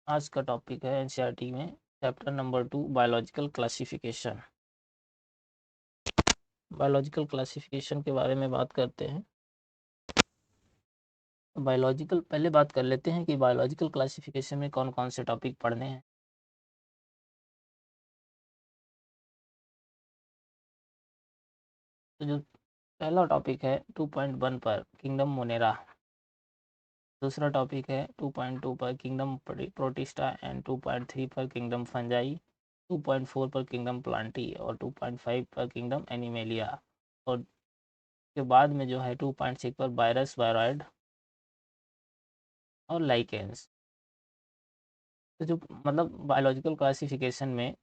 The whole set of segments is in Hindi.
आज का टॉपिक है एनसीईआरटी में chapter number 2 biological classification. Biological classification के बारे में बात करते हैं। बायोलॉजिकल पहले बात कर लेते हैं कि बायोलॉजिकल क्लासिफिकेशन में कौन कौन से टॉपिक पढ़ने हैं। तो जो पहला टॉपिक है 2.1 पर किंगडम मोनेरा, दूसरा टॉपिक है 2.2 पर किंगडम प्रोटिस्टा एंड 2.3 पर किंगडम फंजाई, 2.4 पर किंगडम प्लांटी और 2.5 पर किंगडम एनिमेलिया। और के बाद में जो है 2.6 पर वायरस, वायरॉइड और लाइकेंस। तो जो मतलब बायोलॉजिकल क्लासिफिकेशन में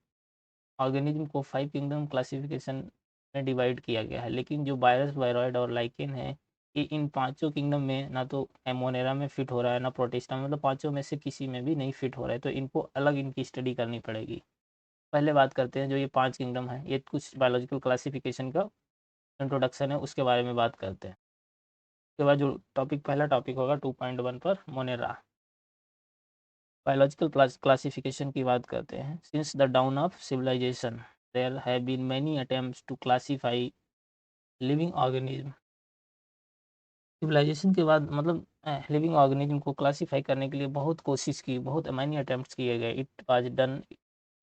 ऑर्गेनिज्म को 5 किंगडम क्लासिफिकेशन में डिवाइड किया गया है, लेकिन जो वायरस, वायरॉइड और लाइकेन है ये इन पांचों किंगडम में ना तो एमोनेरा में फिट हो रहा है ना प्रोटिस्टा में, मतलब पांचों में से किसी में भी नहीं फिट हो रहा है, तो इनको अलग इनकी स्टडी करनी पड़ेगी। पहले बात करते हैं जो ये 5 किंगडम है, ये कुछ बायोलॉजिकल क्लासिफिकेशन का इंट्रोडक्शन है, उसके बारे में बात करते हैं। उसके बाद जो पहला टॉपिक होगा 2.1 पर मोनेरा। बायोलॉजिकल क्लासिफिकेशन की बात करते हैं। Since the dawn of civilisation there have been many attempts to classify living organism. Civilisation के बाद मतलब लिविंग ऑर्गेनिज्म को क्लासीफाई करने के लिए बहुत कोशिश की, बहुत मैनी अटेम्प्ट्स किए गए। It was done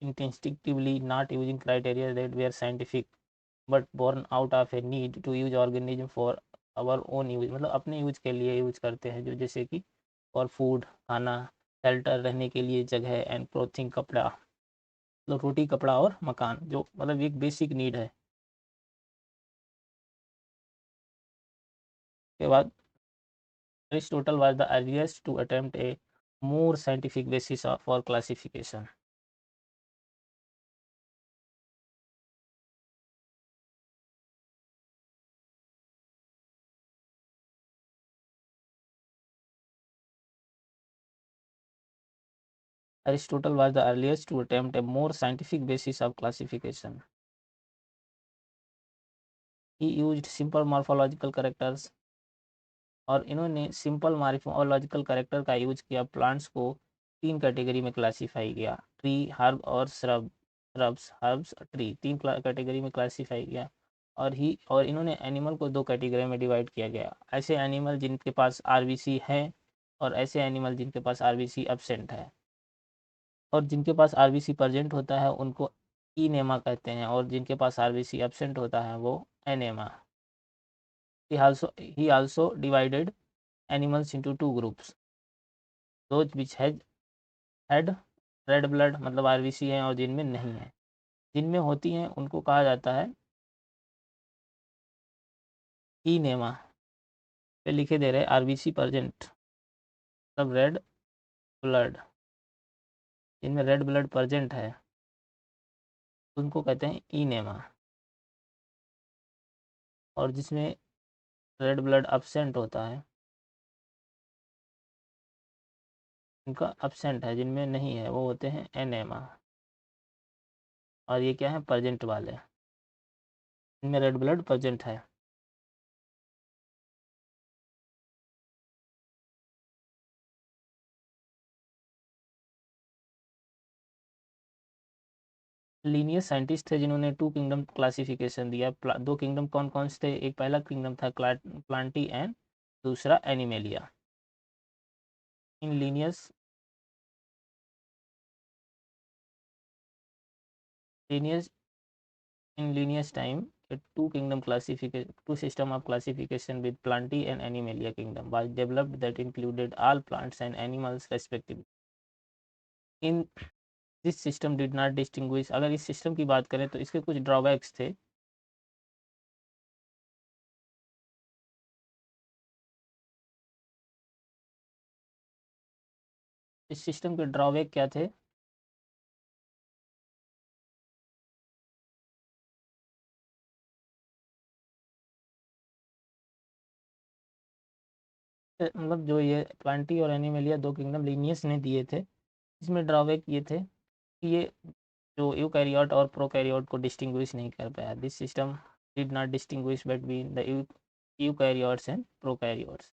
instinctively, not using criteria that were scientific but born out of a need to use organism for our own use, मतलब अपने यूज के लिए यूज करते हैं, जो जैसे कि फॉर फूड, खाना, शेल्टर, रहने के लिए जगह एंड क्लोथिंग, कपड़ा, मतलब रोटी, कपड़ा और मकान, जो मतलब एक बेसिक नीड है। के बाद Aristotle was the earliest to attempt a more scientific basis for classification. Aristotle was the earliest to attempt a more scientific basis of classification. He used simple morphological characters, और इन्होंने सिंपल मॉर्फोलॉजिकल कैरेक्टर का यूज किया। प्लांट्स को 3 कैटेगरी में क्लासीफाई किया, ट्री, हर्ब और श्रब्स, हर्ब्स, ट्री, 3 कैटेगरी में क्लासीफाई किया। और इन्होंने एनिमल को 2 कैटेगरी में डिवाइड किया गया, ऐसे एनिमल जिनके पास आरबीसी है और ऐसे एनिमल जिनके पास आरबीसी एब्सेंट है। और जिनके पास आरबीसी प्रेजेंट होता है उनको इनेमा कहते हैं, और जिनके पास आरबीसी एब्सेंट होता है वो enema. He also divided animals into 2 groups, those which had red blood मतलब आरबीसी हैं और जिनमें नहीं है। जिनमें होती हैं उनको कहा जाता है इनेमा। पे लिखे दे रहे आरबीसी प्रेजेंट मतलब रेड ब्लड, जिनमें रेड ब्लड प्रेजेंट है उनको कहते हैं इनेमा, और जिसमें रेड ब्लड एब्सेंट होता है उनका एब्सेंट है, जिनमें नहीं है वो होते हैं एनेमा। और ये क्या है, प्रेजेंट वाले, इनमें रेड ब्लड प्रेजेंट है। लीनियर साइंटिस्ट थे जिन्होंने 2 किंगडम क्लासिफिकेशन दिया। 2 किंगडम कौन कौन से थे, एक पहला किंगडम था प्लांटी एंड दूसरा animalia. In Linnaeus in Linnaeus time, a two system of classification with Plantae and Animalia kingdom was developed that included all plants and animals respectively. In this system did not distinguish, अगर इस सिस्टम की बात करें तो इसके कुछ ड्रॉबैक्स थे। इस सिस्टम के ड्रॉबैक क्या थे? मतलब जो ये प्लांटी और एनिमेलिया 2 किंगडम लीनियस ने दिए थे, इसमें ड्रॉबैक ये थे कि ये जो यूकैरियोट और प्रोकैरियोट को डिस्टिंग्विश नहीं कर पाया। This system did not distinguish between the eukaryotes and prokaryotes.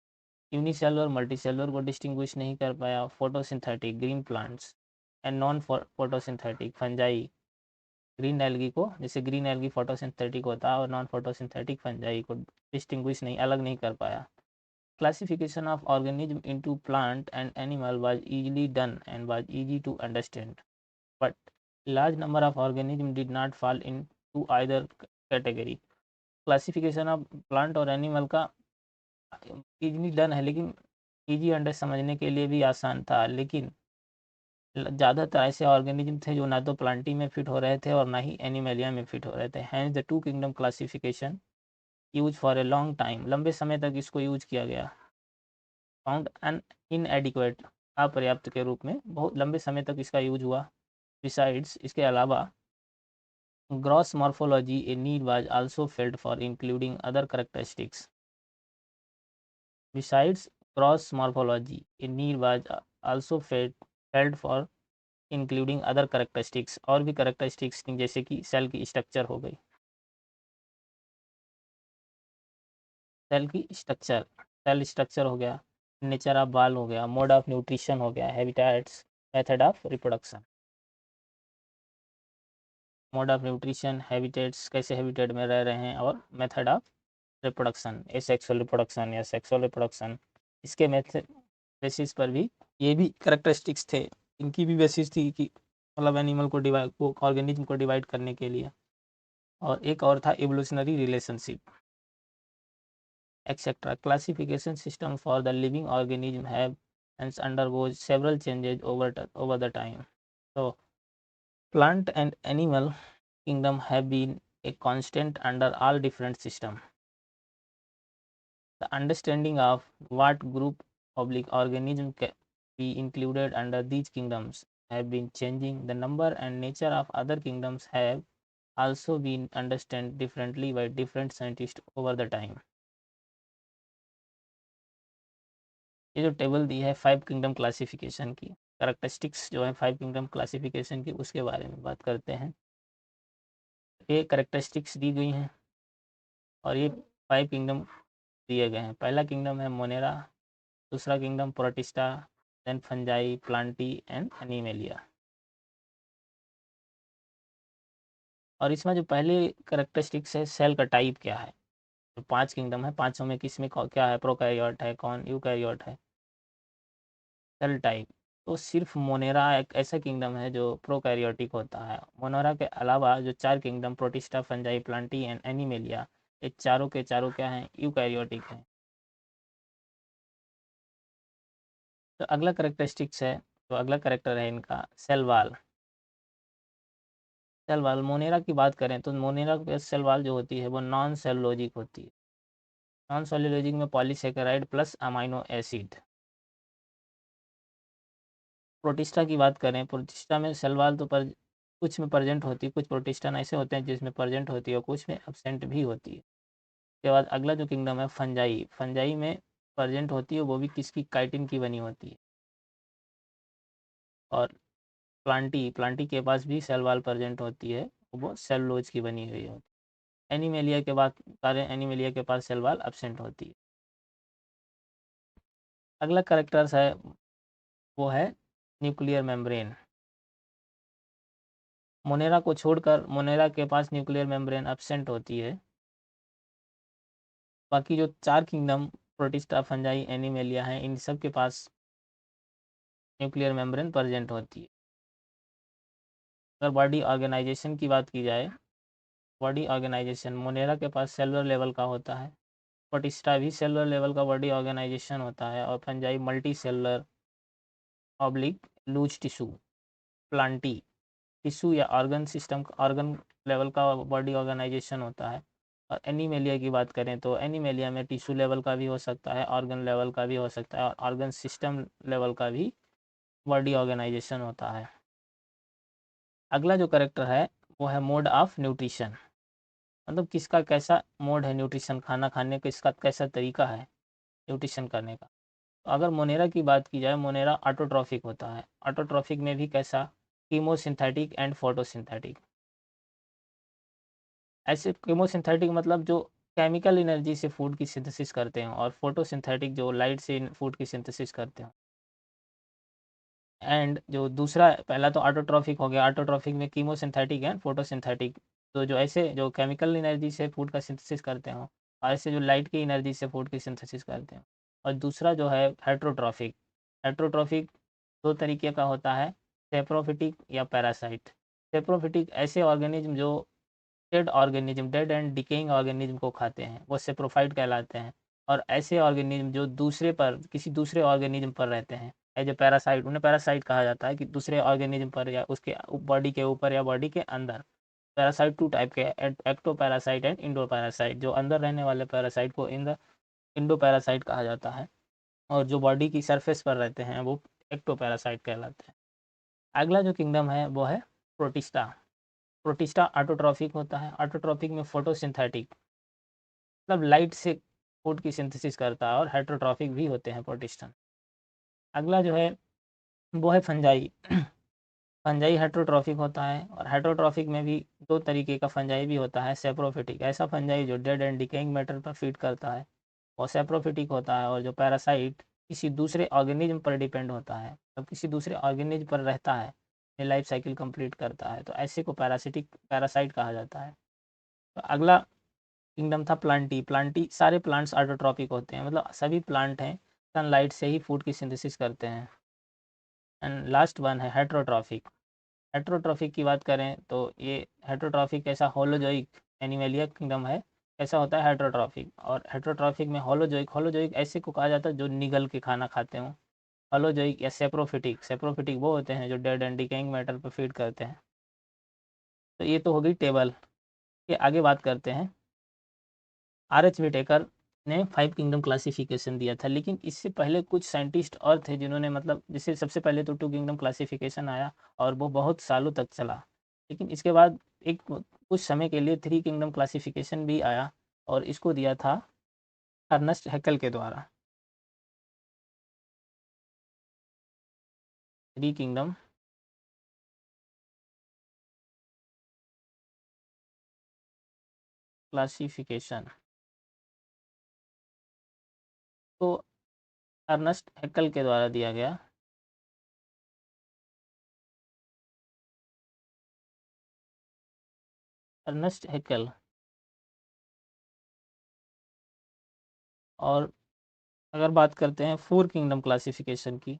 Unicellular multicellular को डिस्टिंग्विश नहीं कर पाया। Photosynthetic green plants and non photosynthetic fungi, green algae को, जैसे ग्रीन एल्गी फोटोसिंथेटिक होता है और नॉन फोटोसिंथेटिक फंजाई को डिस्टिंग्विश नहीं, अलग नहीं कर पाया। Classification of organism into plant and animal was easily done and was easy to understand, but large number of organisms did not fall into either category. Classification of plant और animal का easily done है, लेकिन easy अंडर समझने के लिए भी आसान था, लेकिन ज़्यादातर ऐसे ऑर्गेनिज्म थे जो ना तो प्लांटी में फिट हो रहे थे और ना ही एनिमेलिया में फिट हो रहे थे। Hence the two kingdom classification use for a long time, लंबे समय तक इसको यूज किया गया। फाउंड एन इनएडिक्वेट, अपर्याप्त के रूप में बहुत लंबे समय तक इसका यूज हुआ। बिसाइड्स, इसके अलावा gross morphology a need was also failed for including other characteristics. Besides gross morphology a need was also failed for including other characteristics, और भी करेक्टरिस्टिक्स जैसे कि सेल की स्ट्रक्चर हो गई, सेल स्ट्रक्चर हो गया, नेचर ऑफ बाल हो गया, मोड ऑफ न्यूट्रिशन हो गया, habitats, method of reproduction. Mode of nutrition, habitats, कैसे हैबिटेट में रह रहे हैं, और method of reproduction, asexual reproduction या सेक्सुअल रिप्रोडक्शन। इसके मेथड बेसिस पर भी ये भी करेक्टरिस्टिक्स थे, इनकी भी बेसिस थी कि मतलब एनिमल को डिवाइड को ऑर्गेनिज्म को डिवाइड करने के लिए। और एक और था evolutionary relationship etcetera. Classification system for the living organism have hence undergoes several changes over the time. So plant and animal kingdom have been a constant under all different systems. The understanding of what group public organism can be included under these kingdoms have been changing. The number and nature of other kingdoms have also been understood differently by different scientists over the time. ये जो टेबल दी है 5 किंगडम क्लासिफिकेशन की, करेक्टरिस्टिक्स जो है 5 किंगडम क्लासिफिकेशन की, उसके बारे में बात करते हैं। ये करेक्टरिस्टिक्स दी गई हैं और ये 5 किंगडम दिए गए हैं। पहला किंगडम है मोनेरा, दूसरा kingdom Protista, then Fungi, Plantae and Animalia. और इसमें जो पहले करेक्टरिस्टिक्स है, सेल का टाइप क्या है। तो 5 किंगडम है, पाँचों में किस में क्या है, प्रोकैरियोट है, कौन यूकैरियोट है। सेल टाइप, तो सिर्फ मोनेरा एक ऐसा किंगडम है जो प्रोकैरियोटिक होता है। मोनेरा के अलावा जो 4 kingdom protista, Fungi, Plantae and animalia, ये चारों के चारों क्या हैं, यूकैरियोटिक हैं। तो अगला करेक्टरिस्टिक्स है, तो अगला करेक्टर है इनका cell wall. Cell wall Monera की बात करें तो मोनेरा की सेल वॉल जो होती है वो नॉन सेलुलोजिक होती है। नॉन सेलुलोजिक में polysaccharide plus amino acid. Protista की बात करें, प्रोटिस्टा में सेल वॉल तो पर कुछ में प्रेजेंट होती है, कुछ प्रोटिस्टान ऐसे होते हैं जिसमें प्रेजेंट होती है और कुछ में एब्सेंट भी होती है। उसके बाद अगला जो किंगडम है फंजाई, फंजाई में प्रेजेंट होती है, वो भी किसकी, काइटिन की बनी होती है। और प्लांटी, प्लांटी के पास भी सेल वॉल प्रेजेंट होती है, वो सेलुलोज की बनी हुई होती है। एनिमेलिया के बात करें, एनिमेलिया के पास सेल वॉल एब्सेंट होती है। अगला करेक्टर्स है वो है न्यूक्लियर मेम्ब्रेन। मोनेरा को छोड़कर मोनेरा के पास न्यूक्लियर मेम्ब्रेन एब्सेंट होती है। बाकी जो 4 किंगडम प्रोटिस्टा, फंजाई, एनिमेलिया हैं, इन सब के पास न्यूक्लियर मेम्ब्रेन प्रेजेंट होती है। अगर बॉडी ऑर्गेनाइजेशन की बात की जाए, बॉडी ऑर्गेनाइजेशन मोनेरा के पास सेलुलर लेवल का होता है, प्रोटिस्टा भी सेलुलर लेवल का बॉडी ऑर्गेनाइजेशन होता है, और Fungi multi cellular oblique loose tissue. Plantae tissue या ऑर्गन सिस्टम, ऑर्गन लेवल का बॉडी ऑर्गेनाइजेशन होता है। और एनिमेलिया की बात करें तो एनिमेलिया में टिश्यू लेवल का भी हो सकता है, ऑर्गन लेवल का भी हो सकता है, और ऑर्गन सिस्टम लेवल का भी बॉडी ऑर्गेनाइजेशन होता है। अगला जो करेक्टर है वो है मोड ऑफ न्यूट्रिशन, मतलब किसका कैसा मोड है न्यूट्रिशन, खाना खाने का इसका कैसा तरीका है न्यूट्रिशन करने का। तो अगर मोनेरा की बात की जाए, मोनेरा ऑटोट्रॉफिक होता है। ऑटोट्रॉफिक में भी कैसा, कीमोसिंथेटिक एंड फोटोसिंथेटिक। ऐसे कीमोसिंथेटिक मतलब जो केमिकल एनर्जी से फूड की सिंथेसिस करते हैं, और फोटोसिंथेटिक जो लाइट से फूड की सिंथेसिस करते हैं। एंड जो दूसरा, पहला तो ऑटोट्रॉफिक हो गया, ऑटोट्रॉफिक में कीमोसिंथेटिक एंड फोटोसिंथेटिक, तो जो ऐसे जो केमिकल एनर्जी से फूड का सिंथेसिस करते हो, और ऐसे जो लाइट की एनर्जी से फूड की सिंथेसिस करते हो। और दूसरा जो है हेट्रोट्रॉफिक। हेट्रोट्रॉफिक दो तरीके का होता है, सेप्रोफिटिक या पैरासाइट। सेप्रोफिटिक ऐसे ऑर्गेनिज्म जो dead organism, dead and decaying organism को खाते हैं, वो सेप्रोफाइट कहलाते हैं। और ऐसे ऑर्गेनिज्म जो दूसरे पर, किसी दूसरे ऑर्गेनिज्म पर रहते हैं, एज ए पैरासाइट, उन्हें पैरासाइट कहा जाता है, कि दूसरे ऑर्गेनिज्म पर या उसके बॉडी के ऊपर या बॉडी के अंदर। पैरासाइट टू टाइप के, ecto parasite and endo parasite. जो अंदर रहने वाले पैरासाइट को इंडो पैरासाइट कहा जाता है, और जो बॉडी की सरफेस पर रहते हैं वो एक्टो पैरासाइट कहलाते हैं। अगला जो किंगडम है वो है प्रोटिस्टा। प्रोटिस्टा ऑटोट्रॉफिक होता है। ऑटोट्रॉफिक में फोटोसिंथेटिक, मतलब लाइट से फूड की सिंथेसिस करता है, और हेट्रोट्रॉफिक भी होते हैं प्रोटिस्टन। अगला जो है वो है फंजाई। फंजाई हेट्रोट्रॉफिक होता है, और हेट्रोट्रॉफिक में भी दो तरीके का फंजाई भी होता है। सेप्रोफिटिक, ऐसा फंजाई जो डेड एंड डिकेइंग मैटर पर फीड करता है, और सेप्रोफिटिक होता है। और जो पैरासाइट किसी दूसरे ऑर्गेनिज्म पर डिपेंड होता है, अब किसी दूसरे ऑर्गेनिज्म पर रहता है, लाइफ साइकिल कंप्लीट करता है, तो ऐसे को पैरासाइट कहा जाता है। तो अगला किंगडम था प्लांटी। प्लांटी सारे प्लांट्स ऑटोट्रॉपिक होते हैं, मतलब सभी प्लांट हैं सनलाइट से ही फूड की सिंथेसिस करते हैं। एंड लास्ट वन है हेट्रोट्रॉफिक। हेट्रोट्रॉफिक की बात करें तो ये हेट्रोट्रॉफिक ऐसा होलोजोइक एनिमेलिया किंगडम है, ऐसा होता है हेट्रोट्रॉफिक। और हेट्रोट्रॉफिक में होलोजोइक ऐसे को कहा जाता है जो निगल के खाना खाते हों। होलोजोइक या सेप्रोफिटिक वो होते हैं जो डेड एंड डिकेइंग मैटर पर फीड करते हैं। तो ये तो हो गई टेबल। ये आगे बात करते हैं। आर.एच. विटेकर ने 5 किंगडम क्लासिफिकेशन दिया था, लेकिन इससे पहले कुछ साइंटिस्ट और थे जिन्होंने, मतलब जैसे सबसे पहले तो 2 किंगडम क्लासिफिकेशन आया, और वो बहुत सालों तक चला। लेकिन इसके बाद एक कुछ समय के लिए 3 किंगडम क्लासिफिकेशन भी आया, और इसको दिया था अर्नस्ट हैकेल के द्वारा। 3 किंगडम क्लासिफिकेशन को अर्नस्ट हैकेल के द्वारा दिया गया। Ernst Hückel. और अगर बात करते हैं 4 किंगडम क्लासिफिकेशन की,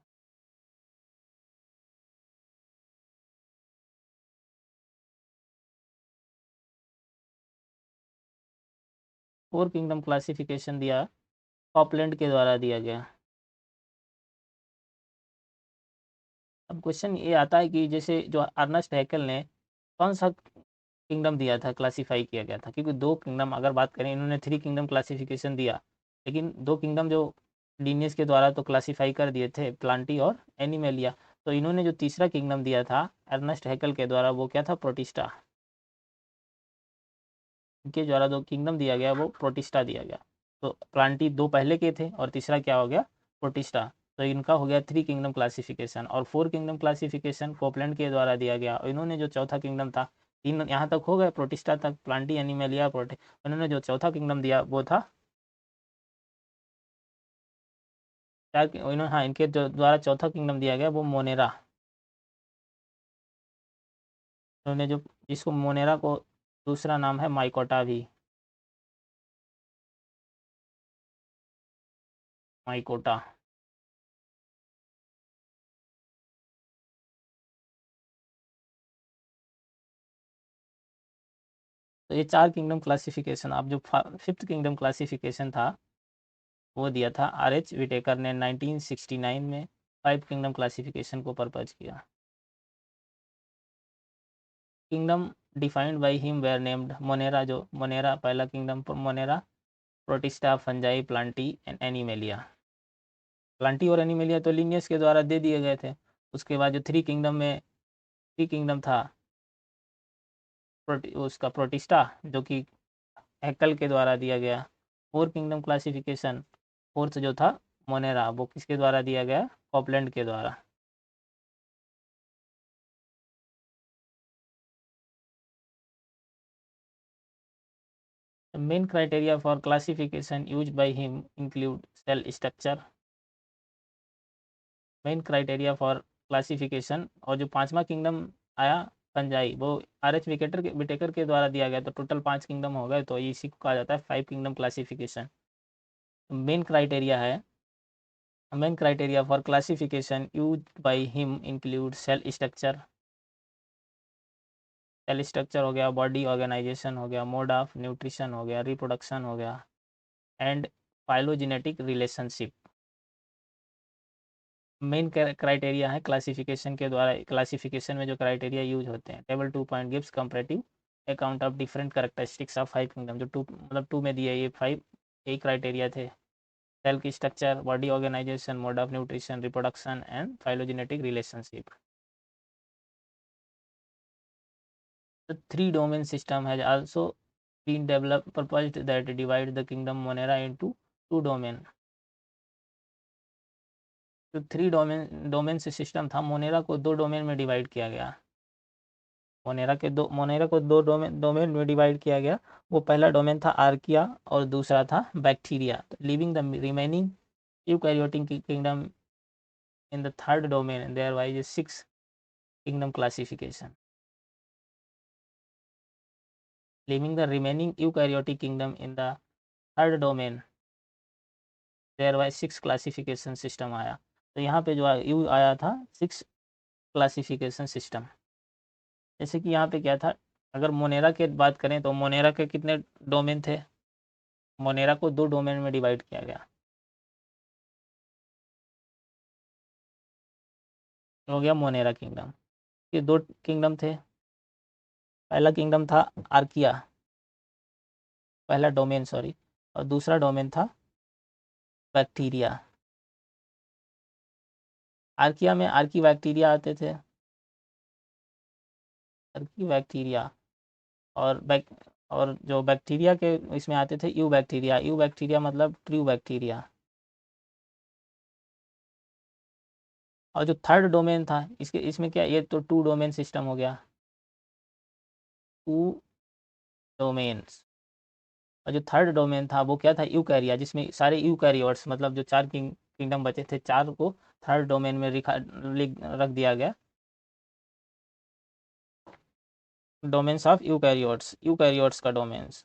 4 किंगडम क्लासिफिकेशन दिया कॉपलैंड के द्वारा दिया गया। अब क्वेश्चन ये आता है कि जैसे जो अर्नस्ट हैकेल ने कौन सा किंगडम दिया था, क्लासिफाई किया गया था, क्योंकि 2 किंगडम अगर बात करें, इन्होंने 3 किंगडम क्लासिफिकेशन दिया, लेकिन 2 किंगडम जो लीनियस के द्वारा तो क्लासिफाई कर दिए थे, प्लांटी और एनिमेलिया। तो इन्होंने जो तीसरा किंगडम दिया था अर्नस्ट हैकेल के द्वारा, वो क्या था, प्रोटिस्टा। इनके द्वारा जो किंगडम दिया गया वो प्रोटिस्टा दिया गया। तो प्लांटी 2 पहले के थे, और तीसरा क्या हो गया, प्रोटिस्टा। तो इनका हो गया 3 किंगडम क्लासिफिकेशन। और 4 किंगडम क्लासिफिकेशन कोपलैंड के द्वारा दिया गया। और इन्होंने जो चौथा किंगडम था, 3 यहाँ तक हो गए, प्रोटिस्टा तक, प्लांटी, एनिमेलिया, इन्होंने जो चौथा किंगडम दिया वो था इन्होंने, हाँ, इनके जो द्वारा चौथा किंगडम दिया गया वो मोनेरा। इन्होंने जो, जिसको मोनेरा को दूसरा नाम है माइकोटा भी, माइकोटा। तो ये 4 किंगडम क्लासिफिकेशन। अब जो 5th किंगडम क्लासिफिकेशन था वो दिया था आर.एच. विटेकर ने 1969 में। 5 किंगडम क्लासिफिकेशन को परपज किया। Kingdom defined by him were named Monera. जो मोनेरा पहला किंगडम, Monera, Protista, Fungi, Plantae and Animalia. Plantae और एनिमेलिया तो लिनियस के द्वारा दे दिए गए थे। उसके बाद जो 3 किंगडम में, 3 किंगडम था उसका प्रोटिस्टा, जो कि हैकल के द्वारा दिया गया। 4 किंगडम क्लासिफिकेशन, फोर्थ जो था मोनेरा, वो किसके द्वारा दिया गया, कॉपलैंड के द्वारा। The main criteria for classification used by him include cell structure. Main criteria for classification, और जो पांचवा किंगडम आया फंजाई, वो आर.एच. विटेकर के द्वारा दिया गया, तो टोटल 5 किंगडम हो गए, तो इसी को कहा जाता है 5 kingdom classification. Main criteria for classification use by him include cell structure हो गया, बॉडी ऑर्गेनाइजेशन हो गया, मोड ऑफ न्यूट्रिशन हो गया, रिप्रोडक्शन हो गया, and phylogenetic relationship. Main criteria है क्लासिफिकेशन के द्वारा, क्लासिफिकेशन में जो क्राइटेरिया यूज होते हैं। Table 2 point gives comparative account of different characteristics of 5 kingdom, जो 2 मतलब 2 में दिए, ये 5 यही क्राइटेरिया थे। सेल की structure, body organisation, mode of nutrition, reproduction and phylogenetic relationship. The three domain system has also been developed proposed that divide the kingdom Monera into 2 domain। जो 3 डोमेन से सिस्टम था, मोनेरा को 2 डोमेन में डिवाइड किया गया। मोनेरा को दो डोमेन में डिवाइड किया गया। वो पहला डोमेन था आर्किया और दूसरा था bacteria. Leaving the remaining eukaryotic kingdom in the third domain, thereby 6 kingdom classification. Leaving the remaining eukaryotic kingdom in the third domain, thereby 6 classification system आया। तो यहाँ पे जो यू आया था 6 क्लासिफिकेशन सिस्टम। जैसे कि यहाँ पे क्या था, अगर मोनेरा की बात करें तो मोनेरा के कितने डोमेन थे? मोनेरा को 2 डोमेन में डिवाइड किया गया। हो गया मोनेरा किंगडम। ये 2 किंगडम थे। पहला किंगडम था आर्किया, पहला डोमेन सॉरी, और दूसरा डोमेन था बैक्टीरिया। आर्किया में आर्की बैक्टीरिया आते थे, आर्की बैक्टीरिया, और और जो बैक्टीरिया के इसमें आते थे यू बैक्टीरिया मतलब ट्रू बैक्टीरिया। और जो थर्ड डोमेन था इसमें क्या, ये तो 2 डोमेन सिस्टम हो गया, 2 डोमेन्स। और जो थर्ड डोमेन था वो क्या था, यूकैरिया, जिसमें सारे यूकैरियोट्स, मतलब जो 4 किंगडम बचे थे, 4 को थर्ड डोमेन में रख दिया गया। डोमेन्स ऑफ यूकैरियोट्स का डोमेन्स।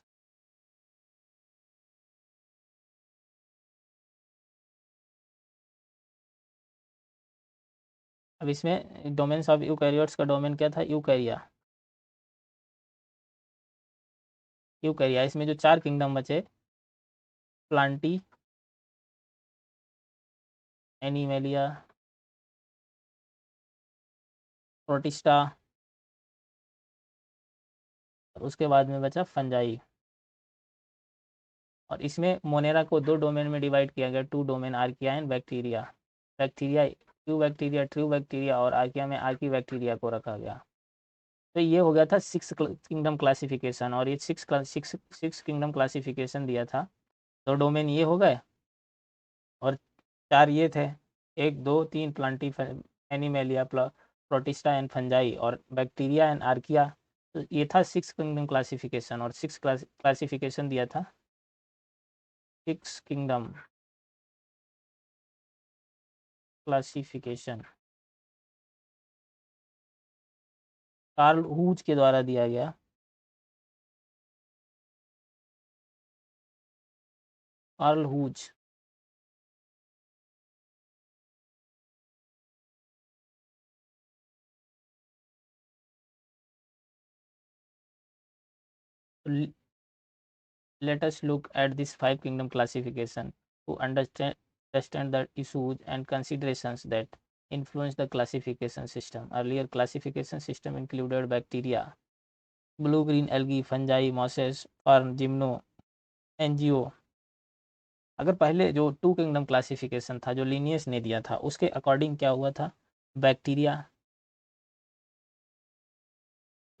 अब इसमें डोमेन्स ऑफ यूकैरियोट्स का डोमेन क्या था, यूकैरिया। इसमें जो 4 किंगडम बचे, प्लांटी, एनिमेलिया, प्रोटिस्टा, उसके बाद में बचा फंजाई। और इसमें मोनेरा को 2 डोमेन में डिवाइड किया गया, 2 domain, archaea and bacteria. Bacteria true bacteria, और आर्किया में आर्की बैक्टीरिया को रखा गया। तो ये हो गया था 6 किंगडम क्लासिफिकेशन। और ये 6 किंगडम क्लासिफिकेशन दिया था। 2 डोमेन ये हो गए और 4 ये थे, 1 2 3 Plantae, animalia, protista and fungi, और बैक्टीरिया एंड आर्किया। तो ये था 6 किंगडम क्लासिफिकेशन। और 6 क्लासिफिकेशन दिया था, 6 किंगडम क्लासिफिकेशन कार्ल हूज के द्वारा दिया गया। Carl Woese let us look at this 5 kingdom classification to understand the issues and considerations that influence the classification system. Earlier classification system included bacteria, blue green algae, fungi, mosses, fern, gymno, NGO। अगर पहले जो 2 किंगडम क्लासिफिकेशन था, जो लीनियस ने दिया था, उसके अकॉर्डिंग क्या हुआ था, बैक्टीरिया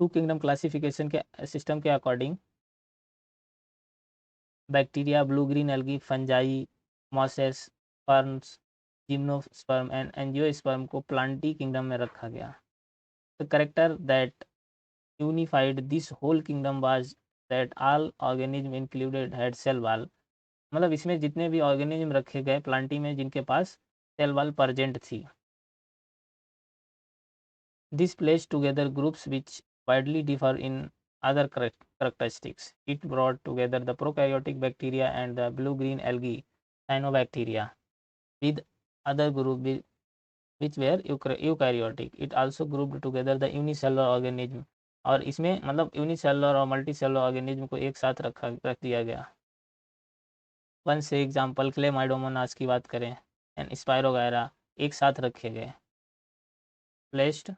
2 किंगडम क्लासिफिकेशन के सिस्टम के according bacteria, blue green algae, fungi, mosses, ferns, gymnosperm and angiosperm को प्लांटी किंगडम में रखा गया। The character that unified this whole kingdom was that all organism included had cell wall, मतलब इसमें जितने भी ऑर्गेनिज्म रखे गए प्लांटी में जिनके पास सेल वॉल प्रेजेंट थी। This place together groups which widely differ in other characteristics. It brought together the prokaryotic bacteria and the blue-green algae cyanobacteria with other group which were eukaryotic. It also grouped together the unicellular organism, और इसमें मतलब यूनिसेलुलर और मल्टीसेलुलर ऑर्गेनिज्म को एक साथ रख दिया गया। वन से एग्जाम्पल क्लेमाइडोमोनास की बात करें एंड स्पायरोगायरा एक साथ रखे गए, placed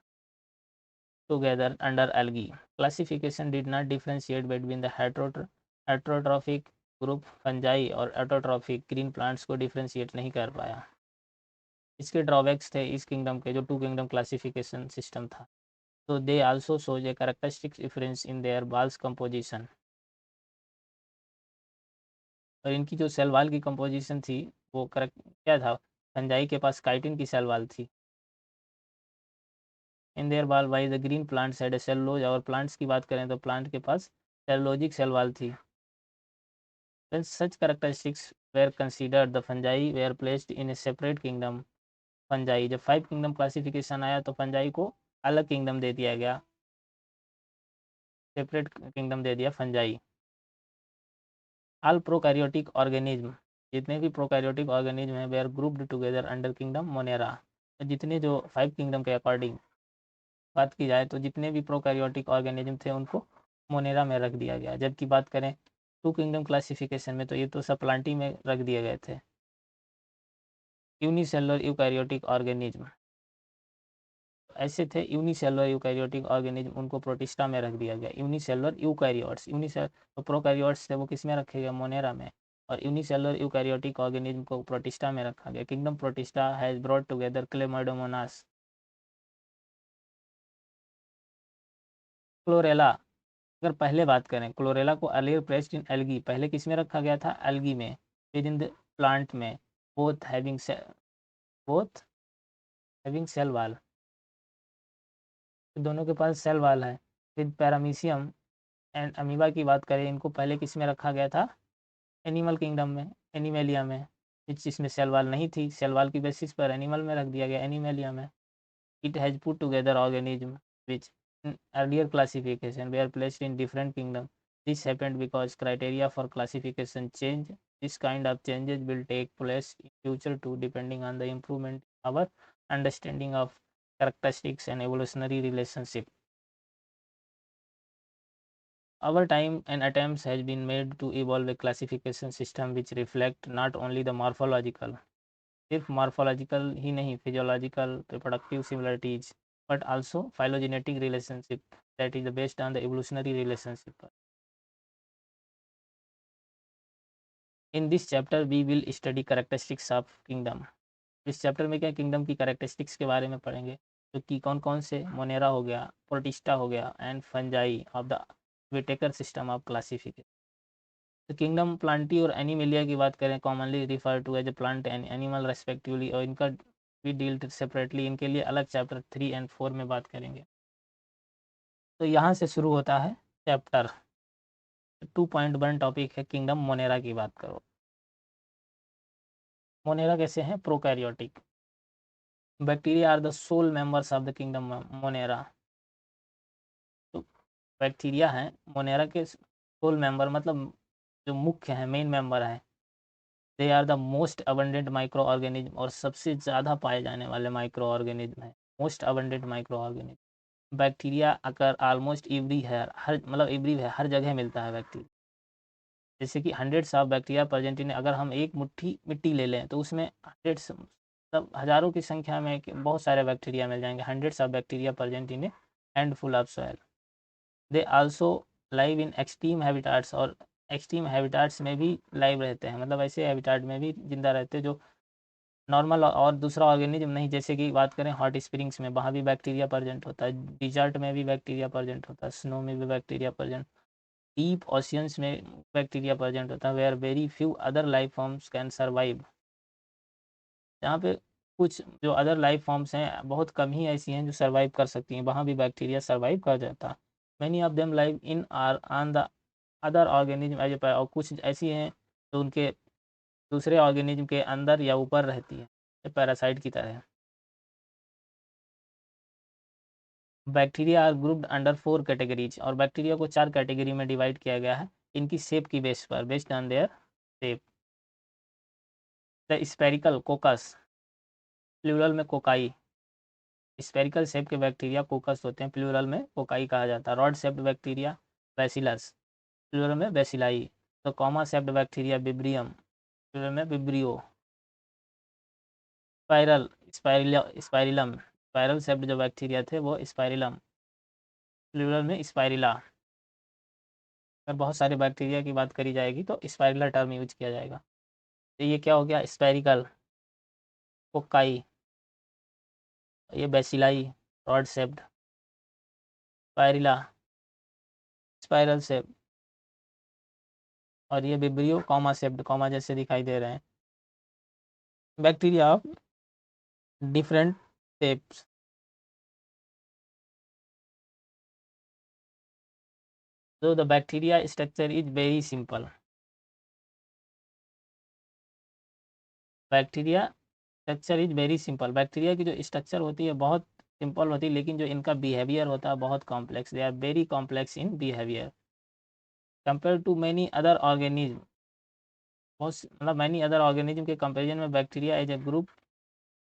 together under algae. Classification did not differentiate between the heterotrophic group fungi और autotrophic green plants को differentiate नहीं कर पाया। इसके ड्रॉबैक्स थे इस किंगडम के, जो टू किंगडम क्लासिफिकेशन सिस्टम था। तो they also shows a characteristic difference in their walls composition, और इनकी जो सेल वाल की कंपोजिशन थी वो करेक्ट क्या था, फंजाई के पास काइटिन की सेल वाल थी। इन देयर बाल why the green plants had a cellulose, और प्लांट्स की बात करें तो प्लांट के पास सेलुलोजिक सेल वाल थी। When such characteristics were considered, the fungi were placed in a separate kingdom. Fungi, जब 5 किंगडम क्लासिफिकेशन आया तो फंजाई को अलग किंगडम दे दिया गया, सेपरेट किंगडम दे दिया फंजाई। ऑल प्रोकैरियोटिक ऑर्गेनिज्म, जितने भी प्रोकैरियोटिक ऑर्गेनिज्म हैं, were grouped together under kingdom Monera. जितने जो 5 किंगडम के अकॉर्डिंग बात की जाए तो जितने भी प्रोकैरियोटिक ऑर्गेनिज्म थे उनको मोनेरा में रख दिया गया। जबकि बात करें टू किंगडम क्लासिफिकेशन में तो ये तो सब प्लांटी में रख दिए गए थे। यूनिसेलुलर यूकैरियोटिक ऑर्गेनिज्म ऐसे थे, यूनिसेलुलर यूकैरियोटिक ऑर्गेनिज्म उनको प्रोटिस्टा में रख दिया गया। यूनिसेलुलर यूकैरियोट्स, तो प्रोकैरियोट्स थे वो किस में रखे गए, मोनेरा में, और यूनिसेलुलर यूकैरियोटिक ऑर्गेनिज्म को प्रोटिस्टा में रखा गया। Kingdom protista has brought together Chlamydomonas, chlorella. अगर पहले बात करें क्लोरेला को अर्लियर प्लेस्ड इन एल्गी, पहले किस में रखा गया था, एल्गी में, विद इन द प्लांट में, बोथ हैविंग सेल वाल, दोनों के पास सेल वाल है। विद पैरामीशियम एंड अमीबा की बात करें, इनको पहले किस में रखा गया था, एनिमल किंगडम में, एनिमेलिया में। जिसमें सेल वाल नहीं थी, सेल वाल की बेसिस पर एनिमल में रख दिया गया, एनिमेलिया में। It has put together organism which in earlier classification were placed in different kingdom. This happened because criteria for classification change. This kind of changes will take place in future too, depending on the improvement in our understanding of characteristics and evolutionary relationship. Over time, an attempt has been made to evolve a classification system which reflect not only the morphological, सिर्फ मॉर्फोलॉजिकल ही नहीं, physiological reproductive similarities, but also phylogenetic relationship that is based on the evolutionary relationship. In this chapter we will study characteristics of kingdom. इस चैप्टर में क्या किंगडम की कैरेक्टरिस्टिक्स के बारे में पढ़ेंगे, जो कि कौन कौन से, मोनेरा हो गया, प्रोटिस्टा हो गया, and Fungi of the Whittaker system of classification. तो किंगडम प्लांटी और एनिमेलिया की बात करें, commonly refer to as a plant and animal respectively, और इनका भी डील सेपरेटली, इनके लिए अलग चैप्टर 3 एंड 4 में बात करेंगे। तो यहाँ से शुरू होता है चैप्टर 2.1, टॉपिक है किंगडम मोनेरा की बात करो। मोनेरा कैसे हैं, prokaryotic. Bacteria are the sole members of the kingdom Monera. तो बैक्टीरिया हैं मोनेरा के सोल मेंबर, मतलब जो मुख्य हैं, मेन मेंबर हैं। They are the most abundant micro organism, और सबसे ज़्यादा पाए जाने वाले माइक्रो ऑर्गेनिज्म है, most abundant micro organism. Bacteria अगर ऑलमोस्ट एवरी है, हर मतलब एवरी है, हर जगह मिलता है बैक्टीरिया। जैसे कि hundreds of bacteria present in, अगर हम एक मुट्ठी मिट्टी ले लें तो उसमें हंड्रेड्स मतलब हज़ारों की संख्या में बहुत सारे बैक्टीरिया मिल जाएंगे। Hundreds of bacteria present in A handful of soil. They also live in extreme habitats, और एक्सट्रीम हैबिटाट्स में भी लाइव रहते हैं, मतलब ऐसे हैबिटाट में भी जिंदा रहते हैं जो नॉर्मल और दूसरा ऑर्गेनिज्म नहीं। जैसे कि बात करें हॉट स्प्रिंग्स में, वहाँ भी बैक्टीरिया प्रेजेंट होता है, डिजर्ट में भी बैक्टीरिया प्रेजेंट होता है, स्नो में भी बैक्टीरिया प्रेजेंट, डीप ओशियंस में बैक्टीरिया प्रेजेंट होता है, where very few other life forms can survive. जहाँ पे कुछ जो अदर लाइफ फॉर्म्स हैं बहुत कम ही ऐसी हैं जो सर्वाइव कर सकती हैं, वहाँ भी बैक्टीरिया सर्वाइव कर जाता है। Many of them live in or on the other organism as a, और कुछ ऐसी हैं जो उनके दूसरे ऑर्गेनिज्म के अंदर या ऊपर रहती है, पैरासाइट की तरह। Bacteria are grouped under 4 categories, और बैक्टीरिया को 4 कैटेगरी में डिवाइड किया गया है इनकी शेप की बेस पर, based on their shape. The spherical coccus, plural में कोकाई, स्पेरिकल शेप के बैक्टीरिया कोकस होते हैं, प्लूरल में कोकाई कहा जाता है। Rod shaped bacteria bacillus, plural में बैसिलाई। तो comma shaped bacteria vibrium, plural में vibrio. Spiral spirillum, spiral shaped जो बैक्टीरिया थे वो स्पाइरिलम, प्लूरल में स्पाइरिला। अगर बहुत सारे बैक्टीरिया की बात करी जाएगी तो स्पाइरिला टर्म यूज किया जाएगा। तो ये क्या हो गया, स्पेरिकल, कोकाई, ये bacilli, rod shaped, spirilla, spiral shape, और ये बिब्रियो कॉमा शेप्ड, कॉमा जैसे दिखाई दे रहे हैं। Bacteria of different shapes. So the bacteria structure is very simple. Bacteria structure is very simple, bacteria की जो स्ट्रक्चर होती है बहुत सिंपल होती है, लेकिन जो इनका बिहेवियर होता है बहुत complex, they are very complex in behaviour compare to many other organism. बहुत मतलब मैनी अदर ऑर्गेनिज्म के कंपेरिजन में बैक्टीरिया एज ए ग्रुप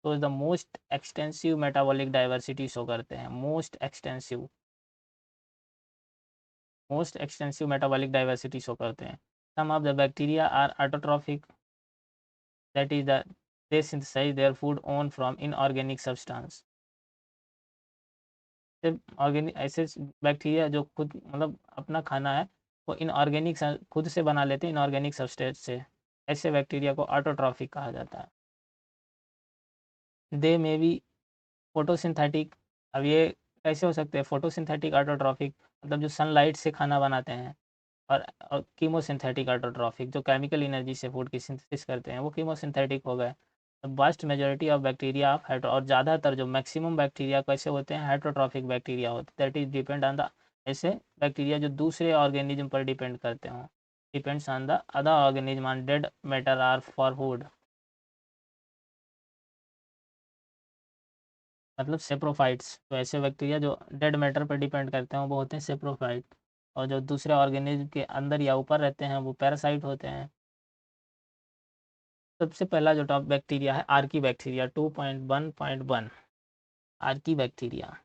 तो the most extensive metabolic diversity show करते हैं, most extensive metabolic diversity show करते हैं। Some of the bacteria are autotrophic, that is the they synthesize their food on from inorganic substance। सिर्फ ऑर्गेनिक ऐसे बैक्टीरिया जो खुद मतलब अपना खाना है वो इनऑर्गेनिक खुद से बना लेते हैं इनऑर्गेनिक सब्सटेंस से, ऐसे बैक्टीरिया को ऑटोट्रॉफिक कहा जाता है। दे में बी फोटोसिंथेटिक, अब ये कैसे हो सकते हैं फोटोसिंथेटिक ऑटोट्रॉफिक, मतलब जो सनलाइट से खाना बनाते हैं, और कीमोसिंथेटिक ऑटोट्रॉफिक जो केमिकल एनर्जी से फूड की सिंथेसिस करते हैं वो कीमोसिंथेटिक हो गए। Vast majority of bacteria of hydro, और ज़्यादातर जो मैक्सिमम बैक्टीरिया कैसे होते हैं हाइड्रोट्रॉफिक बैक्टीरिया होते हैं, that is depend on the, ऐसे बैक्टीरिया जो दूसरे ऑर्गेनिज्म पर डिपेंड करते हों, depends on the other organism on dead matter or for food, मतलब सेप्रोफाइट्स। तो ऐसे बैक्टीरिया जो डेड मैटर पर डिपेंड करते हैं वो होते हैं सेप्रोफाइट, और जो दूसरे ऑर्गेनिज्म के अंदर या ऊपर रहते हैं वो पैरासाइट होते हैं। सबसे पहला जो टॉप बैक्टीरिया है archaebacteria 2.1.1, archaebacteria.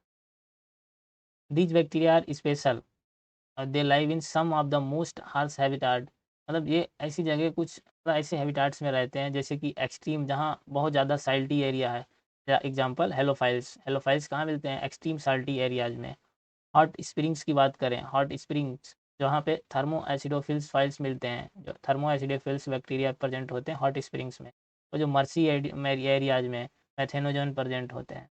These bacteria are special, they live in some of the most harsh habitat, मतलब ये ऐसी जगह कुछ ऐसे हैबिटाट्स में रहते हैं जैसे कि एक्सट्रीम, जहाँ बहुत ज़्यादा साल्टी एरिया है। एग्जांपल हेलोफाइल्स, हेलोफाइल्स कहाँ मिलते हैं, एक्सट्रीम साल्टी एरियाज में। हॉट स्प्रिंग्स की बात करें, हॉट स्प्रिंग्स जहाँ पे थर्मो एसिडोफिल्स फाइल्स मिलते हैं, जो थर्मो एसिडोफिल्स बैक्टीरिया प्रेजेंट होते हैं हॉट स्प्रिंग्स में। और जो मर्सी एरियाज में मैथेनोजन प्रेजेंट होते हैं,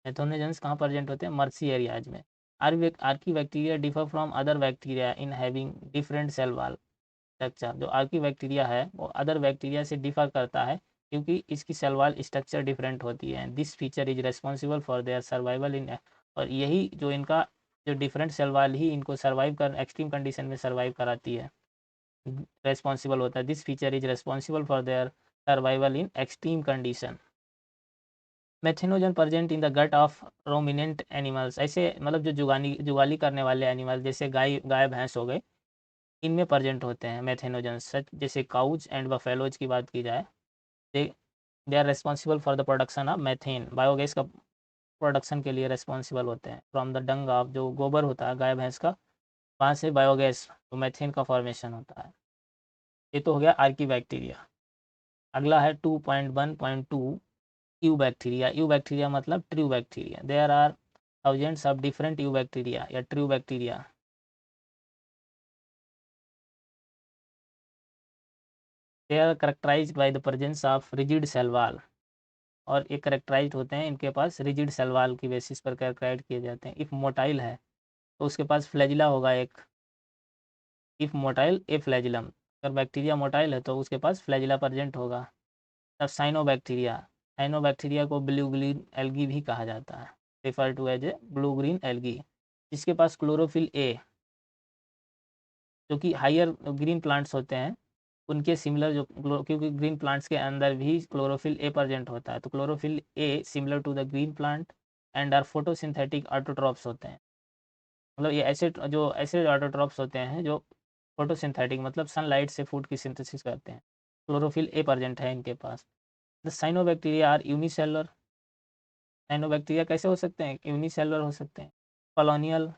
मैथेनोजन्स कहाँ प्रेजेंट होते हैं, मर्सी एरियाज में। Archaebacteria differ from other bacteria in having different cell wall structure, जो आर्की बैक्टीरिया है वो अदर बैक्टीरिया से डिफर करता है क्योंकि इसकी सेल वॉल स्ट्रक्चर डिफरेंट होती है। This feature is responsible for their survival इन, और यही जो इनका जो डिफरेंट सेल वॉल ही इनको सर्वाइव कर एक्सट्रीम कंडीशन में सर्वाइव कराती है, रेस्पॉन्सिबल होता है। This feature is responsible for their survival in extreme condition. Methanogen present in the gut of ruminant animals, ऐसे मतलब जो जुगाली करने वाले एनिमल जैसे गाय भैंस हो गए, इनमें प्रेजेंट होते हैं मैथेनोजन, सच जैसे काउज एंड बफेलोज की बात की जाए, they they are responsible for the production of methane, biogas का प्रोडक्शन के लिए रेस्पॉन्सिबल होते हैं। फ्रॉम द डंग ऑफ, जो गोबर होता है गाय भैंस का, वहाँ से बायोगैस तो मैथेन का फॉर्मेशन होता है। ये तो हो गया आर्की बैक्टीरिया। अगला है 2.1.2 यू बैक्टीरिया। यू बैक्टीरिया मतलब true bacteria, there are thousands of different eubacteria या true bacteria. They are characterised by the presence of rigid cell wall, और ये करेक्टराइज्ड होते हैं इनके पास रिजिड सेल वॉल की बेसिस पर करेक्टराइज किए जाते हैं। इफ मोटाइल है तो उसके पास फ्लैजिला होगा एक, इफ मोटाइल ए फ्लैजिलम, अगर बैक्टीरिया मोटाइल है तो उसके पास फ्लैजिला प्रेजेंट होगा। तब साइनोबैक्टीरिया को ब्लू ग्रीन एल्गी भी कहा जाता है, refer to as a blue green algae, जिसके पास क्लोरोफिल ए, जो कि हायर ग्रीन प्लांट्स होते हैं उनके सिमिलर जो क्योंकि ग्रीन प्लांट्स के अंदर भी क्लोरोफिल ए प्रेजेंट होता है, तो chlorophyll a similar to the green plant and are photosynthetic autotrophs होते हैं। मतलब ये ऐसे ऑटोट्रॉप्स होते हैं जो फोटोसिंथेटिक मतलब सनलाइट से फूड की सिंथेसिस करते हैं। क्लोरोफिल ए प्रेजेंट है इनके पास। The cyanobacteria are unicellular. Cyanobacteria कैसे हो सकते हैं? यूनिसेलुलर हो सकते हैं। Colonial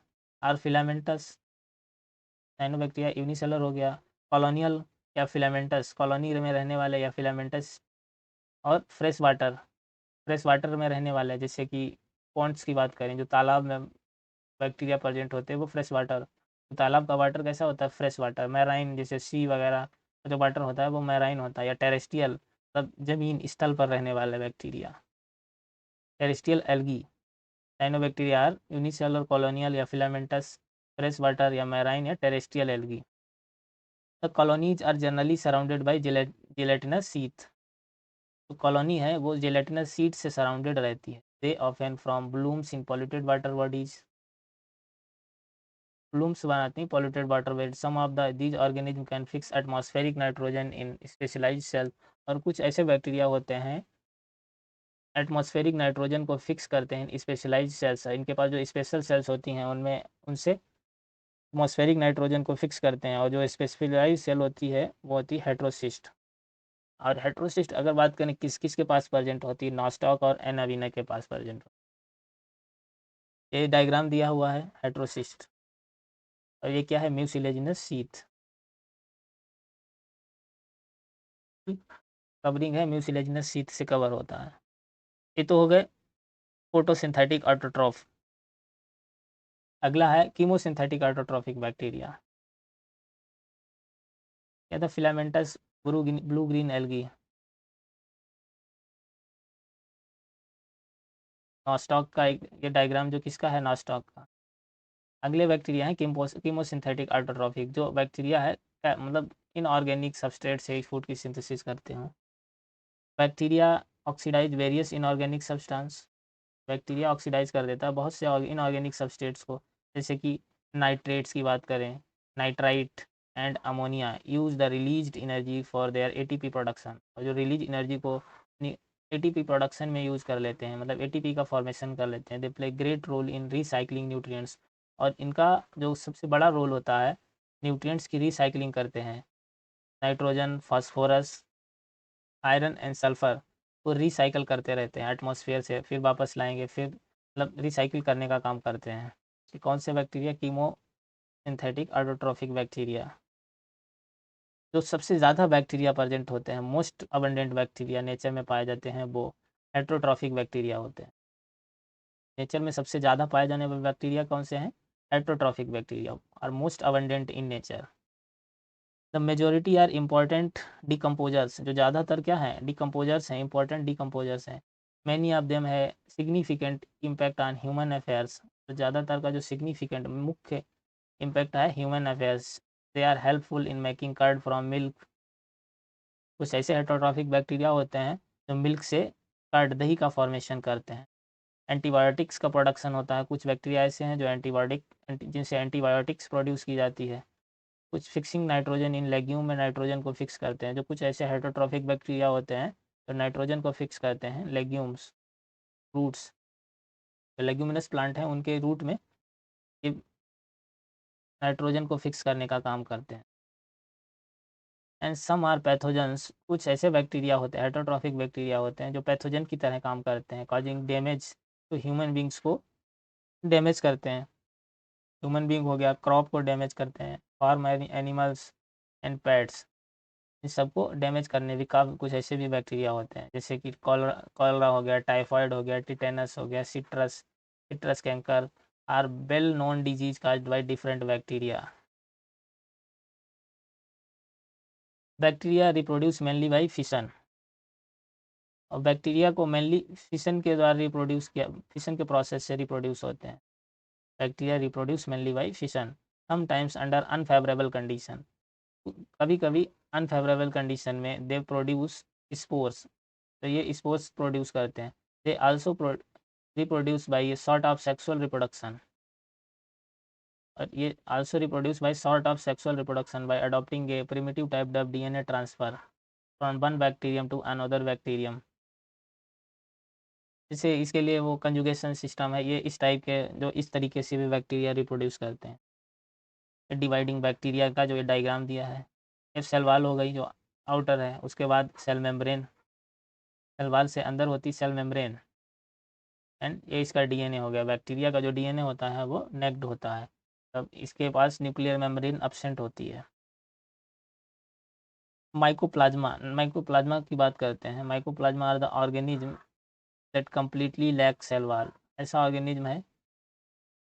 or filamentous. Cyanobacteria unicellular हो गया। कॉलोनियल या फिलामेंटस, कॉलोनी में रहने वाले या फिलामेंटस। और फ्रेश वाटर में रहने वाले, जैसे कि पॉन्ड्स की बात करें, जो तालाब में बैक्टीरिया प्रेजेंट होते हैं वो फ्रेश वाटर। तो तालाब का वाटर कैसा होता है? Fresh water. मैराइन जैसे सी वगैरह का जो वाटर होता है वो मैराइन होता है। या टेरेस्ट्रियल मतलब जमीन स्थल पर रहने वाले bacteria, terrestrial algae. Cyanobacteria are unicellular, colonial या फिलामेंटस, फ्रेश वाटर या मैराइन या terrestrial algae. The colonies are generally surrounded by gelatinous sheath. जो कॉलोनी है वो जेलेटिनस शीट से सराउंडेड रहती है। They often form blooms in polluted water bodies. Blooms बनाती हैं polluted water bodies. Some of the these organism can fix atmospheric nitrogen in specialised cell. और कुछ ऐसे बैक्टीरिया होते हैं एटमॉस्फेरिक नाइट्रोजन को फिक्स करते हैं स्पेशलाइज्ड सेल्स। इनके पास जो स्पेशल सेल्स होती हैं उनमें उनसे एटमॉस्फेरिक नाइट्रोजन को फिक्स करते हैं। और जो स्पेशलाइज्ड सेल होती है वो होती है हेट्रोसिस्ट। और हेट्रोसिस्ट अगर बात करें किस किस के पास प्रेजेंट होती है, नॉस्टॉक और एनावीना के पास प्रेजेंट। ये डायग्राम दिया हुआ है हेट्रोसिस्ट। और ये क्या है? म्यूसिलेजिनस शीथ कवरिंग है, म्यूसिलेजिनस शीथ से कवर होता है। ये तो हो गए फोटोसिंथेटिक ऑटोट्रॉफ। अगला है कीमोसिंथेटिक ऑटोट्रॉफिक बैक्टीरिया। क्या था? Filamentous blue green algae. Nostoc का ये डायग्राम जो किसका है? नॉस्टॉक का। अगले बैक्टीरिया है कीमोसिंथेटिक ऑटोट्रॉफिक, जो बैक्टीरिया है मतलब इनऑर्गेनिक सबस्ट्रेट से फूड की सिंथेसिस करते हैं। Bacteria oxidise various inorganic substances. Bacteria oxidise कर देता है बहुत से इनऑर्गेनिक सबस्टेट्स को, जैसे कि नाइट्रेट्स की बात करें, nitrite and ammonia use the released energy for their ATP production. और जो रिलीज एनर्जी को अपनी एटीपी प्रोडक्शन में यूज़ कर लेते हैं, मतलब एटीपी का फॉर्मेशन कर लेते हैं। They play great role in recycling nutrients. और इनका जो सबसे बड़ा रोल होता है, न्यूट्रिएंट्स की रिसाइकलिंग करते हैं। Nitrogen, phosphorus, iron and sulphur को रिसाइकल करते रहते हैं एटमॉस्फेयर से, फिर वापस लाएंगे, फिर मतलब रिसाइकिल करने का काम करते हैं। कि कौन से bacteria? Chemo synthetic autotrophic bacteria. जो सबसे ज़्यादा बैक्टीरिया प्रेजेंट होते हैं, मोस्ट अबंडेंट बैक्टीरिया नेचर में पाए जाते हैं, वो हेट्रोट्रॉफिक बैक्टीरिया होते हैं। नेचर में सबसे ज़्यादा पाए जाने वाले बैक्टीरिया कौन से हैं? हेट्रोट्रॉफिक बैक्टीरिया और most abundant in nature. The majority are important decomposers. जो ज़्यादातर क्या है? डिकम्पोजर्स हैं, इंपॉर्टेंट डिकम्पोजर्स हैं। Many of them have significant impact on human affairs. तो ज़्यादातर का जो सिग्निफिकेंट मुख्य इम्पैक्ट है human affairs. They are helpful in making curd from milk. कुछ ऐसे हेट्रोट्रॉफिक बैक्टीरिया होते हैं जो मिल्क से कर्ड, दही का फॉर्मेशन करते हैं। एंटीबायोटिक्स का प्रोडक्शन होता है। कुछ बैक्टीरिया ऐसे हैं जो जिनसे एंटीबायोटिक्स प्रोड्यूस की जाती है। कुछ फिक्सिंग नाइट्रोजन इन लेग्यूम में नाइट्रोजन को फिक्स करते हैं। जो कुछ ऐसे हेट्रोट्रॉफिक बैक्टीरिया होते हैं जो नाइट्रोजन को फिक्स करते हैं लेग्यूम्स, रूट्स। जो लेग्यूमिनस प्लांट हैं उनके रूट में ये नाइट्रोजन को फिक्स करने का काम करते हैं। And some are pathogens. कुछ ऐसे बैक्टीरिया होते हैं, हेट्रोट्रॉफिक बैक्टीरिया होते हैं जो पैथोजन की तरह काम करते हैं, कॉजिंग डैमेज तो ह्यूमन बींग्स को डैमेज करते हैं। ह्यूमन बींग हो गया, क्रॉप को डैमेज करते हैं, फार्म एनिमल्स एंड पेट्स, इन सबको डैमेज करने भी काफ़ी कुछ ऐसे भी बैक्टीरिया होते हैं, जैसे कि कॉलरा हो गया, टाइफाइड हो गया, टिटेनस हो गया, citrus canker are well known disease caused by different bacteria. Bacteria reproduce mainly by fission. और बैक्टीरिया को मेनली फिशन के द्वारा रिप्रोड्यूस किया, फिशन के प्रोसेस से रिप्रोड्यूस होते हैं। Bacteria reproduce mainly by fission, sometimes under unfavourable condition. कभी कभी अनफेवरेबल कंडीशन में दे प्रोड्यूस स्पोर्स। तो ये स्पोर्स प्रोड्यूस करते हैं। They also reproduce by a sort of sexual reproduction. और ये also reproduce by sort of sexual reproduction by adopting a primitive type of DNA transfer from one bacterium to another bacterium. जैसे इसके लिए वो कंजुगेशन सिस्टम है, ये इस टाइप के जो इस तरीके से भी बैक्टीरिया रिप्रोड्यूस करते हैं। डिवाइडिंग बैक्टीरिया का जो ये डायग्राम दिया है, ये सेल वाल हो गई जो आउटर है, उसके बाद सेल मेम्ब्रेन, सेल वाल से अंदर होती सेल मेम्ब्रेन, एंड ये इसका डीएनए हो गया। बैक्टीरिया का जो डीएनए होता है वो नेक्ड होता है, तब इसके पास न्यूक्लियर मेम्ब्रेन अब्सेंट होती है। माइकोप्लाज्मा की बात करते हैं। Mycoplasma are the organism that completely lack cell wall. ऐसा ऑर्गेनिज्म है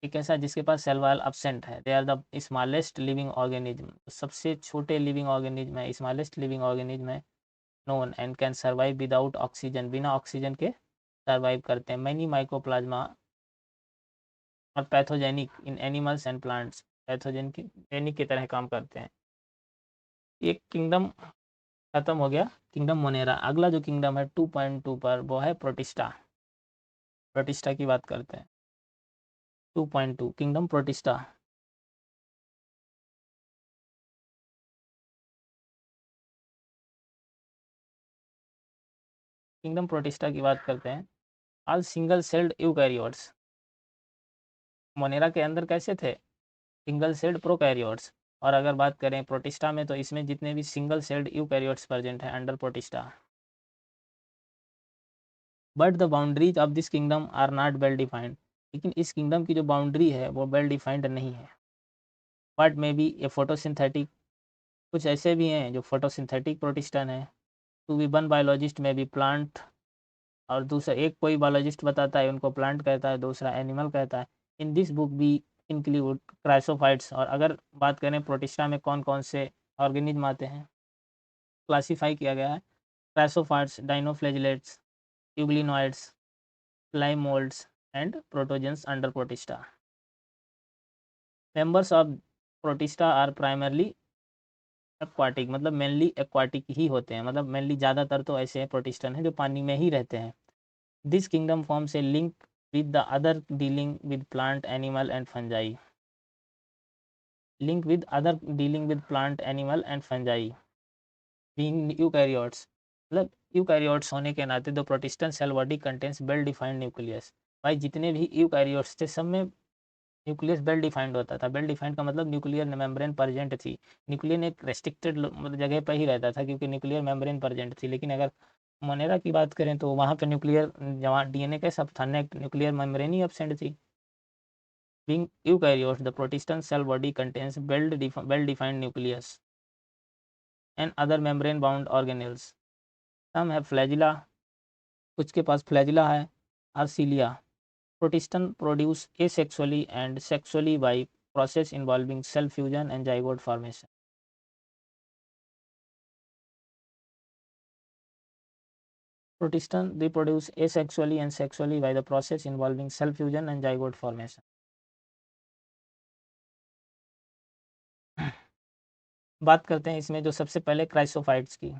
एक ऐसा जिसके पास सेल वाल अब्सेंट है। They are the smallest living organism, सबसे छोटे लिविंग ऑर्गेनिज्म है, स्मॉलेस्ट लिविंग ऑर्गेनिज्म है known, and can survive without oxygen, बिना ऑक्सीजन के सर्वाइव करते हैं। मैनी माइकोप्लाज्मा और pathogenic in animals and plants, pathogenic की तरह काम करते हैं। एक किंगडम खत्म हो गया, किंगडम मोनेरा। अगला जो किंगडम है 2.2 पर, वो है प्रोटिस्टा। प्रोटिस्टा की बात करते हैं। 2.2 किंगडम प्रोटिस्टा। किंगडम प्रोटिस्टा की बात करते हैं। All single celled eukaryotes. Monera के अंदर कैसे थे? Single celled prokaryotes. और अगर बात करें प्रोटिस्टा में, तो इसमें जितने भी सिंगल सेल्ड यूकैरियोट्स प्रेजेंट हैं under protista. But the boundaries of this kingdom are not well defined. लेकिन इस किंगडम की जो बाउंड्री है वो वेल डिफाइंड नहीं है। But may be A photosynthetic, कुछ ऐसे भी हैं जो फोटोसिंथेटिक प्रोटिस्टन है। टू बी वन बायोलॉजिस्ट में भी प्लांट, और दूसरा एक कोई बायोलॉजिस्ट बताता है उनको प्लांट कहता है, दूसरा एनिमल कहता है। इन दिस बुक भी इंक्लूड क्राइसोफाइट्स। और अगर बात करें प्रोटिस्टा में कौन कौन से ऑर्गेनिज्म आते हैं, क्लासीफाई किया गया है। Chrysophytes, dinoflagellates, euglenoids, slime moulds and protozoans under protista. Members of protista are primarily aquatic, मतलब मेनली एक्वाटिक ही होते हैं, मतलब मेनली ज़्यादातर तो ऐसे प्रोटिस्टन हैं जो पानी में ही रहते हैं। This kingdom forms a link with the other dealing with plant, animal and fungi. Link with other dealing with plant, animal and fungi. Being eukaryotes, मतलब यूकैरियोट्स होने के नाते the protistan cell body contains well defined nucleus. भाई जितने भी यूकैरियोट्स थे सब में न्यूक्लियस वेल डिफाइंड होता था। वेल डिफाइंड का मतलब न्यूक्लियर मेम्ब्रेन प्रेजेंट थी। न्यूक्लियर एक रेस्ट्रिक्टेड मतलब जगह पर ही रहता था क्योंकि न्यूक्लियर मेम्ब्रेन प्रेजेंट थी। लेकिन अगर मोनेरा की बात करें तो वहाँ पे न्यूक्लियर, जहाँ डीएनए का सब था, न्यूक्लियर मेम्ब्रेन ही एब्सेंट थी। Being eukaryotes, the protestant cell body contains well-defined nucleus and other membrane-bound organelles. Some have flagella, कुछ के पास flagella है, arcilia. Protestant produce asexually and sexually by process involving cell fusion and zygote formation. Protestant reproduce asexually and sexually by the process involving cell fusion and zygote formation. बात करते हैं इसमें जो सबसे पहले क्राइसोफाइट्स की।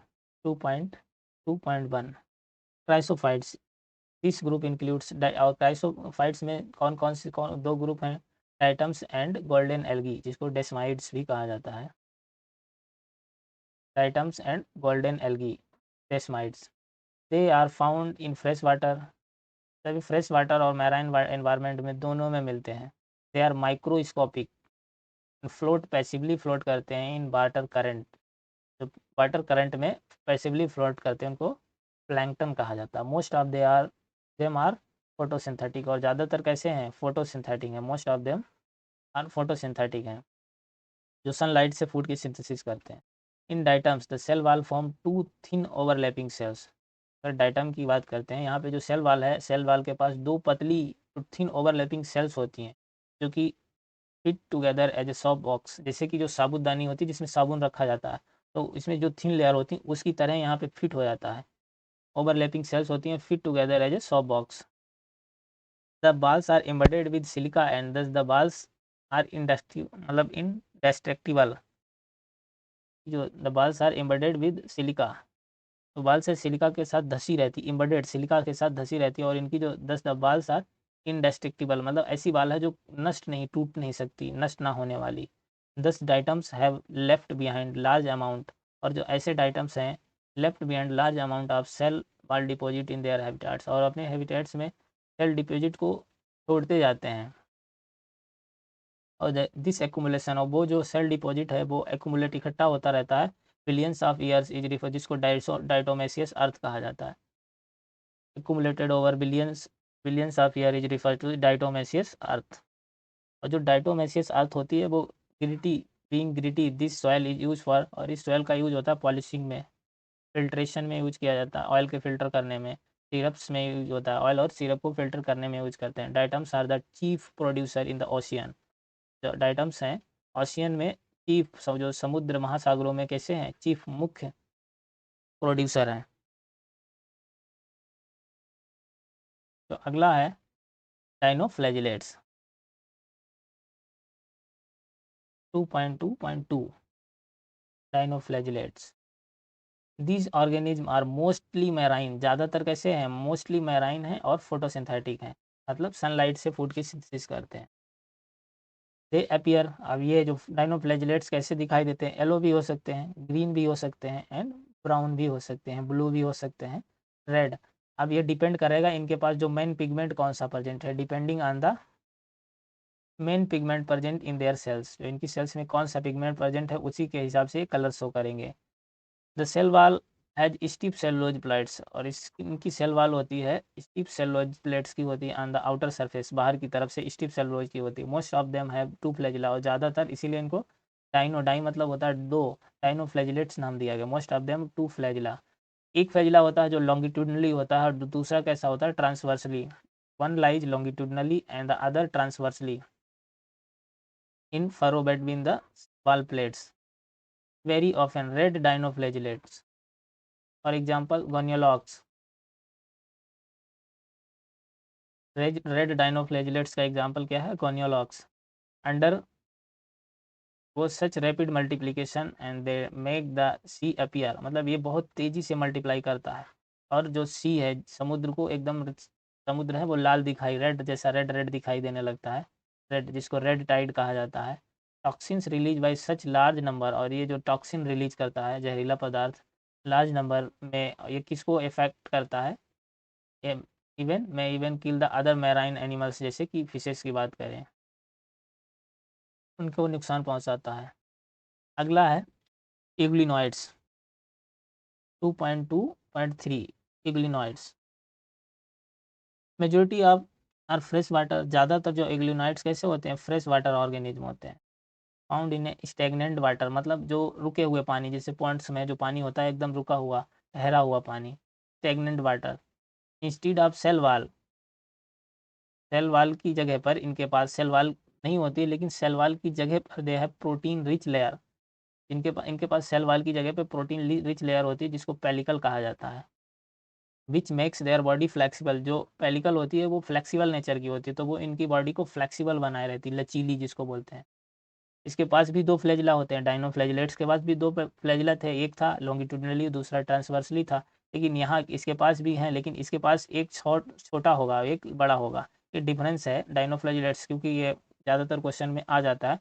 2.2.1 क्राइसोफाइट्स। दिस ग्रुप इंक्लूड्स, और क्राइसोफाइट्स में कौन कौन से दो ग्रुप हैं, डाइटम्स एंड गोल्डन एल्गी, जिसको डेस्माइड्स भी कहा जाता है। Diatoms and golden algae, desmids. They are found in fresh water, सभी फ्रेश वाटर और मैराइन एनवायरनमेंट में दोनों में मिलते हैं। They are microscopic, float passively float करते हैं इन वाटर करंट, जो वाटर करंट में पैसिवली फ्लोट करते हैं उनको प्लैंकटन कहा जाता है। Most of them are photosynthetic, और ज़्यादातर कैसे हैं, फोटोसिंथेटिक हैं। Most of them are photosynthetic हैं, जो सनलाइट से फूड की सिंथेसिस करते हैं। In diatoms the cell wall form two thin overlapping shells. अगर डाइटम की बात करते हैं, यहाँ पे जो सेल वाल है, सेल वाल के पास दो पतली थिन ओवरलैपिंग सेल्स होती हैं जो कि fit together as a soft box, जैसे कि जो साबुनदानी होती है जिसमें साबुन रखा जाता है, तो इसमें जो थिन लेयर होती है उसकी तरह यहाँ पे फिट हो जाता है। ओवरलैपिंग सेल्स होती हैं, fit together as a soft box. The walls are embedded with silica and thus the walls are मतलब इनडेस्ट्रक्टिबल। जो the walls are embedded with silica, तो बाल से सिलिका के साथ धसी रहती, एम्बेडेड सिलिका के साथ धसी रहती है, और इनकी जो 10 द बाल्स आर इंडेस्ट्रक्टिबल मतलब ऐसी बाल है जो नष्ट नहीं, टूट नहीं सकती, नष्ट ना होने वाली। Thus diatoms have left behind large amount, और जो ऐसे डाइटम्स हैं left behind large amount of cell wall deposit in their habitats, और अपने हैबिटेट्स में सेल डिपॉजिट को छोड़ते जाते हैं। और दिस एक्यूमुलेशन, और वो जो सेल डिपॉजिट है वो एक्यूमुलेट इकट्ठा होता रहता है billions of years is refer, जिसको डाइटोमेसियस अर्थ कहा जाता है। Accumulated over billions billions of year is refer to diatomaceous earth. और जो डाइटोमेसियस अर्थ होती है वो gritty, being gritty this soil is use for, और इस सॉइल का यूज होता है पॉलिशिंग में, फिल्ट्रेशन में यूज किया जाता है, ऑयल के फिल्टर करने में, सिरप्स में यूज होता है, ऑयल और सिरप को फिल्टर करने में यूज करते हैं। Diatoms are the chief producer in the ocean, जो डाइटम्स हैं ओशियन में चीफ, सब जो समुद्र महासागरों में कैसे हैं, चीफ मुख्य प्रोड्यूसर हैं। तो अगला है dinoflagellates 2.2.2 dinoflagellates. These organism are mostly marine, ज़्यादातर कैसे हैं, मोस्टली मैराइन हैं और फोटोसिंथेटिक हैं, मतलब सनलाइट से फूड की सिंथेसिस करते हैं। दे अपीयर, अब ये जो डाइनोफ्लैजिलेट्स कैसे दिखाई देते हैं, येलो भी हो सकते हैं, ग्रीन भी हो सकते हैं, एंड ब्राउन भी हो सकते हैं, ब्लू भी हो सकते हैं, रेड। अब ये डिपेंड करेगा इनके पास जो मेन पिगमेंट कौन सा प्रेजेंट है, depending on the main pigment present in their cells, जो इनकी सेल्स में कौन सा पिगमेंट प्रेजेंट है उसी के हिसाब से कलर शो करेंगे। The cell wall has stiff cellulose plates, और इस इनकी सेल वाल होती है स्टीप सेलुलोज प्लेट्स की होती है, ऑन द आउटर सरफेस, बाहर की तरफ से स्टीप सेलुलोज की होती है। Most of them have two flagella, और ज़्यादातर इसीलिए इनको डाइनो, डाई मतलब होता है दो, डाइनो फ्लैजिलेट्स नाम दिया गया। Most of them two flagella, एक फ्लैजिला होता है जो लॉन्गिट्यूडनली होता है और दूसरा कैसा होता है, transversely. One lies longitudinally and the other transversely in furrow between the wall plates. Very often red dinoflagellates. For example, goniologs. Red dinoflagellates का एग्जाम्पल क्या है, गोनियोलॉक्स। अंडर वो such rapid multiplication and they make the sea appear, मतलब ये बहुत तेज़ी से मल्टीप्लाई करता है, और जो सी है समुद्र को एकदम, समुद्र है वो लाल दिखाई, रेड जैसा रेड रेड दिखाई देने लगता है, रेड, जिसको रेड टाइड कहा जाता है। Toxins release by such large number, और ये जो टॉक्सिन रिलीज करता है जहरीला पदार्थ लार्ज नंबर में, ये किसको इफेक्ट करता है, even kill the other marine animals, जैसे कि फिशेस की बात करें उनको नुकसान पहुंचाता है। अगला है euglenoids 2.2.3 euglenoids. Majority of are fresh water, ज़्यादातर जो इग्लिनॉइड्स कैसे होते हैं, फ्रेश वाटर ऑर्गेनिज्म होते हैं। फाउंड इन स्टेगनेंट वाटर, मतलब जो रुके हुए पानी, जैसे पॉइंट्स में जो पानी होता है एकदम रुका हुआ, ठहरा हुआ पानी, stagnant water. Instead of cell wall, cell wall की जगह पर इनके पास सेल वाल नहीं होती है, लेकिन सेल वाल की जगह पर दे है प्रोटीन रिच लेयर, इनके पास सेल वाल की जगह पे प्रोटीन रिच लेयर होती है जिसको पेलिकल कहा जाता है। Which makes their body flexible, जो पेलिकल होती है वो फ्लेक्सिबल नेचर की होती है, तो वो इनकी बॉडी को फ्लेक्सिबल बनाए रहती है, लचीली जिसको बोलते हैं। इसके पास भी दो फ्लैजिला होते हैं, डाइनोफ्लैजिलेट्स के पास भी दो फ्लैजिला थे, एक था लॉन्गिट्यूडनली दूसरा ट्रांसवर्सली था, लेकिन यहाँ इसके पास भी हैं, लेकिन इसके पास एक छोटा होगा एक बड़ा होगा, ये डिफरेंस है डाइनोफ्लैजिलेट्स, क्योंकि ये ज़्यादातर क्वेश्चन में आ जाता है।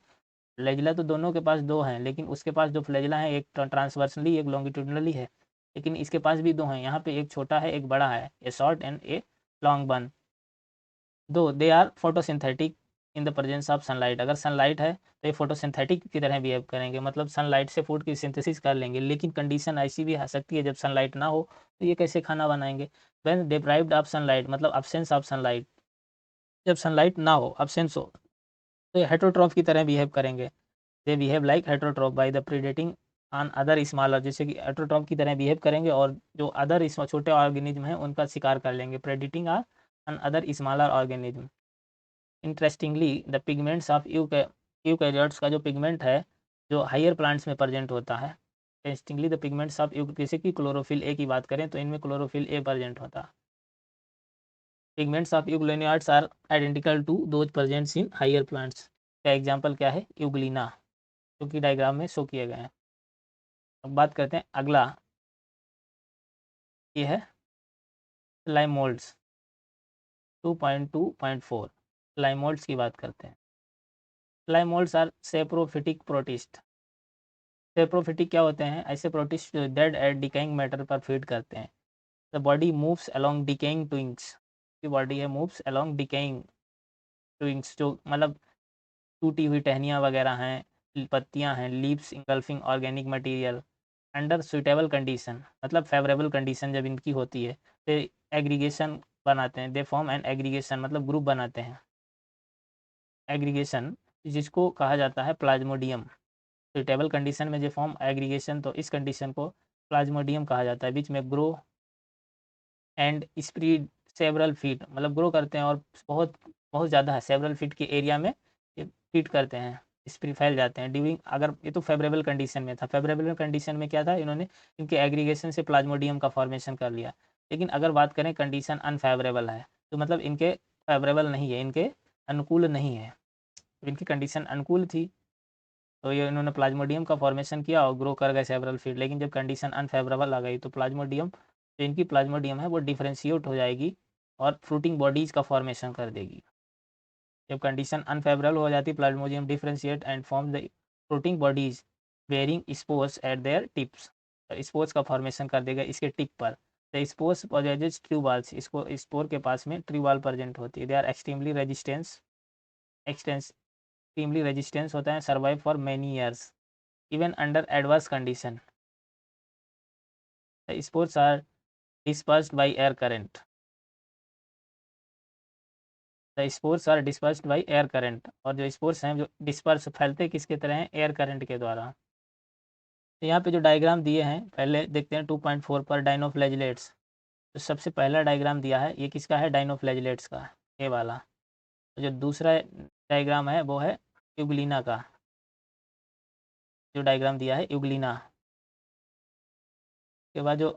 फ्लैजिला तो दोनों के पास दो हैं, लेकिन उसके पास जो फ्लैजिला है एक ट्रांसवर्सली एक लॉन्गिट्यूडनली है, लेकिन इसके पास भी दो हैं, यहाँ पे एक छोटा है एक बड़ा है, a short and a long one. Though they are photosynthetic in the presence of sunlight, अगर सनलाइट है तो ये फोटोसिंथेटिक की तरह बिहेव करेंगे, मतलब सनलाइट से फूड की सिंथेसिस कर लेंगे, लेकिन कंडीशन ऐसी भी आ सकती है जब सनलाइट ना हो तो ये कैसे खाना बनाएंगे। व्हेन डिप्राइव्ड ऑफ सनलाइट, मतलब अब्सेंस ऑफ सनलाइट, जब सनलाइट ना हो, अब्सेंस हो, तो ये हेटरोट्रॉफ की तरह बिहेव करेंगे। They behave like heterotroph by the predating on other smaller, जैसे कि हेटरोट्रॉफ की तरह बिहेव करेंगे और जो अदर छोटे ऑर्गेनिज्म हैं उनका शिकार कर लेंगे, predating on other smaller organism. Interestingly the pigments of eukaryotes का जो पिगमेंट है जो हायर प्लांट्स में प्रेजेंट होता है, इंटरेस्टिंगली द पिगमेंट्स ऑफ जैसे कि क्लोरोफिल ए की बात करें तो इनमें क्लोरोफिल ए प्रेजेंट होता है। Pigments of euglenoids are identical to those presents in higher plants. का एग्जांपल क्या है, यूग्लिना, जो कि डायग्राम में शो किए गए हैं। अब बात करते हैं अगला, ये है लाइम मोल्ड्स 2.2.4 स्लाइम मोल्ड्स की बात करते हैं। Slime moulds are saprophytic protist. Saprophytic क्या होते हैं? ऐसे प्रोटिस्ट जो डेड एंड डिकेइंग मैटर पर फीड करते हैं। The body moves along decaying twigs, की बॉडी है मूव्स अलोंग डिकेइंग ट्विंग्स, जो मतलब टूटी हुई टहनियाँ वगैरह हैं, पत्तियाँ हैं, leaves engulfing organic material under suitable condition, मतलब फेवरेबल कंडीशन जब इनकी होती है तो एग्रीगेशन बनाते हैं। दे फॉर्म एन एग्रीगेशन, मतलब ग्रुप बनाते हैं। एग्रीगेशन जिसको कहा जाता है प्लाज्मोडियम। सुइटेबल कंडीशन में जो फॉर्म एग्रीगेशन, तो इस कंडीशन को प्लाज्मोडियम कहा जाता है। बीच में grow and spread several feet, मतलब ग्रो करते हैं और बहुत बहुत ज़्यादा है, सेवरल फीट के एरिया में ये फीट करते हैं, स्प्रीड फैल जाते हैं ड्यूरिंग। अगर ये तो फेवरेबल कंडीशन में था, फेवरेबल कंडीशन में क्या था, इन्होंने इनके एग्रीगेशन से प्लाज्मोडियम का फॉर्मेशन कर लिया। लेकिन अगर बात करें कंडीशन अनफेवरेबल है, तो मतलब इनके फेवरेबल नहीं है, इनके अनुकूल नहीं है। इनकी कंडीशन अनुकूल थी तो ये इन्होंने प्लाज्मोडियम का फॉर्मेशन किया और ग्रो कर गए सेवरल फीट। लेकिन जब कंडीशन अनफेवरेबल आ गई तो प्लाज्मोडियम, जो इनकी प्लाज्मोडियम है वो डिफ्रेंशिएट हो जाएगी और फ्रूटिंग बॉडीज़ का फॉर्मेशन कर देगी। जब कंडीशन अनफेवरेबल हो जाती, Plasmodium differentiate and form the fruiting bodies bearing spores eight there tips, spores का फॉर्मेशन कर देगा इसके टिप पर। द स्पोर्स पोजेजेस ट्यूबाल्स, इसको स्पोर के पास में ट्यूबाल प्रेजेंट होती है। They are extremely resistance, extremely resistance होता है, survive for many years even under adverse condition. The spores are dispersed by air current, the spores are dispersed by air current, और जो स्पोर्स हैं जो डिस्पर्स फैलते किसके तरह हैं? एयर करंट के द्वारा। तो यहाँ पे जो डायग्राम दिए हैं पहले देखते हैं 2.4 पर डाइनोफ्लैजिलेट्स। तो सबसे पहला डायग्राम दिया है ये किसका है? डाइनोफ्लैजिलेट्स का, ये वाला। तो जो दूसरा डायग्राम है वो है यूग्लिना का, जो डायग्राम दिया है यूग्लिना के बाद जो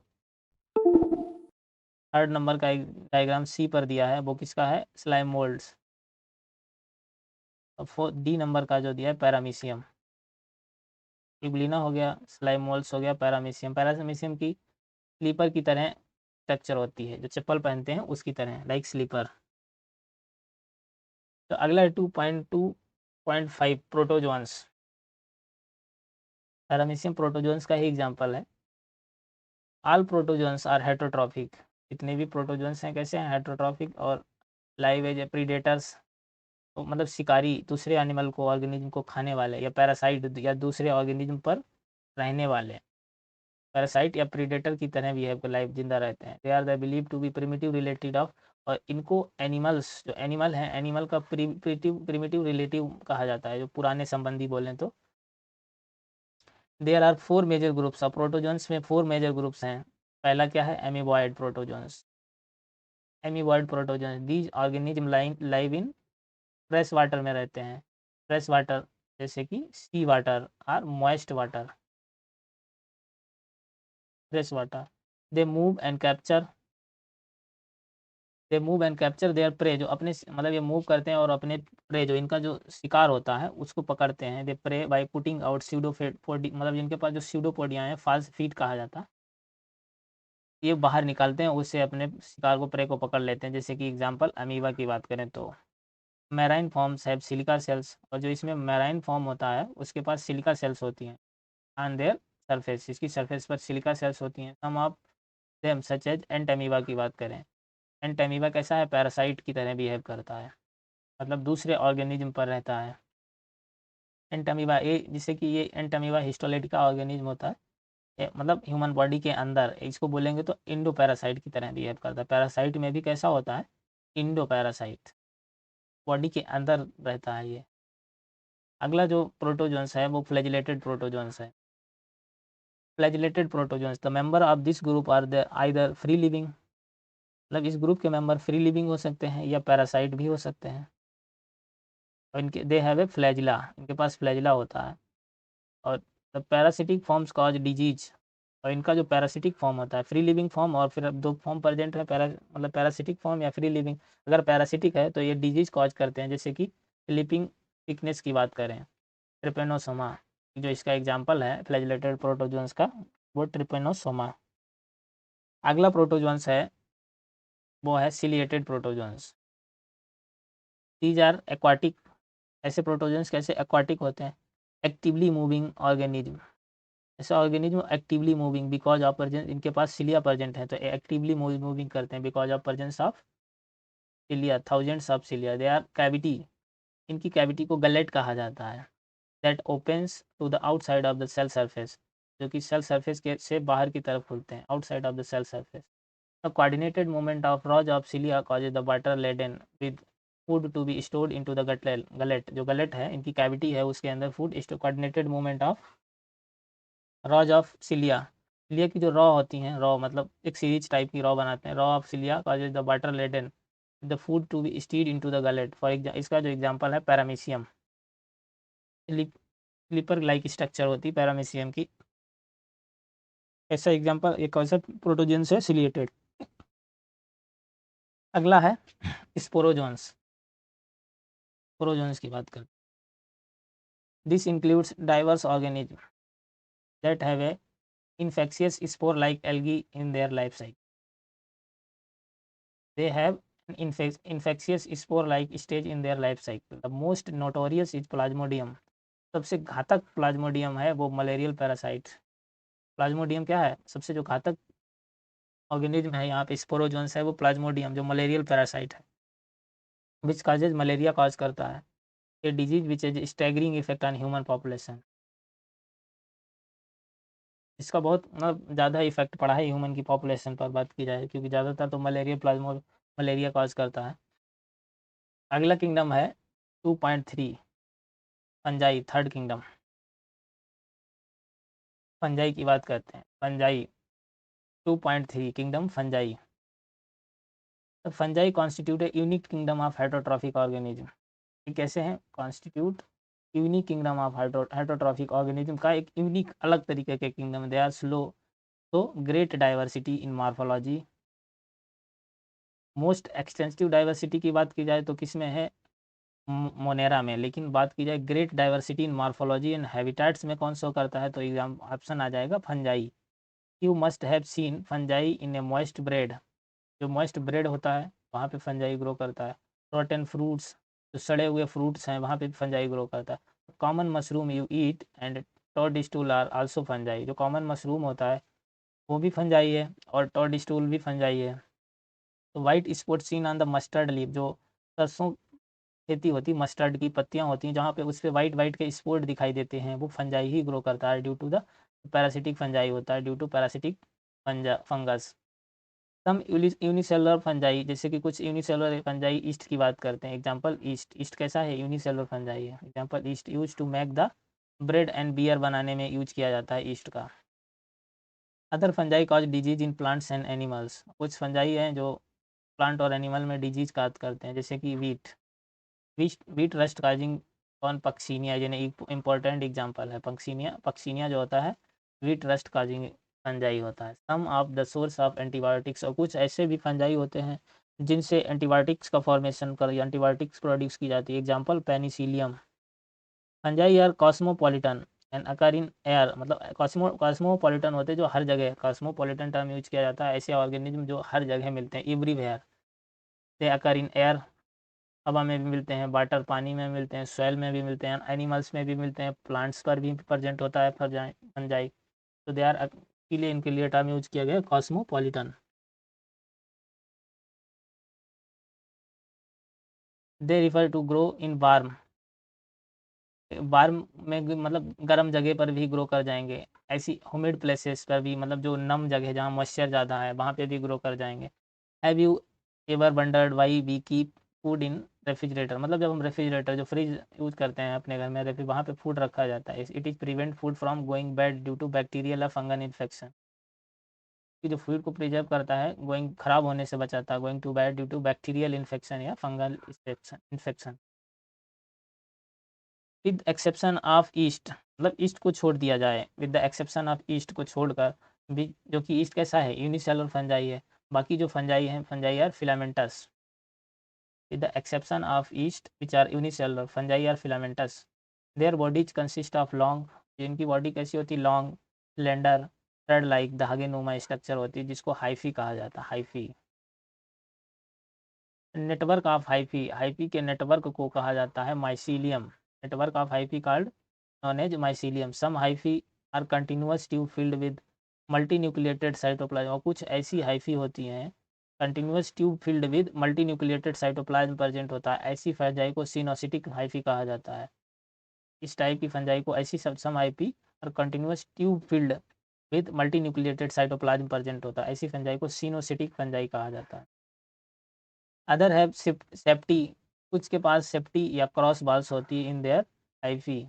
थर्ड नंबर का एक डायग्राम सी पर दिया है वो किसका है? Slime moulds. और फोर्थ डी नंबर का जो दिया है पैरामीशियम। यूग्लिना हो गया, स्लाइम मोल्ड्स हो गया, पैरामीशियम। पैरामीशियम की स्लीपर की तरह स्ट्रक्चर होती है, जो चप्पल पहनते हैं उसकी तरह, लाइक स्लीपर। तो अगला है 2.2.5 प्रोटोजोन्स। पैरामीशियम प्रोटोजोन्स का ही एग्जांपल है। ऑल प्रोटोजोन्स आर हेटरोट्रॉफिक, जितने भी प्रोटोजोन्स हैं कैसे हैं? हेटरोट्रॉफिक और लाइव एज प्रीडेटर्स, तो मतलब शिकारी, दूसरे एनिमल को, ऑर्गेनिज्म को खाने वाले, या पैरासाइट या दूसरे ऑर्गेनिज्म पर रहने वाले, पैरासाइट या प्रीडेटर की तरह बिहेव कर लाइफ जिंदा रहते हैं। They are the believe to be primitive related of, और इनको एनिमल्स, जो एनिमल हैं, एनिमल का प्रिमिटिव रिलेटिव कहा जाता है, जो पुराने संबंधी बोलें तो। There are 4 major groups of protozoans, में 4 मेजर ग्रुप्स हैं। पहला क्या है? Amoeboid protozoans. Amoeboid protozoans, these organism live in fresh water में रहते हैं। फ्रेश वाटर जैसे कि सी वाटर और moist water, fresh water. They move and capture, they move and capture their prey, जो अपने मतलब ये मूव करते हैं और अपने प्रे, जो इनका जो शिकार होता है उसको पकड़ते हैं। दे प्रे बाय पुटिंग आउट सीडोपोडी, मतलब जिनके पास जो सीडोपोडिया हैं, फाल्स फीट कहा जाता है, ये बाहर निकालते हैं, उससे अपने शिकार को, प्रे को पकड़ लेते हैं। जैसे कि एग्जांपल अमीबा की बात करें तो marine forms have silica cells, और जो इसमें मैराइन फॉर्म होता है उसके पास सिलिका सेल्स होती हैं ऑन देयर सरफेस, इसकी सरफेस पर सिलिका सेल्स होती हैं। Some of them such as entamoeba की बात करें, एंटमीबा कैसा है? पैरासाइट की तरह बिहेव करता है, मतलब दूसरे ऑर्गेनिज्म पर रहता है। एंटमीबा ये, जिससे कि ये एंटमीबा हिस्टोलेटिका ऑर्गेनिज्म होता है, ये मतलब ह्यूमन बॉडी के अंदर, इसको बोलेंगे तो इंडो पैरासाइट की तरह बिहेव करता है। पैरासाइट में भी कैसा होता है? इंडो पैरासाइट, बॉडी के अंदर रहता है ये। अगला जो प्रोटोजोन्स है वो फ्लैजिलेटेड प्रोटोजोन्स है। Flagellated protozoans, the member of this group are the either free living, मतलब इस ग्रुप के मेंबर फ्री लिविंग हो सकते हैं या पैरासाइट भी हो सकते हैं। और इनके दे हैव ए फ्लैजिला, इनके पास फ्लैजिला होता है। और the parasitic forms cause disease, और इनका जो पैरासिटिक फॉर्म होता है, फ्री लिविंग फॉर्म, और फिर अब दो फॉर्म प्रेजेंट है, मतलब पैरासिटिक फॉर्म या फ्री लिविंग। अगर पैरासिटिक है तो ये डिजीज कॉज करते हैं, जैसे कि स्लीपिंग सिकनेस की बात करें, ट्रिपेनोसोमा, जो इसका एग्जाम्पल है फ्लैजिलेटेड प्रोटोजोन्स का, वो ट्रिपेनोसोमा। अगला प्रोटोजोन्स है वो है ciliated protozoans. These are aquatic, ऐसे प्रोटोजन्स कैसे एक्वाटिक होते हैं, एक्टिवली मूविंग ऑर्गेनिज्म, ऐसे organism actively moving because of presence, इनके पास सिलिया प्रेजेंट है तो एक्टिवली मूविंग करते हैं because of presence of cilia, thousands of cilia. They are cavity, इनकी कैविटी को गलेट कहा जाता है, that opens to the outside of the cell surface, जो कि सेल सरफेस के से बाहर की तरफ खुलते हैं, outside of the cell surface. The coordinated movement of rows of cilia causes the water laden with food to be stored into the gullet, जो गलेट है इनकी कैविटी है उसके अंदर food, coordinated movement of rows of cilia, cilia की जो रॉ होती हैं, रॉ मतलब एक सीरीज टाइप की रॉ बनाते हैं, row of cilia causes the water laden the food to be steered into the gullet. For इसका जो एग्जांपल है पैरामीशियम, स्लीपर लाइक स्ट्रक्चर होती है पैरामीशियम की, ऐसा एग्जांपल एक कौन सा प्रोटोजन से सिलिएटेड। अगला है स्पोरोजोन्स, स्पोरोजोन्स की बात करते हैं। This includes diverse organism that have A infectious spore like algae in their life cycle. They have an infectious spore like stage in their life cycle. The most notorious is plasmodium, सबसे घातक प्लाज्मोडियम है वो मलेरियल पैरासाइट। प्लाज्मोडियम क्या है, सबसे जो घातक ऑर्गेनिज्म है यहाँ पे स्पोरोजोन्स है वो प्लाज्मोडियम, जो मलेरियल पैरासाइट है, विच काजेज मलेरिया कॉज करता है, a disease which is staggering effect on human population, इसका बहुत मतलब ज़्यादा इफेक्ट पड़ा है ह्यूमन की पॉपुलेशन पर बात की जाए, क्योंकि ज़्यादातर तो मलेरिया प्लाज्मो मलेरिया कॉज करता है। अगला किंगडम है 2.3 फंजाई, थर्ड किंगडम, फंजाई की बात करते हैं। Fungi 2.3 kingdom fungi. तो fungi constitute a unique kingdom of heterotrophic organism, ये कैसे हैं, constitute unique kingdom of heterotrophic organism का एक यूनिक अलग तरीके के किंगडम। दे आर स्लो तो great diversity in morphology, most extensive diversity की बात की जाए तो किस में है, मोनेरा में, लेकिन बात की जाए great diversity in morphology and habitats में कौन शो करता है, तो एग्जाम ऑप्शन आ जाएगा fungi. You must have seen fungi in A moist bread, जो मॉइस्ट ब्रेड होता है वहाँ पे फंजाई ग्रो करता है। रॉटन फ्रूट्स, जो सड़े हुए फ्रूट्स हैं वहाँ पे फंजाई ग्रो करता है। Common mushroom you eat and toadstool are also fungi, जो कॉमन मशरूम होता है वो भी फंजाई है और टॉड स्टूल भी फंजाई है। तो white spot seen on the mustard leaf, जो सरसों खेती होती है, मस्टर्ड की पत्तियां होती हैं जहाँ पे उस पर वाइट वाइट के स्पॉट दिखाई देते हैं, वो फंजाई ही ग्रो करता है due to the parasitic fungi होता है, due to parasitic fungus. Some unicellular fungi, जैसे कि कुछ यूनिसेलुलर फंजाई ईस्ट की बात करते हैं, एग्जांपल ईस्ट, ईस्ट कैसा है, यूनिसेलुलर फंजाई है, example yeast use to make the bread and beer बनाने में यूज किया जाता है ईस्ट का। Other fungi cause disease in plants and animals, कुछ फंजाई हैं जो प्लांट और एनिमल में डिजीज काज करते हैं, जैसे कि वीट रस्ट काजिंग कौन, पक्सीनिया, यानी इंपॉर्टेंट एग्जांपल है पक्सीनिया, पक्सीनिया जो होता है वीट रस्ट काजिंग फंजाई होता है। Some of the source of antibiotics, और कुछ ऐसे भी फंजाई होते हैं जिनसे एंटीबायोटिक्स का फॉर्मेशन कर एंटीबायोटिक्स प्रोड्यूस की जाती है, example Penicillium. Fungi are cosmopolitan and occur in air, मतलब कॉस्मोपॉलिटन होते हैं जो हर जगह, कॉस्मोपॉलिटन टर्म यूज किया जाता है ऐसे ऑर्गेनिज्म जो हर जगह मिलते हैं, everywhere. They occur in air, हवा में भी मिलते हैं, वाटर पानी में मिलते हैं, सॉइल में भी मिलते हैं, एनिमल्स में भी मिलते हैं, प्लांट्स पर भी प्रेजेंट होता है फंजाई। तो दे आर, के लिए इनके लिए टर्म यूज किया गया cosmopolitan. They refer to grow in warm, warm में मतलब गर्म जगह पर भी ग्रो कर जाएंगे, ऐसी ह्यूमिड प्लेसेस पर भी, मतलब जो नम जगह जहाँ मॉइस्चर ज़्यादा है वहाँ पे भी ग्रो कर जाएंगे। Have you ever wondered why we keep food in refrigerator, मतलब जब हम रेफ्रिजरेटर जो फ्रिज यूज़ करते हैं अपने घर में, वहाँ पे फूड रखा जाता है, it is prevent food from going bad due to bacterial या फंगल इन्फेक्शन, कि जो फूड को प्रिजर्व करता है गोइंग खराब होने से बचाता है, going to bad due to bacterial infection या fungal infection. With exception of yeast, मतलब ईस्ट को छोड़ दिया जाए, with the exception of yeast को छोड़कर भी, जो कि ईस्ट कैसा है, यूनिसेलुलर फंजाई है, बाकी जो फंजाई हैं fungi are filamentous. with the exception of yeast which are unicellular, fungi are filamentous, their bodies consist of long, जिनकी बॉडी कैसी होती है, लॉन्ग स्लेंडर थ्रेड लाइक धागे नुमा स्ट्रक्चर होती है जिसको हाइफी कहा जाता है, hyphae. Network of hyphae, hyphae के नेटवर्क को कहा जाता है mycelium. Network of hyphae called known as mycelium. Some hyphae are continuous tube filled with multinucleated cytoplasm, और कुछ ऐसी हाइफी होती हैं continuous tube filled with multinucleated cytoplasm present होता है, ऐसी फंजाई को सिनोसिटिक हाइफी कहा जाता है। इस टाइप की फंजाई को ऐसी सम हाइफी और continuous tube filled with multinucleated cytoplasm present होता है, ऐसी फंजाई को सिनोसिटिक फंजाई कहा जाता है। अदर हैव सेप्टी, कुछ के पास सेप्टी या क्रॉस बाल्स होती है in their hyphae.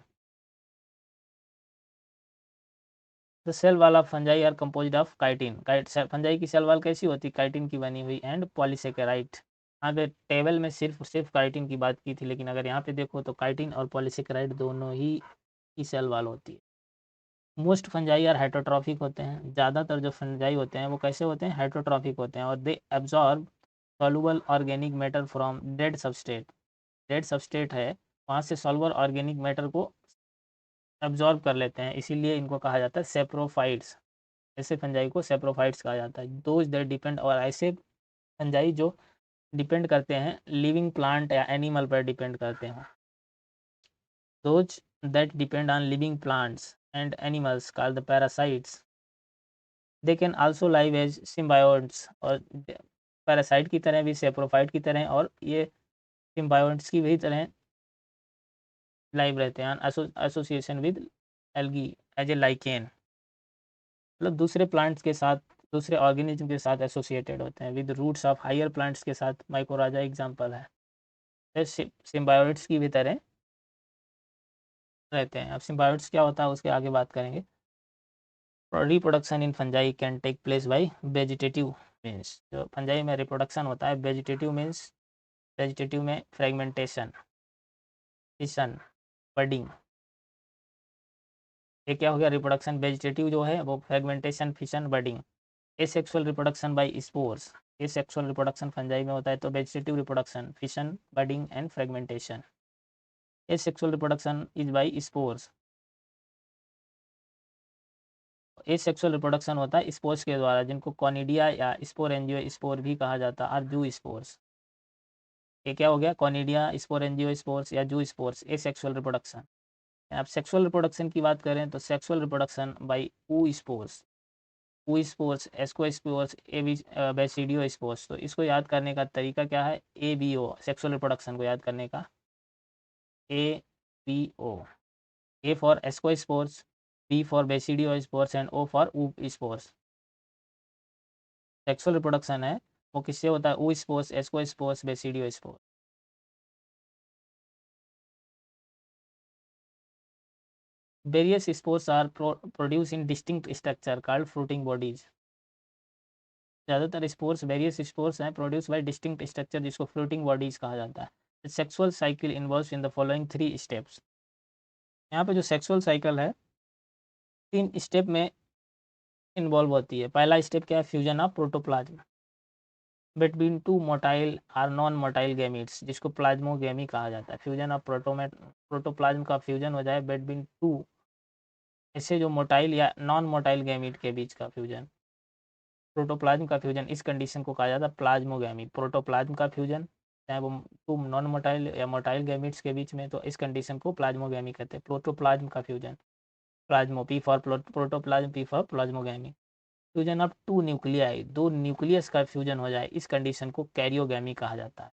The cell wall of fungi are composed of chitin, फंजाई की सेल वाल कैसी होती है, काइटिन की बनी हुई, एंड पॉलीसेकेराइड। यहाँ पे टेबल में सिर्फ काइटिन की बात की थी, लेकिन अगर यहाँ पे देखो तो काइटिन और पॉलीसेकेराइड दोनों ही की सेल वाल होती है। मोस्ट फंजाई आर हाइड्रोट्रॉफिक होते हैं, ज़्यादातर जो फंजाई होते हैं वो कैसे होते हैं, हाइड्रोट्रॉफिक होते हैं, और they absorb soluble organic matter from dead substrate. Dead substrate है वहाँ से सॉल्युबल ऑर्गेनिक मैटर को एब्जॉर्ब कर लेते हैं, इसीलिए इनको कहा जाता है सेप्रोफाइट्स। ऐसे फंजाई को सेप्रोफाइट्स कहा जाता है। दोज दैट डिपेंड, और ऐसे फंजाई जो डिपेंड करते हैं लिविंग प्लांट या एनिमल पर डिपेंड करते हैं। Those that depend on living plants and animals called the parasites. They can also live as symbiotes, और पैरासाइट की तरह भी, सेप्रोफाइट की तरह, और ये सिम्बायोट्स की भी तरह लाइव रहते हैं association with algae as a lichen, मतलब दूसरे प्लांट्स के साथ, दूसरे ऑर्गेनिज्म के साथ एसोसिएटेड होते हैं। With roots of higher plants के साथ, माइकोराजा एग्जांपल है। सिम्बायोट्स की भी तरह रहते हैं। अब सिम्बायोट्स क्या होता है उसके आगे बात करेंगे। Reproduction in fungi can take place by vegetative means, जो फंजाई में रिप्रोडक्शन होता है वेजिटेटिव मीन्स, वेजिटेटिव में फ्रेगमेंटेशन, फिशन, बडिंग। ये क्या हो गया, रिप्रोडक्शन वेजिटेटिव जो है वो fragmentation, fission, budding. Asexual reproduction by spores, asexual reproduction fungi में होता है तो vegetative reproduction, fission, budding and fragmentation. Asexual reproduction is by spores, asexual reproduction होता है स्पोर्स के द्वारा, जिनको कॉनिडिया या स्पोरेंजियो स्पोर भी कहा जाता है, और जू स्पोर्स। ये क्या हो गया, कॉनिडिया, स्पोरेंजियो स्पोर्स या जू स्पोर्स, एसेक्सुअल रिप्रोडक्शन। अब सेक्सुअल रिप्रोडक्शन की बात करें तो sexual reproduction by oospores, oospores, ascospores, basidiospores. तो इसको याद करने का तरीका क्या है, A B O, sexual reproduction को याद करने का, A B O, A for ascospores, B for basidiospores, and O for oospores. Sexual reproduction है वो किससे होता है, oospores, ascospores, basidio spores. Various spores are produce in distinct structure called fruiting bodies. ज़्यादातर स्पोर्स, वेरियस स्पोर्स हैं प्रोड्यूस बाय डिस्टिंक्ट स्ट्रक्चर, जिसको फ्लोटिंग बॉडीज कहा जाता है। Sexual cycle involves in the following 3 steps. यहाँ पे जो सेक्सुअल साइकिल है 3 स्टेप में इन्वॉल्व होती है। पहला स्टेप क्या है, fusion of protoplasm between 2 motile और नॉन मोटाइल गैमीट्स, जिसको प्लाज्मोगेमी कहा जाता है। फ्यूजन ऑफ प्रोटोप्लाज्म का फ्यूजन हो जाए बिटवीन 2, इससे जो मोटाइल या नॉन मोटाइल गैमीट के बीच का फ्यूजन, प्रोटोप्लाज्म का फ्यूजन, इस कंडीशन को कहा जाता है प्लाज्मोगैमी। प्रोटोप्लाज्म का फ्यूजन, चाहे वो 2 नॉन मोटाइल या मोटाइल गैमीट्स के बीच में, तो इस कंडीशन को प्लाज्मोगैमी कहते हैं। प्रोटोप्लाज्म का fusion, plasmo, P for protoplasm, P for plasmogamy. Fusion of 2 nuclei, 2 nucleus का फ्यूजन हो जाए, इस कंडीशन को कैरियोगैमी कहा जाता है।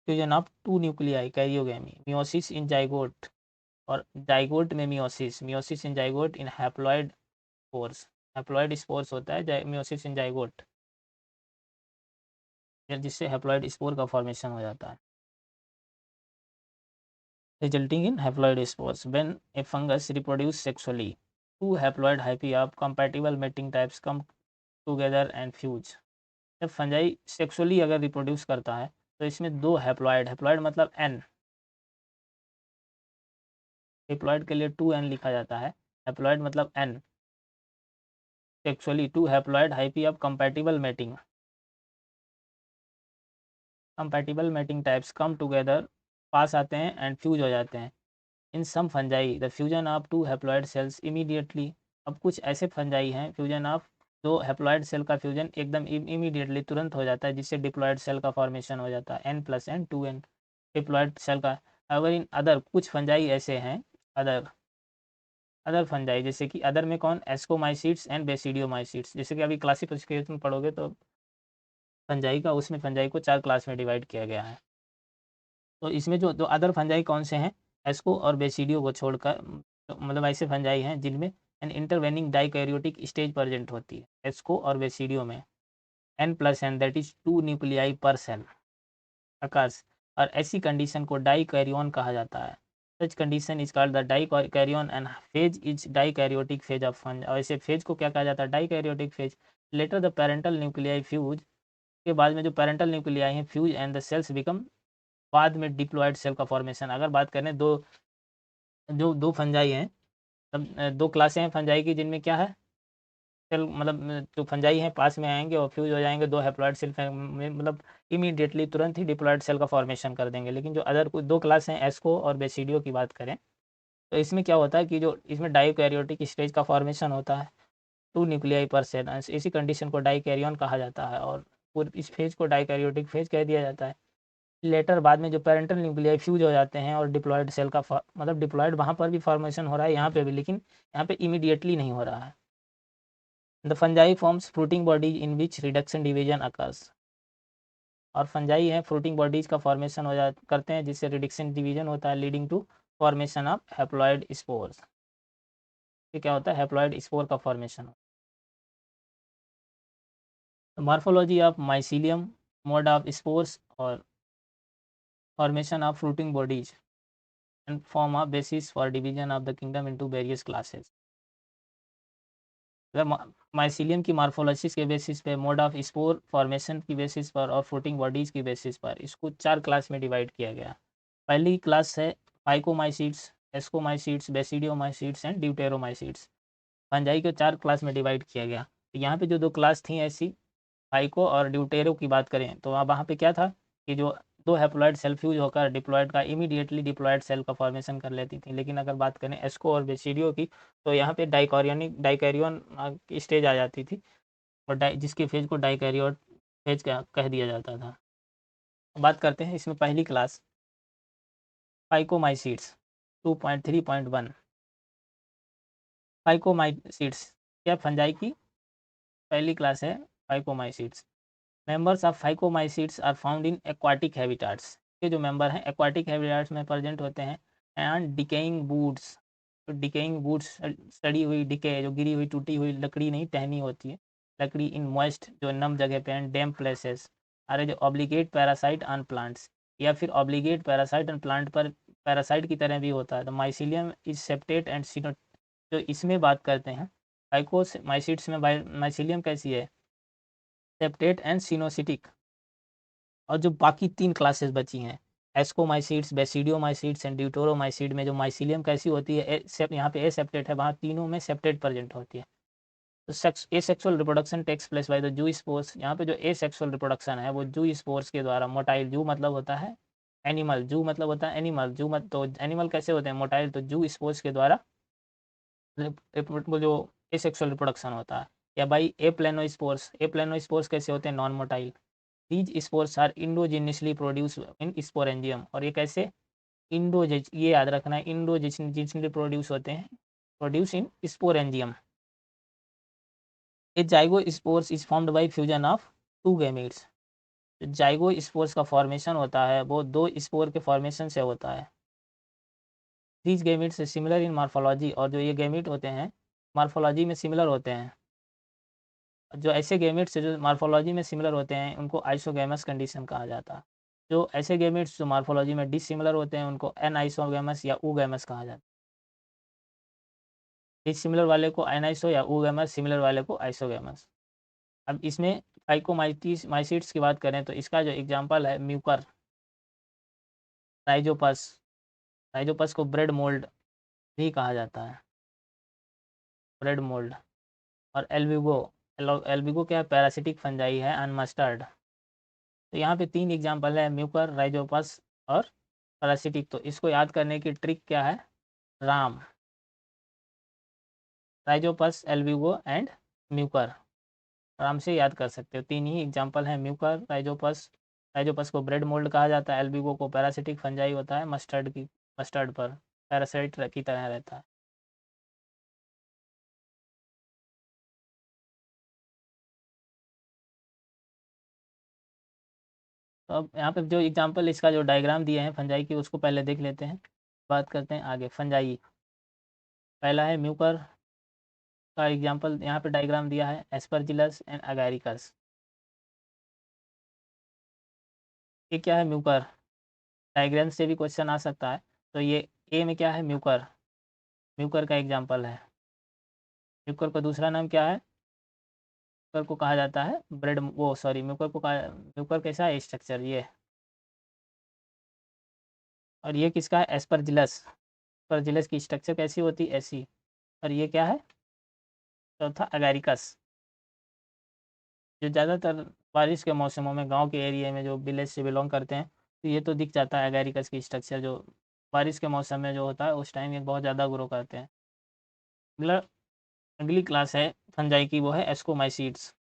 Fusion of 2 nuclei, karyogamy. Meiosis in zygote, और जाइगोट में meiosis, meiosis in zygote in haploid spores, haploid spores होता है मियोसिस इन जाइगोट, जिससे हैप्लॉइड स्पोर का फॉर्मेशन हो जाता है, resulting in haploid spores. When a fungus reproduce sexually, 2 haploid hyphae of compatible mating types come together and fuse. जब फंजाई सेक्सुअली अगर रिप्रोड्यूस करता है तो इसमें 2 हैप्लॉइड, हैप्लॉइड मतलब एन, हैप्लॉइड के लिए 2n लिखा जाता है, हैप्लॉइड मतलब N, sexually 2 haploid hyphae of compatible mating, compatible mating types come together, पास आते हैं एंड फ्यूज हो जाते हैं। In some fungi the fusion of 2 haploid cells immediately, अब कुछ ऐसे फंजाई हैं फ्यूजन ऑफ जो हैप्लॉइड सेल का फ्यूजन एकदम इमीडिएटली तुरंत हो जाता है, जिससे डिप्लॉइड सेल का फॉर्मेशन हो जाता है N+N 2N डिप्लॉइड सेल का। अगर इन अदर कुछ फंजाई ऐसे हैं, अदर अदर फंजाई जैसे कि अदर में कौन, एस्कोमाइसीड्स एंड बेसिडियोमाइसीड्स, जैसे कि अभी क्लासिफिकेशन पढ़ोगे तो फंजाई का, उसमें फंजाई को 4 क्लास में डिवाइड किया गया है। तो इसमें जो जो अदर फंजाई कौन से हैं, एस्को और बेसिडियो को छोड़कर, मतलब ऐसे फंजाई हैं जिनमें an intervening dikaryotic stage present होती है। एस्को और बेसिडियो में N+N that is 2 nuclei per cell occurs, और ऐसी कंडीशन को डाइकैरियोन कहा जाता है। Such condition is called the dikaryon and phase is dikaryotic phase of fungi, और ऐसे फेज को क्या कहा जाता है, dikaryotic phase. Later the parental nuclei fuse, के बाद में जो पेरेंटल न्यूक्लियाई हैं fuse and the sales become, बाद में डिप्लॉयड सेल का फॉर्मेशन। अगर बात करें दो फंजाई हैं, तब दो क्लासें हैं फंजाई की, जिनमें क्या है, सेल मतलब जो फंजाई हैं पास में आएंगे और फ्यूज हो जाएंगे दो हैप्लॉइड सेल में, मतलब इमीडिएटली तुरंत ही डिप्लॉयड सेल का फॉर्मेशन कर देंगे। लेकिन जो अदर कुछ दो क्लास हैं, एस्को और बेसिडियो की बात करें, तो इसमें क्या होता है कि जो इसमें डाइकैरियोटिक स्टेज का फॉर्मेशन होता है 2 न्यूक्लियाई पर सेल, इसी कंडीशन को डाइकैरियोन कहा जाता है, और इस फेज को डाइकैरियोटिक फेज कह दिया जाता है। लेटर बाद में जो पेरेंटल न्यूक्लियाई फ्यूज हो जाते हैं और डिप्लॉयड सेल का मतलब डिप्लॉयड वहाँ पर भी फॉर्मेशन हो रहा है, यहाँ पे भी, लेकिन यहाँ पे इमीडिएटली नहीं हो रहा है। The fungi forms fruiting bodies in which reduction division occurs, और फंजाई हैं फ्रूटिंग बॉडीज का फॉर्मेशन हो जा करते हैं जिससे रिडक्शन डिवीजन होता है, leading to formation of haploid spores. ये क्या होता है, हैप्लॉइड स्पोर का formation. Morphology of mycelium, mode of spores और formation of fruiting bodies and form of basis for division of the kingdom into various classes. Mycelium की मार्फोलॉजिस के बेसिस पे, मोड ऑफ स्पोर फॉर्मेशन की बेसिस पर और फ्रूटिंग बॉडीज़ की बेसिस पर इसको 4 क्लास में डिवाइड किया गया। पहली क्लास है फाइकोमाइसीड्स, एस्कोमाइसीड्स, बेसिडियोमाइसीड्स एंड ड्यूटेरोमाइसीड्स। फंजाई को 4 क्लास में डिवाइड किया गया। तो यहाँ पे जो दो क्लास थी ऐसी, फाइको और ड्यूटेरो की बात करें तो वहाँ पे क्या था कि जो दो हैप्लॉइड सेल फ्यूज होकर डिप्लॉयड का इमीडिएटली डिप्लॉयड सेल का फॉर्मेशन कर लेती थी। लेकिन अगर बात करें एस्को और बेसिडियो की, तो यहाँ पे डाइकैरियोन की स्टेज आ जाती थी, और जिसके फेज को डाइकैरियोट फेज कह दिया जाता था। बात करते हैं इसमें पहली क्लास फाइकोमाइसीड्स 2.3.1। फाइकोमाइसीड्स क्या फंजाई की पहली क्लास है Phycomycetes. Members of Phycomycetes are found in aquatic habitats, के जो मेंबर हैं एक्वाटिक हैबिटाट्स में प्रेजेंट होते हैं। एंड डिकेइंग वुड्स, तो डिकेइंग वुड्स सड़ी हुई, डिके जो गिरी हुई टूटी हुई लकड़ी नहीं, टहनी होती है लकड़ी, इन मॉइस्ट जो नम जगह पे, एंड डैम प्लेसेस, अरे जो ऑब्लिगेट पैरासाइट ऑन प्लांट्स, या फिर ऑब्लिगेट पैरासाइट ऑन प्लांट पर पैरासाइट की तरह भी होता है। तो माइसीलियम इज सेप्टेट एंड सिनो, जो इसमें बात करते हैं फाइकोमाइसीड्स में, माइसीलियम कैसी है, सेप्टेट एंड सिनोसिटिक। और जो बाकी 3 क्लासेस बची हैं, एस्कोमाइसीड्स, बेसिडियोमाइसीड्स एंड ड्यूटेरोमाइसीड में जो माइसीलियम कैसी होती है, यहाँ पे ए सेप्टेट है, वहाँ तीनों में सेप्टेट प्रेजेंट होती है। तो asexual reproduction takes place by the zoospores, यहाँ पे जो ए सेक्सुअल रिप्रोडक्शन है वो जू स्पोर्स के द्वारा, मोटाइल, जू मतलब होता है एनिमल, जू मतलब होता है एनिमल, जू मत तो एनिमल कैसे होते हैं मोटाइल, तो जू स्पोर्स के द्वारा जो ए सेक्सुअल रिप्रोडक्शन होता है। या बाई ए प्लेनोस्पोर्स, ए प्लेनोस्पोर्स कैसे होते हैं, non motile. These spores are endogenously produce in sporangium, और ये कैसे इंडोजिस, ये याद रखना है, इंडोजिनियसली प्रोड्यूस होते हैं, produce in sporangium. A zygote spores is formed by fusion of 2 gametes, zygote spores का फॉर्मेशन होता है वो 2 स्पोर के फॉर्मेशन से होता है। These gametes similar in morphology, और जो ये गैमेट होते हैं मार्फोलॉजी में सिमिलर होते हैं। जो ऐसे गैमेट्स जो मार्फोलॉजी में सिमिलर होते हैं उनको आइसोगैमस कंडीशन कहा जाता है। जो ऐसे गैमेट्स जो मार्फोलॉजी में डिसिमिलर होते हैं उनको एनाइसोगैमस या ऊगैमस कहा जाता है। डिसिमिलर वाले को एनाइसो या ऊगैमस, सिमिलर वाले को आइसोगैमस। अब इसमें फाइकोमाइसीड्स की बात करें तो इसका जो एग्जांपल है म्यूकर, राइजोपस, राइजोपस को ब्रेड मोल्ड भी कहा जाता है, ब्रेड मोल्ड। और एल्बिगो, एल्बिगो क्या है, पैरासिटिक फंजाई है, अनमस्टर्ड। तो यहाँ पे 3 एग्जांपल है, म्यूकर, राइजोपस और पैरासिटिक। तो इसको याद करने की ट्रिक क्या है, Ram, Rhizopus, Albugo and Mucor. आराम से याद कर सकते हो। 3 ही एग्जांपल हैं, म्यूकर, राइजोपस। राइजोपस को ब्रेड मोल्ड कहा जाता है, एल्बिगो को पैरासिटिक फंजाई होता है, मस्टर्ड पर पैरासाइट की तरह रहता है। तो अब यहाँ पे जो एग्जांपल इसका जो डायग्राम दिए हैं फंजाई की, उसको पहले देख लेते हैं, बात करते हैं आगे। फंजाई पहला है म्यूकर का एग्जांपल, यहाँ पे डायग्राम दिया है, एस्परजिलस एंड अगैरिकस। ये क्या है? म्यूकर। डायग्राम से भी क्वेश्चन आ सकता है। तो ये ए में क्या है? म्यूकर। म्यूकर का एग्जांपल है। म्यूकर का दूसरा नाम क्या है? म्यूकर को कहा जाता है ब्रेड, वो सॉरी, म्यूकर को कहा, म्यूकर कैसा है स्ट्रक्चर ये, और ये किसका है? एस्परजिलस। एस्परजिलस की स्ट्रक्चर कैसी होती है? ऐसी। और ये क्या है? चौथा अगैरिकस। जो ज़्यादातर बारिश के मौसमों में गांव के एरिया में जो विलेज से बिलोंग करते हैं, तो ये तो दिख जाता है एगैरिकस की स्ट्रक्चर, जो बारिश के मौसम में जो होता है उस टाइम ये बहुत ज़्यादा ग्रो करते हैं। अगला, अगली क्लास है फंजाई की, वो है एस्कोमाइसीड्स।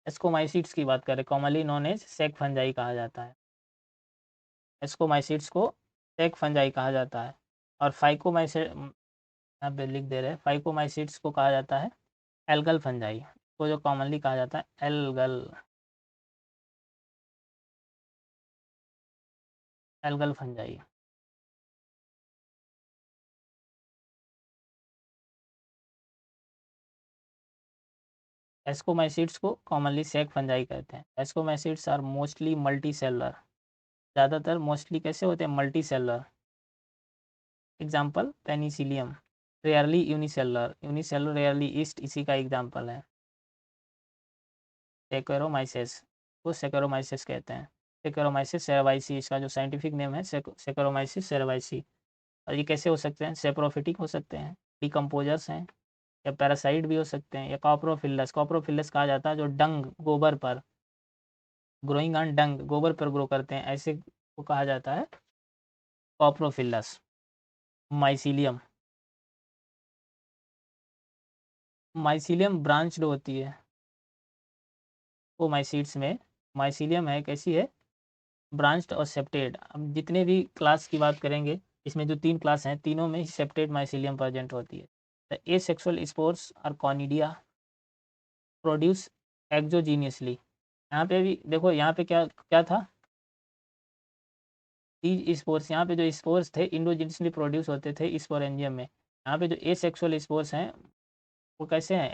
एस्कोमाइसीड्स की बात करें, कॉमनली नॉन एज सेक फंजाई कहा जाता है। एस्कोमाइसीड्स को सेक फंजाई कहा जाता है। और फाइकोमाइसिड, यहाँ पे लिख दे रहे हैं, फाइकोमाइसीड्स को कहा जाता है एल्गल फंजाई, को जो कॉमनली कहा जाता है एल्गल, एल्गल फंजाई। एस्कोमाइसीड्स को कॉमनली सेक फंजाई कहते हैं। Ascomycetes are mostly multicellular, ज़्यादातर मोस्टली कैसे होते हैं? Multicellular. Example Penicillium. Rarely unicellular, unicellular rarely yeast, इसी का एग्जाम्पल है। सेकेरोमाइसिस को सेकेरोमाइसिस कहते हैं। सेकेरोमाइसिस सेरेवाइसी, इसका जो साइंटिफिक नेम है सेकेरोमाइसिस सेरेवाइसी। और ये कैसे हो सकते हैं? सेप्रोफिटिक हो सकते हैं, डिकम्पोजर्स हैं, या पैरासाइट भी हो सकते हैं, या कॉप्रोफिलस। कॉप्रोफिलस कहा जाता है जो डंग, गोबर पर, ग्रोइंग ऑन डंग, गोबर पर ग्रो करते हैं, ऐसे को कहा जाता है कॉप्रोफिलस। माइसीलियम, माइसीलियम ब्रांच्ड होती है वो माइसीड्स में। माइसीलियम है कैसी है? ब्रांच्ड और सेप्टेड। अब जितने भी क्लास की बात करेंगे, इसमें जो 3 क्लास हैं, तीनों में ही सेप्टेड माइसीलियम प्रेजेंट होती है। द एसेक्सुअल स्पोर्स और कॉनिडिया प्रोड्यूस एक्सोजीनियसली। यहाँ पे भी देखो, यहाँ पे क्या क्या था? these स्पोर्स, यहाँ पे जो स्पोर्स थे इंडोजिनसली प्रोड्यूस होते थे स्पोरेंजियम में। यहाँ पे जो एसेक्सुअल स्पोर्स हैं वो कैसे हैं?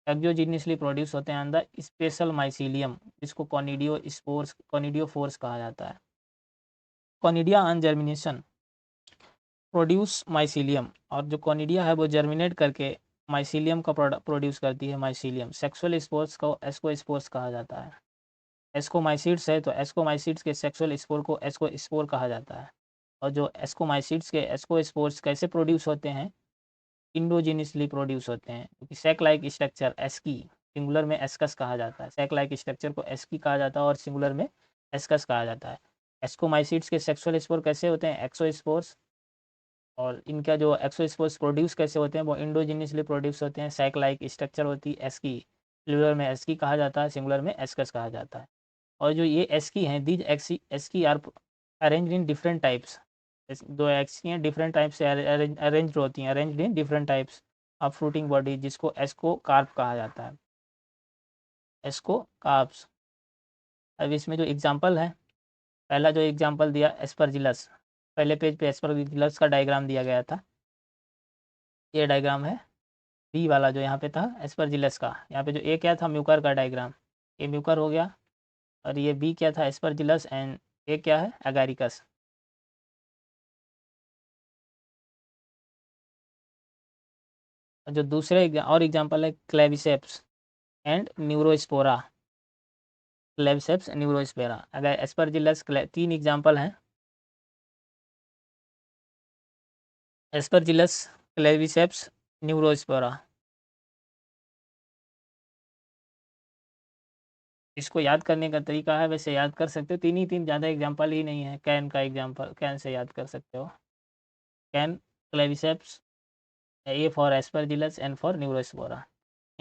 एक्सोजीनियसली प्रोड्यूस होते हैं अंदर स्पेशल माइसीलियम, जिसको कॉनिडियो स्पोर्स, कॉनिडियो फोर्स कहा जाता है। Conidia on germination produce mycelium, और जो कॉनिडिया है वो जर्मिनेट करके माइसीलियम का प्रोड्यूस करती है। माइसीलियम सेक्सुअल स्पोर्स को एस्कोस्पोर्स कहा जाता है। एस्कोमाइसीड्स है तो एस्कोमाइसीड्स के सेक्सुअल स्पोर को एस्कोस्पोर कहा जाता है। और जो एस्कोमाइसीड्स के एस्कोस्पोर्स कैसे प्रोड्यूस होते हैं? इंडोजिनियसली प्रोड्यूस होते हैं, क्योंकि सेक लाइक स्ट्रक्चर एस्की, सिंगुलर में एस्कस कहा जाता है। सेक लाइक स्ट्रक्चर को एस्की कहा जाता है और सिंगुलर में एस्कस कहा जाता है। एस्कोमाइसीड्स के सेक्सुअल स्पोर कैसे होते हैं? एक्सोस्पोर्स। और इनका जो एक्सोस्पोर्स प्रोड्यूस कैसे होते हैं? वो इंडोजिनियसली प्रोड्यूस होते हैं। सेक लाइक स्ट्रक्चर होती है एस्की, प्लूरल में एस्की कहा जाता है, सिंगुलर में एस्कस कहा जाता है। और जो ये एस्की हैं, these asci are arranged in different types. दो एस्की हैं, डिफरेंट टाइप से अरेंज्ड होती हैं, arranged in different types of fruiting body, जिसको एस्को कार्प कहा जाता है। Ascocarps. अब इसमें जो एग्जांपल है, पहला जो एग्जांपल दिया एस्परजिलस, पहले पेज पे एस्परजिलस का डायग्राम दिया गया था। ये डायग्राम है बी वाला जो यहाँ पे था एस्परजिलस का। यहाँ पे जो ए क्या था? म्यूकर का डायग्राम, ए म्यूकर हो गया। और ये बी क्या था? एस्परजिलस। एंड ए क्या है? एगारिकस। जो दूसरे और एग्जांपल है Claviceps and Neurospora. Claviceps Neurospora, अगर एस्परजिलस 3 एग्जांपल हैं, एस्परजिलस, क्लेविसेप्स, न्यूरोस्पोरा। इसको याद करने का तरीका है, वैसे याद कर सकते हो, 3 ही 3, ज़्यादा एग्जांपल ही नहीं है। कैन का एग्जांपल, कैन से याद कर सकते हो। Can, Claviceps, A for Aspergillus, N for Neurospora.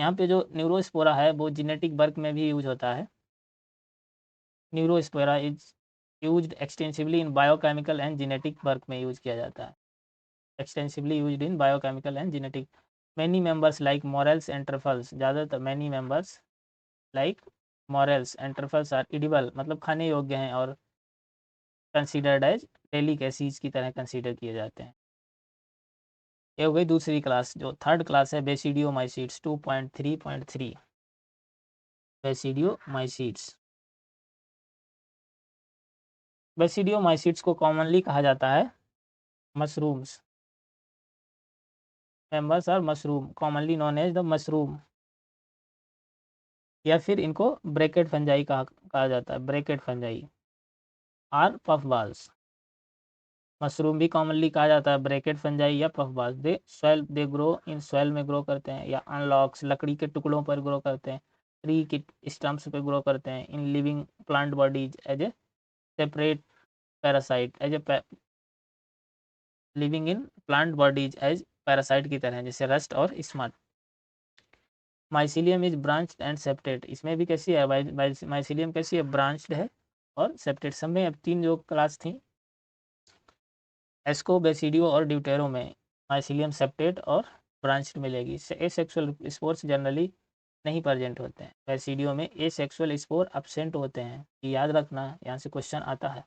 यहाँ पे जो न्यूरोस्पोरा है वो जेनेटिक वर्क में भी यूज होता है। Neurospora is used extensively in biochemical and genetic work में यूज किया जाता है। Extensively used in biochemical and genetic. Many members like morels and truffles, ज़्यादातर many members like morels and truffles are edible, मतलब खाने योग्य हैं और कंसीडर्ड एज डेलिकेसीज की तरह कंसीडर किए जाते हैं। ये हो गई दूसरी क्लास। जो थर्ड क्लास है बेसिडियोमाइसीट्स 2.3.3 बेसिडियोमाइसीट्स। बेसिडियोमाइसीट्स को कॉमनली कहा जाता है mushrooms. Members are mushroom commonly known as the mushroom, या फिर इनको ब्रैकेट फंजाई कहा जाता है, bracket fungi are puffballs. Mushroom भी कॉमनली कहा जाता है ब्रैकेट फंजाई या puffballs. They grow in soil में ग्रो करते हैं, या अनलॉक्स लकड़ी के टुकड़ों पर ग्रो करते हैं, ट्री के स्टम्प्स पे ग्रो करते हैं, in living plant bodies as a separate parasite, as a living in plant bodies as parasite की तरह, जैसे रस्ट और smut. Mycelium is branched and septated, इसमें भी कैसी है माइसिलियम कैसी है, ब्रांच्ड है और सेप्टेड। सब में अब तीन जो क्लास थी एस्को, बेसिडियो और ड्यूटेरो में माइसिलियम सेप्टेड और ब्रांच्ड मिलेगी। एसेक्सुअल स्पोर्स जनरली नहीं प्रेजेंट होते हैं। बेसिडियो में एसेक्सुअल स्पोर अब्सेंट होते हैं, याद रखना, यहाँ से क्वेश्चन आता है।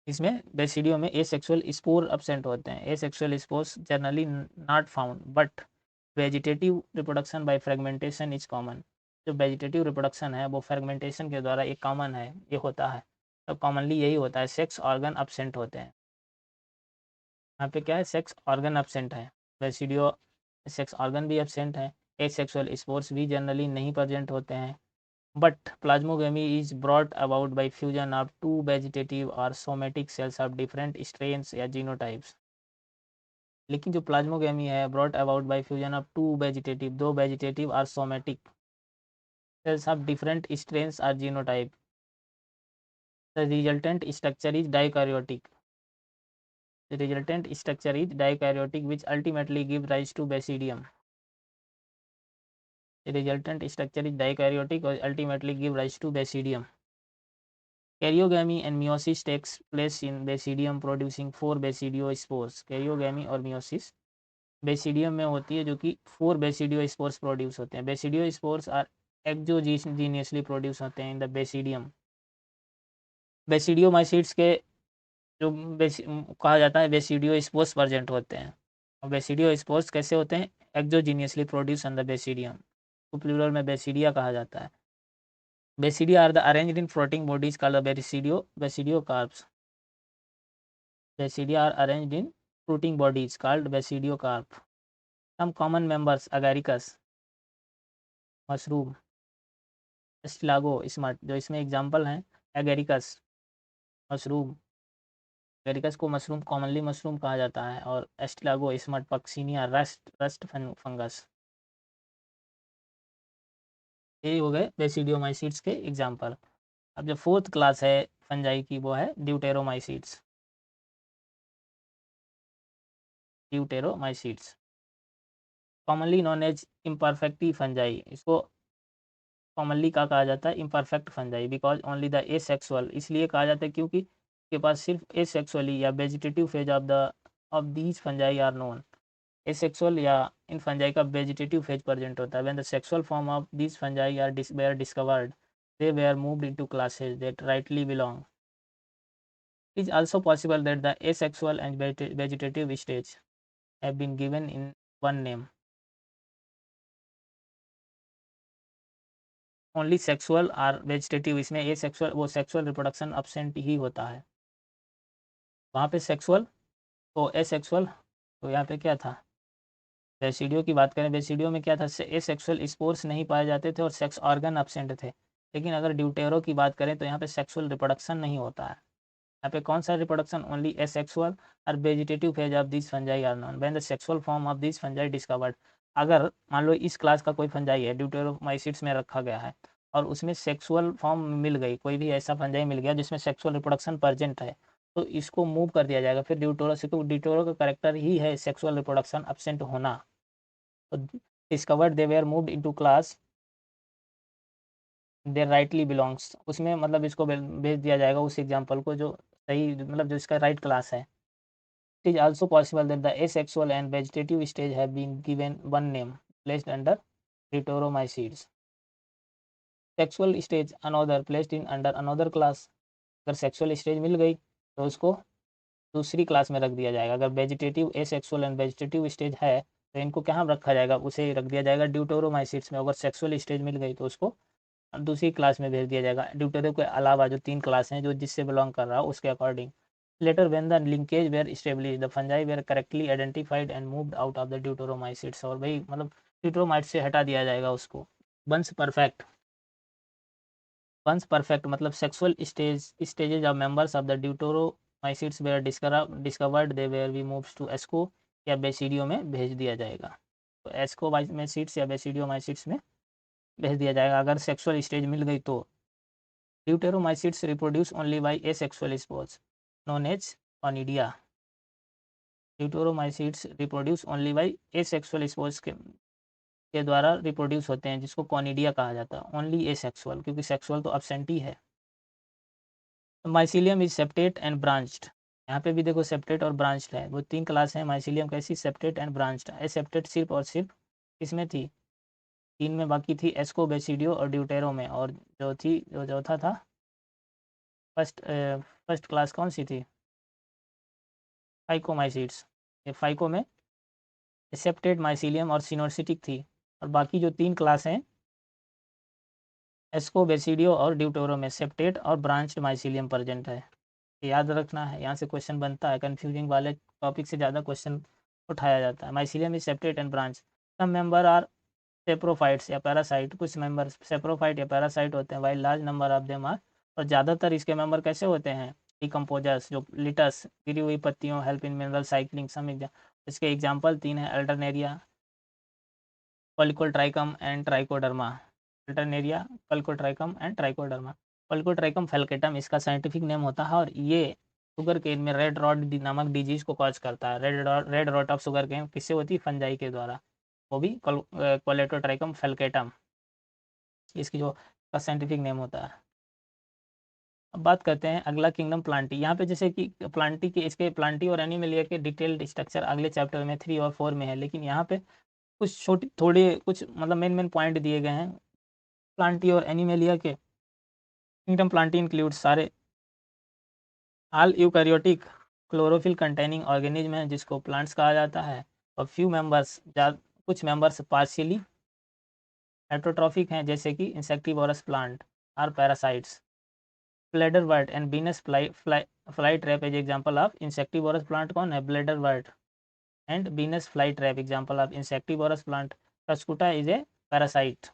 इसमें बेसिडियो में एसेक्सुअल स्पोर अब्सेंट होते हैं। Asexual spores generally not found, but vegetative reproduction by fragmentation is common. जो वेजिटेटिव रिप्रोडक्शन है वो फ्रेगमेंटेशन के द्वारा एक कॉमन है, ये होता है, तो कॉमनली यही होता है। सेक्स ऑर्गन अब्सेंट होते हैं। यहाँ पे क्या है, सेक्स ऑर्गन अब्सेंट है। बेसिडियो सेक्स ऑर्गन भी अब्सेंट है। एसेक्सुअल स्पोर्स भी जनरली नहीं प्रेजेंट होते हैं। But plasmogamy is brought about by fusion of two vegetative और somatic cells of different strains या जीनोटाइप्स। लेकिन जो प्लाज्मोगेमी है brought about by fusion of two vegetative, दो वेजिटेटिव और somatic cells of different strains और genotype, the resultant structure is dikaryotic. The resultant structure is dikaryotic, which ultimately gives rise to basidium. The resultant structure is dikaryotic or ultimately give rise to basidium. Karyogamy and meiosis takes place in basidium producing 4 basidiospores. Karyogamy और meiosis बेसिडियम में होती है, जो कि 4 बेसिडियोस्पोर्स प्रोड्यूस होते हैं। बेसिडियोस्पोर्स आर एक्सोजीनियसली प्रोड्यूस होते हैं इन द बेसिडियम। बेसिडियोमाइसीट्स के जो कहा जाता है बेसिडियोस्पोर्स प्रेजेंट होते हैं। और बेसिडियोस्पोर्स कैसे होते हैं, exogenously produce in the basidium, तो प्लूरल में बेसिडिया कहा जाता है। Basidia are the arranged in floating bodies called basidiocarps. Basidia are arranged in floating bodies called basidiocarp. Some common members Agaricus mushroom, Ustilago smut, जो इसमें एग्जांपल हैं। एगेरिकस मशरूम, एगेरिकस को मशरूम कॉमनली मशरूम कहा जाता है, और Ustilago smut Puccinia rust fungus. ये हो गए बेसिडियोमाइसीट्स के एग्जांपल। अब जो फोर्थ क्लास है फंजाई की वो है deuteromycetes. Deuteromycetes commonly known as imperfecti fungi, इसको कॉमनली क्या कहा जाता है, imperfect fungi, because only the asexual, इसलिए कहा जाता है क्योंकि के पास सिर्फ एसेक्सुअली या vegetative phase of these fungi are known. Asexual या इन फंजाई का वेजिटेटिव फेज प्रेजेंट होता है। When the sexual form of these fungi are were discovered, they were moved into classes that rightly belong. It is also possible that the asexual and vegetative stage have been given in one name. Only sexual or vegetative, इसमें asexual वो sexual reproduction absent ही होता है। वहाँ पे sexual तो asexual, तो यहाँ पे क्या था, बेसिडियो की बात करें, बेसिडियो में क्या था, एसेक्सुअल स्पोर्स नहीं पाए जाते थे और सेक्स ऑर्गन अब्सेंट थे। लेकिन अगर ड्यूटेरो की बात करें तो यहाँ पे सेक्सुअल रिप्रोडक्शन नहीं होता है। यहाँ पे कौन सा रिप्रोडक्शन, ओनली एसेक्सुअल और vegetative phase of this fungi are known when the sexual form of this fungi discovered. अगर मान लो इस क्लास का कोई फंजाई है ड्यूटेरोमाइसीट्स में रखा गया है और उसमें सेक्सुअल फॉर्म मिल गई, कोई भी ऐसा फंजाई मिल गया जिसमें सेक्सुअल रिप्रोडक्शन प्रेजेंट है, तो इसको मूव कर दिया जाएगा फिर ड्यूटेरो से, क्योंकि ड्यूटेरो का करेक्टर ही है सेक्सुअल रिप्रोडक्शन अब्सेंट होना। तो discovered they were moved into class there rightly belongs, उसमें मतलब इसको भेज दिया जाएगा उस एग्जाम्पल को जो सही मतलब जो इसका राइट क्लास है। It is also possible that the asexual and vegetative stage have been given one name placed under deuteromycetes, sexual stage another placed in under another class. अगर सेक्सुअल स्टेज मिल गई तो उसको दूसरी क्लास में रख दिया जाएगा। अगर vegetative asexual and vegetative stage है तो इनको कहाँ रखा जाएगा, उसे रख दिया जाएगा ड्यूटोरोमाइसीड्स में। अगर सेक्सुअल स्टेज मिल गई तो उसको दूसरी क्लास में भेज दिया जाएगा, ड्यूटेरो के अलावा जो 3 क्लास हैं जो जिससे बिलोंग कर रहा हो उसके according. Later when the linkage were established the fungi were correctly identified and moved out of the deuteromycetes, और भाई मतलब ड्यूटोरोमाइट से हटा दिया जाएगा उसको। वंस परफेक्ट, वंस परफेक्ट मतलब sexual stages of members of the deuteromycetes were discovered they were be moves to asco या बेसिडियो में भेज दिया जाएगा। तो एस्को माइसिट्स या बेसिडियोमाइसिट्स में भेज दिया जाएगा। अगर सेक्सुअल स्टेज मिल गई तो deuteromycetes reproduce only by asexual spores known as conidia. Deuteromycetes reproduce only by asexual spores के द्वारा रिप्रोड्यूस होते हैं, जिसको कॉनिडिया कहा जाता है। ओनली एसेक्सुअल, क्योंकि सेक्सुअल तो अब्सेंट ही है। Mycelium is septate and branched, यहाँ पे भी देखो सेप्टेट और ब्रांच्ड है। वो 3 क्लास हैं माइसिलियम कैसी, सेप्टेट एंड ब्रांच्ड। एसेप्टेट सिर्फ और सिर्फ किसमें थी, 3 में, बाकी थी एस्को, बेसिडियो और ड्यूटेरो में। और जो थी जो चौथा था फर्स्ट क्लास कौन सी थी, फाइकोमाइसीड्स। ये फाइको में एसेप्टेड, माइसिलियम और सिनोसिटिक थी। और बाकी जो 3 क्लास हैं एस्को, बेसिडियो और ड्यूटेरो में सेप्टेट और ब्रांच्ड माइसिलियम प्रेजेंट है। याद रखना है, यहाँ से क्वेश्चन बनता है। कन्फ्यूजिंग वाले टॉपिक से ज़्यादा क्वेश्चन उठाया जाता है। Mycelium is septate and branch. Some member are saprophytes या पैरासाइट, कुछ मेंबर सेप्रोफाइट या पैरासाइट होते हैं, while large number of them are, और ज़्यादातर इसके मेंबर कैसे होते हैं, डिकम्पोजर्स, जो लिटस, गिरी हुई पत्तियों, help in mineral cycling. Some इसके एग्जाम्पल 3 है, Alternaria, Colletotrichum and Trichoderma. Alternaria, Colletotrichum and Trichoderma. Colletotrichum falcatum इसका साइंटिफिक नेम होता है, और ये शुगर केन में रेड रॉट नामक डिजीज को कॉज करता है। Red rot of sugar cane किससे होती है, फंजाई के द्वारा, वो भी कोलेटोट्राइकम फेल्केटम इसकी जो का साइंटिफिक नेम होता है। अब बात करते हैं अगला किंगडम प्लांटी। यहाँ पे जैसे कि प्लांटी के इसके प्लांटी और एनिमलिया के डिटेल्ड स्ट्रक्चर अगले चैप्टर में 3 और 4 में है, लेकिन यहाँ पे कुछ छोटी थोड़े कुछ मतलब मेन पॉइंट दिए गए हैं प्लांटी और एनिमलिया के। किंगडम प्लांटी इंक्लूड सारे all eukaryotic chlorophyll containing organism है, जिसको प्लांट्स कहा जाता है। और फ्यू मेंबर्स कुछ मेंबर्स पार्शियली हेटरोट्रॉफिक हैं, जैसे कि insectivorous plant or parasites. Bladderwort and Venus fly trap as example of insectivorous plant कौन है, bladderwort and Venus fly trap example of insectivorous plant. Cuscuta is a parasite.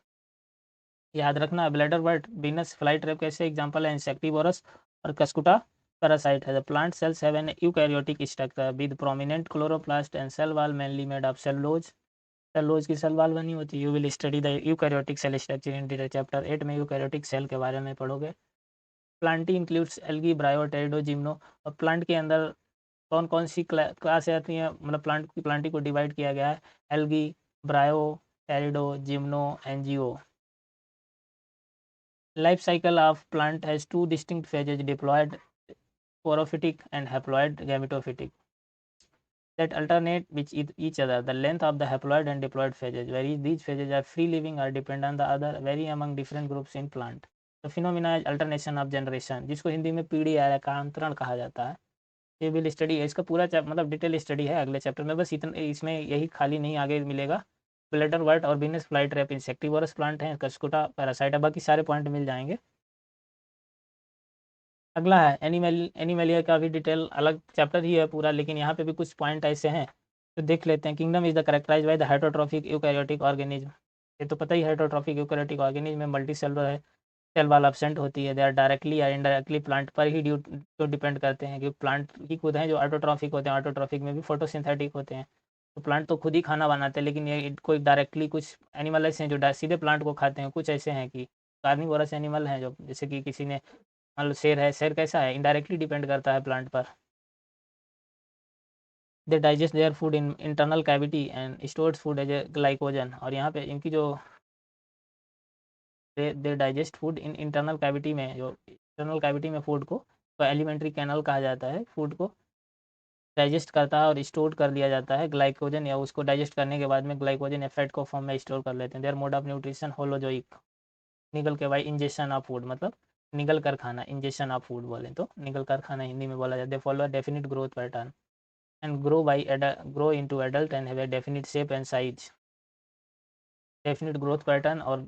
याद रखना, bladderwort, Venus fly trap कैसे एग्जाम्पल है इंसेक्टिवोरस, और कस्कुटा पैरासाइट है। The plant cells have an eukaryotic structure with prominent chloroplast and cell wall mainly made of cellulose. Cellulose की सेल वॉल बनी होती है। You will study the eukaryotic cell structure in detail, chapter 8 में यूकैरियोटिक सेल के बारे में पढ़ोगे। Plantae includes algae, bryo, pterido, gymno. और प्लांट के अंदर कौन कौन सी क्लास आती हैं, मतलब प्लांटी को डिवाइड किया गया है, algae, bryo, pterido, gymno, NGO. Life cycle of plant has 2 distinct phases, diploid sporophytic and haploid gametophytic, that alternate with each other. The length of the haploid and diploid phases vary. These phases are free living or depend on the other, vary among different groups in plant. The phenomena is alternation of generation, जिसको हिंदी में पीढ़ी या कालांतरण कहा जाता है। ये विल स्टडी है, इसका पूरा मतलब डिटेल स्टडी है अगले चैप्टर में। बस इतना इसमें यही खाली नहीं, आगे मिलेगा। ब्लेडर वर्ट और beans fly trap insectivorous plant है, कस्कुटा पैरासाइट है, बाकी सारे पॉइंट मिल जाएंगे। अगला है एनिमलिया का भी डिटेल अलग चैप्टर ही है पूरा, लेकिन यहाँ पे भी कुछ पॉइंट ऐसे हैं तो देख लेते हैं। Kingdom is the characterize by the heterotrophic eukaryotic organism. ये तो पता ही है, हेटरोट्रॉफिक यूकैरियोटिक ऑर्गेनिज्म में मल्टी सेलुलर है, सेल वाल एब्सेंट होती है। दे आर डायरेक्टली या इनडायरेक्टली प्लांट पर ही तो डिपेंड करते हैं, क्योंकि प्लांट ही खुद हैं जो ऑटोट्रॉफिक होते हैं। ऑटोट्रॉफिक में भी फोटोसिंथेटिक होते हैं, तो प्लांट तो खुद ही खाना बनाते हैं, लेकिन ये कोई डायरेक्टली कुछ एनिमल ऐसे हैं जो सीधे प्लांट को खाते हैं। कुछ ऐसे हैं कि कार्निवोरस एनिमल हैं, जो जैसे कि किसी ने मान लो शेर है, शेर कैसा है, इनडायरेक्टली डिपेंड करता है प्लांट पर। They digest their food in internal cavity and stores food as a glycogen. और यहाँ पे इनकी जो they digest food in internal cavity में, जो इंटरनल कैविटी में फूड को, तो एलिमेंट्री कैनल कहा जाता है, फूड को डाइजेस्ट करता है और स्टोर कर लिया जाता है ग्लाइकोजन, या उसको डाइजेस्ट करने के बाद में ग्लाइकोजन या फैट को फॉर्म में स्टोर कर लेते हैं। Their mode of nutrition holozoic, निगल के बाई इंजेक्शन ऑफ फूड, मतलब निगल कर खाना, इंजेक्शन ऑफ फूड बोले तो निगल कर खाना हिंदी में बोला जाता है। Follow definite growth pattern and grow into adult and have a definite shape and size. Definite growth pattern और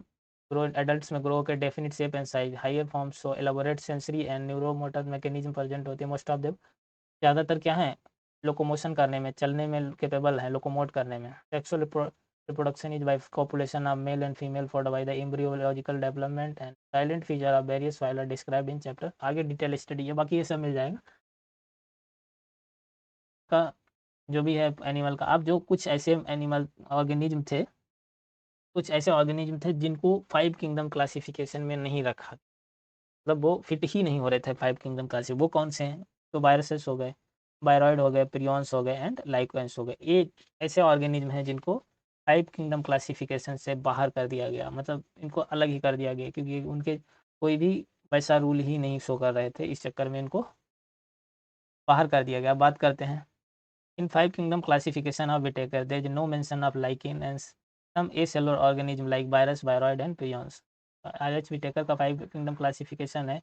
ग्रो एडल्ट्स में ग्रो के definite shape and size, higher forms so elaborate sensory and neuromotor mechanism present होते हैं। मोस्ट ऑफ देम, ज़्यादातर क्या है, लोकोमोशन करने में, चलने में कैपेबल है, लोकोमोट करने में। Sexual reproduction is by copulation of male and female followed by the embryological development and salient feature of various phyla are described in chapter. आगे डिटेल स्टडी है, बाकी ये सब मिल जाएगा का जो भी है एनिमल का। अब जो कुछ ऐसे एनिमल ऑर्गेनिज्म थे, कुछ ऐसे ऑर्गेनिज्म थे जिनको 5 किंगडम क्लासिफिकेशन में नहीं रखा, मतलब वो फिट ही नहीं हो रहे थे 5 किंगडम क्लास। वो कौन से हैं, तो वायरसेस हो गए, बायरॉइड हो गए, प्रियॉन्स हो गए एंड लाइकेंस हो गए। ये ऐसे ऑर्गेनिज्म हैं जिनको 5 किंगडम क्लासिफिकेशन से बाहर कर दिया गया, मतलब इनको अलग ही कर दिया गया, क्योंकि उनके कोई भी वैसा रूल ही नहीं शो कर रहे थे, इस चक्कर में इनको बाहर कर दिया गया। बात करते हैं in 5 kingdom classification of Whittaker, there is no mention of lichen and some acellular organism like virus, viroid and prions. R H. Whittaker का 5 किंगडम क्लासिफिकेशन है,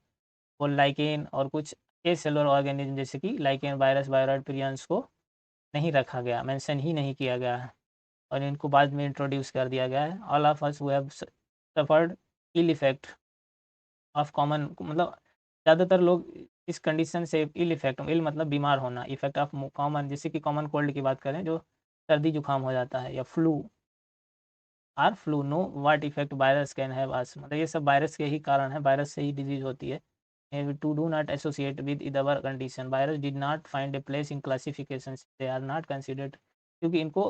वो लाइकेन और कुछ ए सेलुलर ऑर्गेनिज्म जैसे कि लाइकेन, वायरस, बायरॉइड, प्रियंस को नहीं रखा गया, मेंशन ही नहीं किया गया है, और इनको बाद में इंट्रोड्यूस कर दिया गया है। All of us who have suffered ill effect of common, मतलब ज़्यादातर लोग इस कंडीशन से इल इफेक्ट, इल मतलब बीमार होना, इफेक्ट ऑफ कॉमन, जैसे कि कॉमन कोल्ड की बात करें, जो सर्दी जुकाम हो जाता है, या flu or flu, know what effect virus can have us, मतलब ये सब वायरस के ही कारण है, वायरस से ही डिजीज होती है। To do not associate with our condition, virus did not find a place in classifications, they are not considered, क्योंकि इनको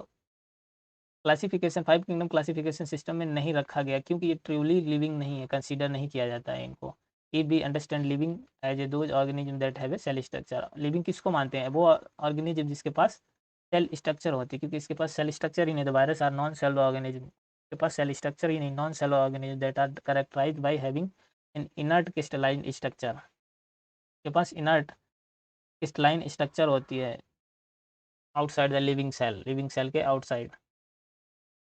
क्लासिफिकेशन 5 किंगडम क्लासिफिकेशन सिस्टम में नहीं रखा गया, क्योंकि ये ट्रूली लिविंग नहीं है, कंसीडर नहीं किया जाता है इनको। If we understand living as a those organism that have a cell structure, living किसको मानते हैं, वो ऑर्गेनिज्म जिसके पास सेल स्ट्रक्चर होती है, क्योंकि इसके पास सेल स्ट्रक्चर ही नहीं, तो virus are non cell organism के पास सेल स्ट्रक्चर ही नहीं, non cell organism that are characterized by having an inert crystalline structure, के पास इनर्ट क्रिस्टलाइन स्ट्रक्चर होती है outside the living cell, living cell के आउटसाइड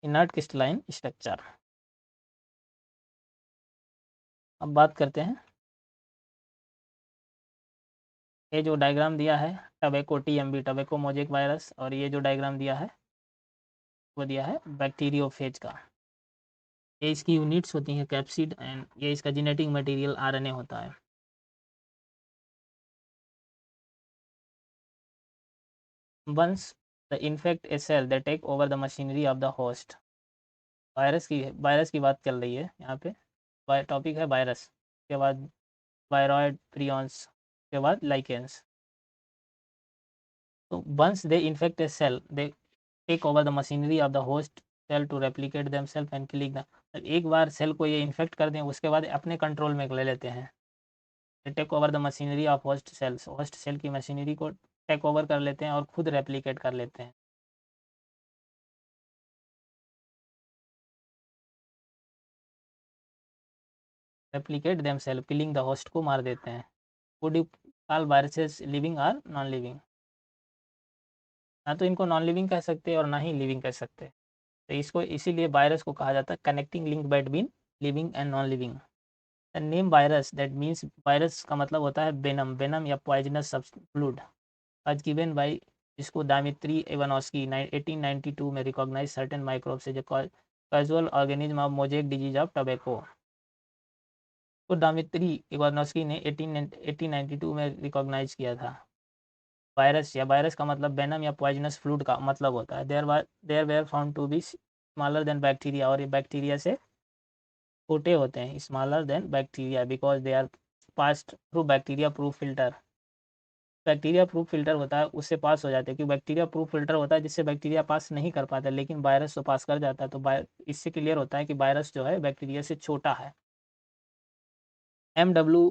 इनर्ट क्रिस्टलाइन स्ट्रक्चर। अब बात करते हैं, ये जो डायग्राम दिया है tobacco TMB, tobacco mosaic virus, और ये जो डायग्राम दिया है वो दिया है बैक्टीरियोफेज का। ये इसकी यूनिट्स होती हैं कैप्सिड, एंड ये इसका जेनेटिक मटेरियल RNA होता है। Once the infect a cell that take over the machinery of the host, virus की बात चल रही है यहाँ पे, टॉपिक है वायरस, के बाद वायरॉइड, प्रियॉन्स, के बाद लाइकेंस। तो once they infect a cell they take over the machinery of the host cell to replicate themselves and killing the, एक बार सेल को ये इन्फेक्ट कर दें उसके बाद अपने कंट्रोल में ले लेते हैं। Take over the machinery of host cells, host cell की मशीनरी को टेक ओवर कर लेते हैं और खुद रेप्लिकेट कर लेते हैं। Replicate themselves, killing the host को मार देते हैं। Would you call viruses living और नॉन लिविंग, ना तो इनको नॉन लिविंग कह सकते और ना ही लिविंग कह सकते, तो इसको इसीलिए वायरस को कहा जाता है connecting link between living and non living. The name virus that means, virus का मतलब होता है वेनम, वेनम या पॉइजनस फ्लूइड, आज गिवन बाई, जिसको दामित्री इवानोस्की 1892 में recognize certain microbes as a causal organism of mosaic disease of tobacco. तो दामित्री इवानोस्की ने 1892 में रिकॉग्नाइज किया था। वायरस, या वायरस का मतलब वेनम या पॉइजनस फ्लूइड का मतलब होता है। There were found to be smaller than bacteria, और ये बैक्टीरिया से छोटे होते हैं, smaller than bacteria, because they are passed through bacteria proof filter. Bacteria proof filter होता है, उससे पास हो जाते हैं, क्योंकि बैक्टीरिया प्रूफ फिल्टर होता है जिससे बैक्टीरिया पास नहीं कर पाता, लेकिन वायरस तो पास कर जाता है। तो इससे क्लियर होता है कि वायरस जो है बैक्टीरिया से छोटा है। MW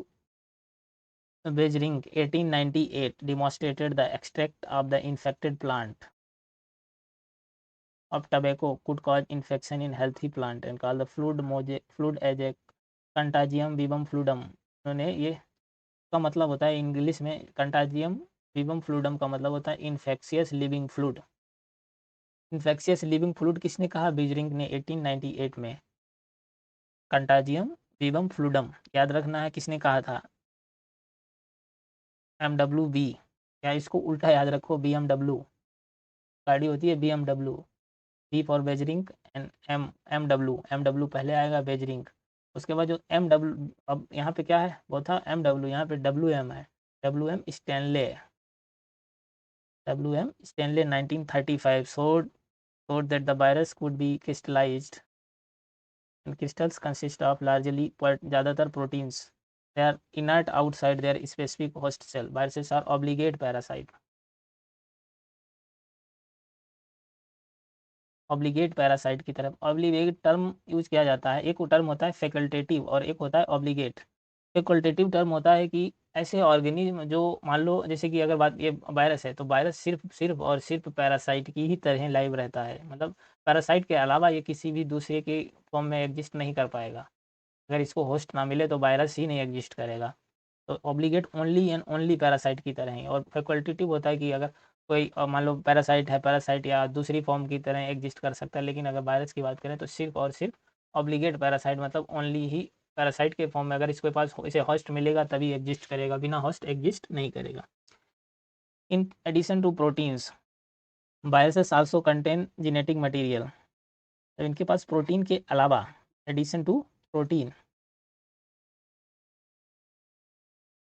Beijing 1898 demonstrated the extract of the infected plant of tobacco could cause infection in healthy plant and called the fluid as a contagium vivum fluidum. उन्होंने ये का मतलब होता है इंग्लिश में कंटाजियम विवम फ्लूडम का मतलब होता है infectious living fluid. Infectious living fluid किसने कहा? बीजरिंग ने 1898 में। कंटाजियम विवम फ्लूडम याद रखना है किसने कहा था? MWB। या इसको उल्टा याद रखो, BMW गाड़ी होती है BMW। बी फॉर बेजरिंग एंड एम डब्ल्यू पहले आएगा बेजरिंग। उसके बाद जो MW, अब यहाँ पे क्या है वो था MW, यहाँ पे WM है। WM Stanley 1935 showed that the virus could be crystallized and crystals consist of largely ज़्यादातर proteins. They are inert outside their specific host cell. Viruses are obligate parasite. Obligate parasite की तरफ ऑब्लिगेट टर्म यूज किया जाता है। एक टर्म होता है फैकल्टेटिव और एक होता है ऑब्लिगेट। फैकल्टेटिव टर्म होता है कि ऐसे ऑर्गेनिज्म जो मान लो जैसे कि अगर बात ये वायरस है तो वायरस सिर्फ पैरासाइट की ही तरह लाइव रहता है, मतलब पैरासाइट के अलावा ये किसी भी दूसरे के फॉर्म में एग्जिस्ट नहीं कर पाएगा। अगर इसको होस्ट ना मिले तो वायरस ही नहीं एग्जिस्ट करेगा। तो obligate only and only parasite की तरह ही। और फैकल्टेटिव होता है कि अगर कोई मान लो पैरासाइट है, पैरासाइट या दूसरी फॉर्म की तरह एग्जिस्ट कर सकता है, लेकिन अगर वायरस की बात करें तो सिर्फ और सिर्फ ऑब्लिगेट पैरासाइट, मतलब ओनली ही पैरासाइट के फॉर्म में अगर इसके पास इसे होस्ट मिलेगा तभी एग्जिस्ट करेगा, बिना होस्ट एग्जिस्ट नहीं करेगा। In addition to proteins viruses also contain genetic material. तो इनके पास प्रोटीन के अलावा addition to protein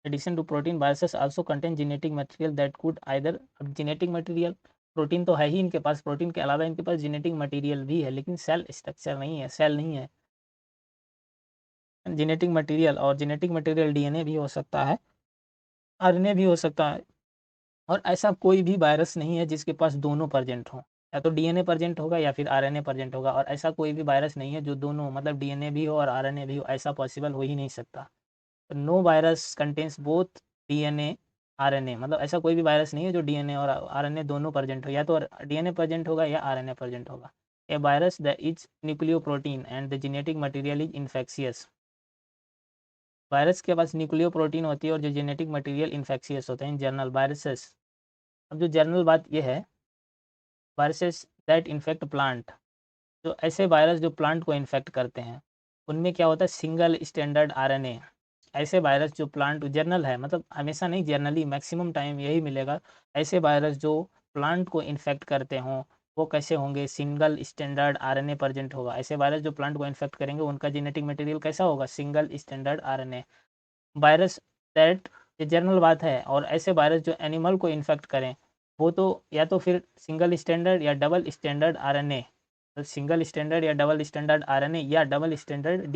viruses also contain genetic material that could either, अब genetic material प्रोटीन तो है ही इनके पास, प्रोटीन के अलावा इनके पास जेनेटिक मटेरियल भी है लेकिन सेल स्ट्रक्चर नहीं है, सेल नहीं है। जेनेटिक मटेरियल, और जेनेटिक मटेरियल DNA भी हो सकता है, RNA भी हो सकता है, और ऐसा कोई भी वायरस नहीं है जिसके पास दोनों प्रेजेंट हो। या तो DNA प्रेजेंट होगा या फिर RNA प्रेजेंट होगा, और ऐसा कोई भी वायरस नहीं है जो दोनों, मतलब DNA भी हो और RNA भी हो, ऐसा पॉसिबल हो ही नहीं सकता। No virus contains both DNA RNA, मतलब ऐसा कोई भी वायरस नहीं है जो DNA और RNA दोनों प्रेजेंट हो, या तो DNA प्रेजेंट होगा या RNA प्रेजेंट होगा। A virus the is nucleoprotein and the genetic material is infectious. Virus के पास न्यूक्लियोप्रोटीन होती है और जो जेनेटिक मटेरियल इन्फेक्शियस होते हैं। जनरल वायरसेस, अब जो जनरल बात यह है, वायरसेस दैट इन्फेक्ट प्लांट, जो ऐसे वायरस जो प्लांट को इन्फेक्ट करते हैं उनमें क्या होता है? Single standard RNA। ऐसे वायरस जो प्लांट जर्नल है, मतलब हमेशा नहीं, जर्नली मैक्सिमम टाइम यही मिलेगा। ऐसे वायरस जो प्लांट को इन्फेक्ट करते हों वो कैसे होंगे? सिंगल स्टैंडर्ड RNA प्रेजेंट होगा। ऐसे वायरस जो प्लांट को इन्फेक्ट करेंगे उनका जेनेटिक मटेरियल कैसा होगा? Single standard RNA। Virus that, ये जनरल बात है, और ऐसे वायरस जो एनिमल को इन्फेक्ट करें वो तो या तो फिर सिंगल स्टैंडर्ड या double standard RNA, single standard या डबल स्टैंडर्ड RNA या डबल स्टैंडर्ड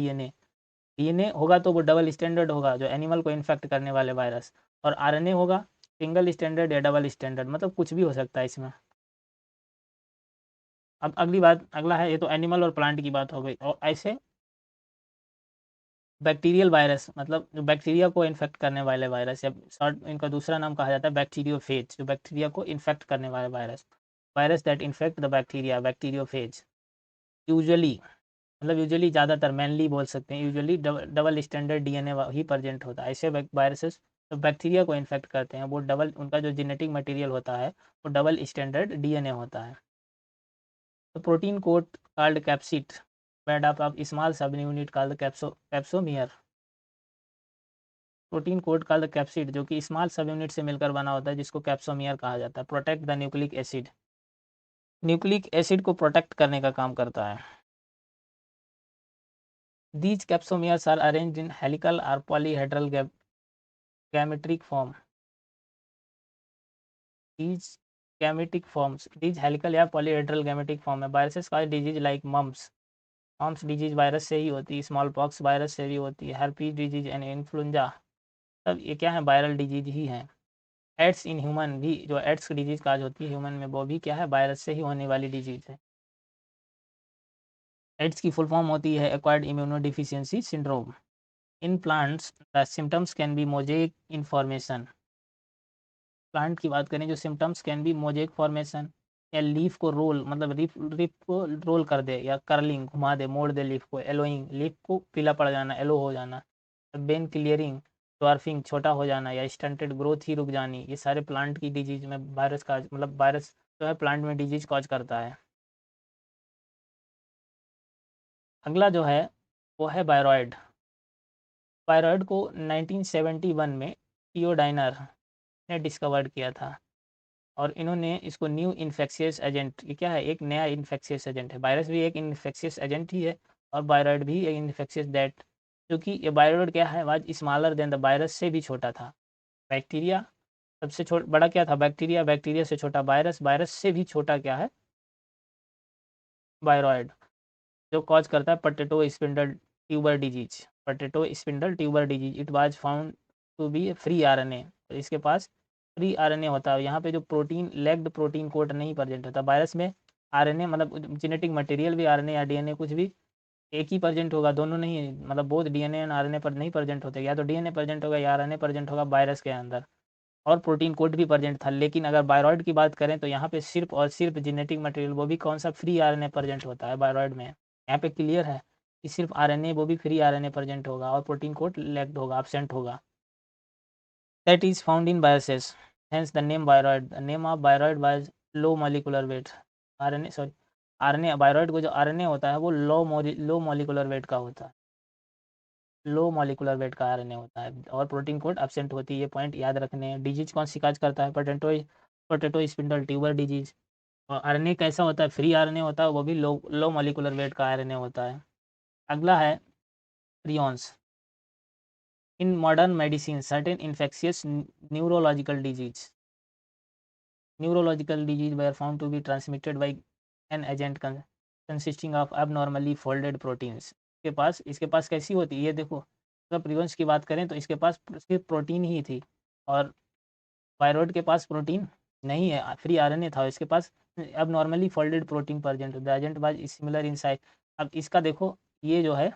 DNA होगा तो वो डबल स्टैंडर्ड होगा जो एनिमल को इन्फेक्ट करने वाले वायरस, और RNA होगा सिंगल स्टैंडर्ड या डबल स्टैंडर्ड, मतलब कुछ भी हो सकता है इसमें। अब अगली बात, अगला है, ये तो एनिमल और प्लांट की बात हो गई। और ऐसे बैक्टीरियल वायरस, मतलब जो बैक्टीरिया को इन्फेक्ट करने वाले वायरस, या शॉर्ट इनका दूसरा नाम कहा जाता है बैक्टीरियोफेज, जो बैक्टीरिया को इन्फेक्ट करने वाले virus. Virus that infect the bacteria, bacteriophage. Usually, मतलब यूजुअली ज़्यादातर, मेनली बोल सकते हैं, यूजुअली डबल स्टैंडर्ड DNA ही प्रेजेंट होता है। ऐसे वायरसेस जो बैक्टीरिया को इन्फेक्ट करते हैं वो डबल, उनका जो जेनेटिक मटेरियल होता है वो डबल स्टैंडर्ड DNA होता है। तो protein coat called capsid made up of small sub unit called capsomere. Protein coat called capsid जो कि स्मॉल सब यूनिट से मिलकर बना होता है जिसको कैप्सोमियर कहा जाता है। Protect the nucleic acid, nucleic acid को प्रोटेक्ट करने का काम करता है। These capsomeres are arranged in helical or polyhedral gametic form. These gametic forms, these helical या polyhedral gametic form है। Viruses cause disease like mumps, mumps disease virus से ही होती है, स्मॉल पॉक्स वायरस से भी होती है, herpes डिजीज एंड इन्फ्लुएंजा, सब ये क्या है? वायरल डिजीज ही है। एड्स इन ह्यूमन भी, जो एड्स की डिजीज काज होती है ह्यूमन में, वो भी क्या है? वायरस से ही होने वाली डिजीज है। एड्स की फुल फॉर्म होती है acquired immuno deficiency syndrome. In plants the symptoms can be mosaic information. Plant की बात करें जो symptoms can be mosaic formation, या लीफ को रोल मतलब लीफ को रोल कर दे, या कर्लिंग घुमा दे मोड़ दे लीफ को, एलोइंग लीफ को पीला पड़ जाना, एलो हो जाना, बेन क्लियरिंग ड्वार्फिंग छोटा हो जाना, या स्टंटेड ग्रोथ ही रुक जानी, ये सारे प्लांट की डिजीज में वायरस का मतलब वायरस जो है प्लांट में डिजीज कॉज करता है। अगला जो है वो है बायरॉयड। बायरॉयड को 1971 में थियोडाइनर ने डिस्कवर्ड किया था, और इन्होंने इसको न्यू इन्फेक्शियस एजेंट, ये क्या है, एक नया इन्फेक्शियस एजेंट है। वायरस भी एक इन्फेक्शियस एजेंट ही है, और बायरॉयड भी एक इन्फेक्शियस दैट, क्योंकि ये बायरॉयड क्या है, was smaller than the virus से भी छोटा था। बैक्टीरिया सबसे बड़ा क्या था, बैक्टीरिया, बैक्टीरिया से छोटा वायरस, वायरस से भी छोटा क्या है, बायरॉयड, जो कॉज करता है potato spindle tuber disease. Potato spindle tuber disease it was found to be free RNA, इसके पास फ्री आरएनए होता है। यहाँ पे जो प्रोटीन लेग्ड प्रोटीन कोड नहीं प्रेजेंट होता वायरस में, आरएनए मतलब जेनेटिक मटेरियल भी आरएनए या डीएनए कुछ भी एक ही प्रेजेंट होगा, दोनों नहीं, मतलब बोथ डीएनए एंड आरएनए पर नहीं प्रेजेंट होते, या तो डीएनए प्रेजेंट होगा या आरएनए प्रेजेंट होगा वायरस के अंदर, और प्रोटीन कोड भी प्रेजेंट था। लेकिन अगर बायरॉयड की बात करें तो यहाँ पे सिर्फ और सिर्फ जेनेटिक मटेरियल, वो भी कौन सा, फ्री आरएनए प्रेजेंट होता है बायरॉयड में। यहाँ पे क्लियर है कि सिर्फ आरएनए, वो भी फ्री आरएनए प्रेजेंट होगा, और प्रोटीन कोड लैक्ड होगा, एब्सेंट होगा। दैट इज फाउंड इन बायोसिस, hence the name viroid. The name of viroid was low molecular weight, RNA sorry RNA, viroid को जो आरएनए होता है वो लो मॉलिकुलर वेट का होता है, लो मॉलिकुलर वेट का आरएनए होता है, और प्रोटीन कोड एब्सेंट होती है। ये पॉइंट याद रखने हैं। डिजीज कौन सी काज करता है, पोटैटो स्पिंडल ट्यूबर डिजीज। और आरएनए कैसा होता है, फ्री आरएनए होता है, वो भी लो मॉलिकुलर वेट का आरएनए होता है। अगला है prions. In modern medicine certain infectious neurological disease were found to be transmitted by an agent consisting of abnormally folded proteins। इसके पास कैसी होती है, ये देखो, अगर प्रियॉन्स की बात करें तो इसके पास सिर्फ प्रोटीन ही थी, और वायरॉयड के पास प्रोटीन नहीं है, फ्री आरएनए था, इसके पास अब normally folded protein present, the agent was similar in size. अब इसका देखो, ये जो है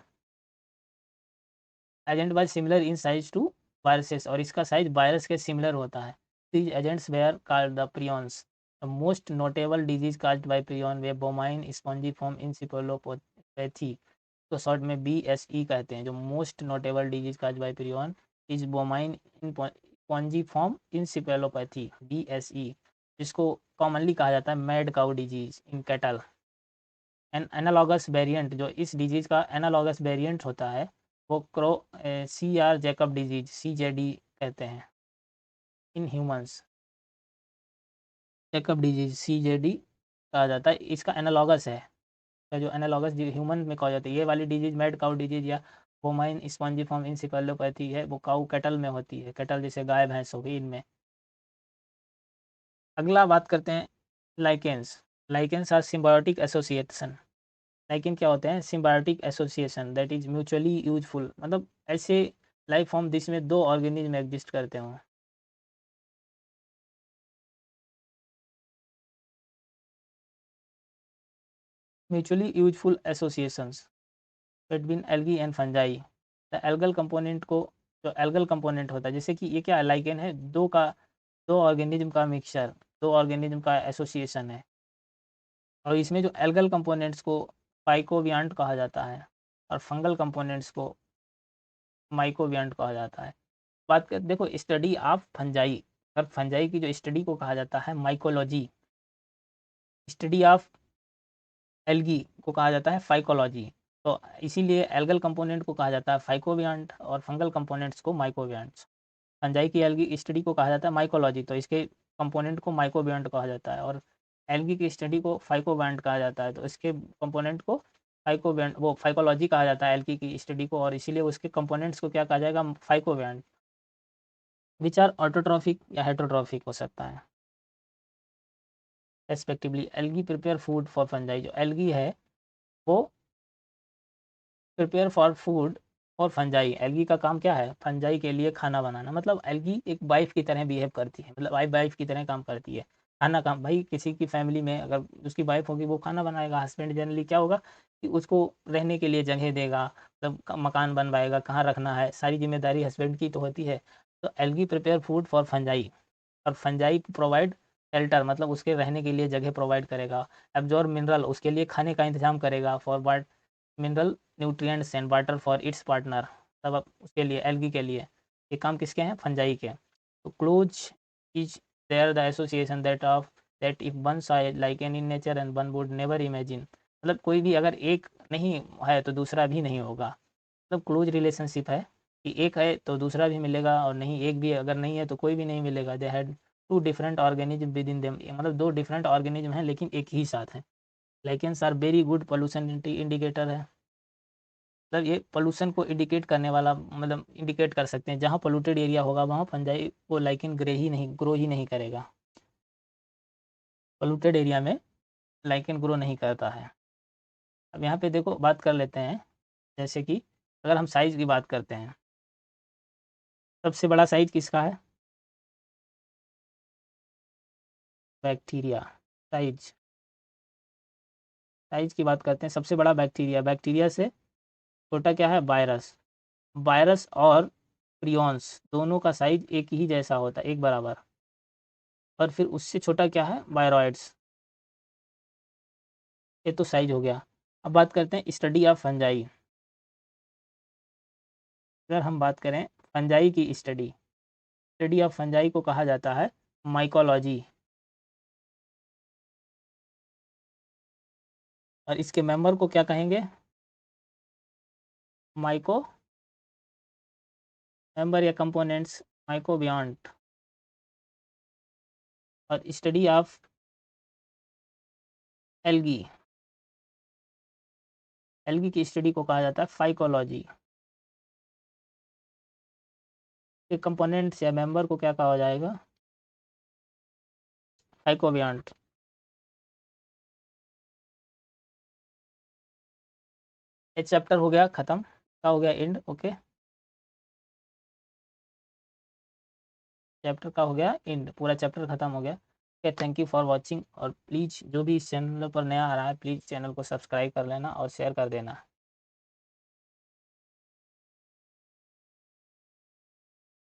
agent was similar in size to viruses, और इसका साइज वायरस के सिमिलर होता है। These agents were called the prions. The most notable disease caused by prion were bovine spongiform encephalopathy, तो शॉर्ट में BSE कहते हैं। जो most notable disease caused by prion is bovine spongiform encephalopathy, BSE, जिसको कॉमनली कहा जाता है mad cow disease in cattle. An analogous variant, जो इस डिजीज का एनालॉगस वेरिएंट होता है, वो CR जैकब डिजीज, CJD कहते हैं in humans. Jacob disease CJD कहा जाता है, इसका एनालॉगस है, जो एनालॉगस ह्यूमन में कहा जाता है। ये वाली डिजीज मैड काउ डिजीज या बोमाइन स्पॉन्जीफॉर्म इंसिफेलोपैथी है, वो काउ कैटल में होती है, कैटल जैसे गाय भैंस हो गई इनमें। अगला बात करते हैं lichens. Lichens are symbiotic association. Lichen क्या होते हैं, symbiotic association that is mutually useful, मतलब ऐसे लाइफ फॉर्म जिसमें दो ऑर्गेनिज्म एग्जिस्ट करते हों। Mutually useful associations between algae and fungi. The algal component को, जो एल्गल कंपोनेंट होता है, जैसे कि ये क्या लाइकेन है, दो ऑर्गेनिज्म का मिक्सचर, दो ऑर्गेनिज्म का एसोसिएशन है, और इसमें जो एल्गल कंपोनेंट्स को फाइकोवियांट कहा जाता है, और फंगल कंपोनेंट्स को माइकोवियांट कहा जाता है। बात कर देखो स्टडी ऑफ फंजाई, अगर फंजाई की जो स्टडी को कहा जाता है माइकोलॉजी, स्टडी ऑफ एल्गी को कहा जाता है फाइकोलॉजी। तो इसीलिए एल्गल कंपोनेंट को कहा जाता है फाइकोवियांट, और फंगल कंपोनेंट्स को माइकोवियांट्स। फंजाई की एल्गी स्टडी को कहा जाता है माइकोलॉजी, तो इसके कंपोनेंट को माइकोवियांट कहा जाता है, और एल्गी की स्टडी को फाइकोवियांट कहा जाता है, तो इसके कंपोनेंट को फाइकोवियांट, वो फाइकोलॉजी कहा जाता है एल्गी की स्टडी को, और इसीलिए उसके कंपोनेंट्स को क्या कहा जाएगा, फाइकोवियांट। विच आर ऑटोट्रॉफिक या हेटरोट्रॉफिक हो सकता है respectively. Algae prepare food for fungi, जो एल्गी है वो प्रिपेयर फॉर फूड और फंजाई, एल्गी का काम क्या है, फंजाई के लिए खाना बनाना, मतलब एल्गी एक वाइफ की तरह बिहेव करती है, मतलब वाइफ की तरह काम करती है। खाना का भाई किसी की फैमिली में अगर उसकी वाइफ होगी वो खाना बनाएगा, हस्बैंड जनरली क्या होगा कि उसको रहने के लिए जगह देगा, मतलब मकान बनवाएगा, कहाँ रखना है, सारी जिम्मेदारी हस्बैंड की तो होती है। तो algae prepare food for fungi, और फंजाई प्रोवाइड शेल्टर, मतलब उसके रहने के लिए जगह प्रोवाइड करेगा। एब्जॉर्ब मिनरल, उसके लिए खाने का इंतजाम करेगा। For watt mineral nutrients and water for its partner, तब उसके लिए एल्गी के लिए ये काम किसके हैं, फंजाई के। तो close is their the association that of that if one side like an in nature and one would never imagine, मतलब कोई भी अगर एक नहीं है तो दूसरा भी नहीं होगा। मतलब क्लोज रिलेशनशिप है कि एक है तो दूसरा भी मिलेगा, और नहीं एक भी अगर नहीं है तो कोई भी नहीं मिलेगा। They had two different organism within them, मतलब दो डिफरेंट ऑर्गेनिज्म हैं लेकिन एक ही साथ है। Lichens are very good pollution indicator है, मतलब ये पोल्यूशन को इंडिकेट करने वाला, मतलब इंडिकेट कर सकते हैं। जहाँ पोल्यूटेड एरिया होगा वहाँ फंजाई वो लाइकेन ग्रो ही नहीं करेगा। पोल्यूटेड एरिया में लाइकेन ग्रो नहीं करता है। अब यहाँ पे देखो बात कर लेते हैं, जैसे कि अगर हम साइज़ की बात करते हैं, सबसे बड़ा साइज़ किसका है, बैक्टीरिया। साइज साइज की बात करते हैं, सबसे बड़ा बैक्टीरिया, बैक्टीरिया से छोटा क्या है, वायरस। वायरस और प्रियॉन्स दोनों का साइज एक ही जैसा होता है, एक बराबर। और फिर उससे छोटा क्या है, वायरॉइड्स। ये तो साइज हो गया। अब बात करते हैं स्टडी ऑफ फंजाई। अगर हम बात करें फंजाई की स्टडी, स्टडी ऑफ फंजाई को कहा जाता है माइकोलॉजी। और इसके मेंबर को क्या कहेंगे, माइको मेंबर या कंपोनेंट्स, माइकोबियॉन्ट। और स्टडी ऑफ एल्गी, एल्गी की स्टडी को कहा जाता है फाइकोलॉजी। के कंपोनेंट्स या मेंबर को क्या कहा जाएगा, फाइकोबियॉन्ट। ये चैप्टर हो गया ख़त्म, क्या हो गया, एंड। ओके, चैप्टर का हो गया एंड, पूरा चैप्टर ख़त्म हो गया। Okay, thank you for watching. और प्लीज़ जो भी इस चैनल पर नया आ रहा है प्लीज़ चैनल को सब्सक्राइब कर लेना और शेयर कर देना।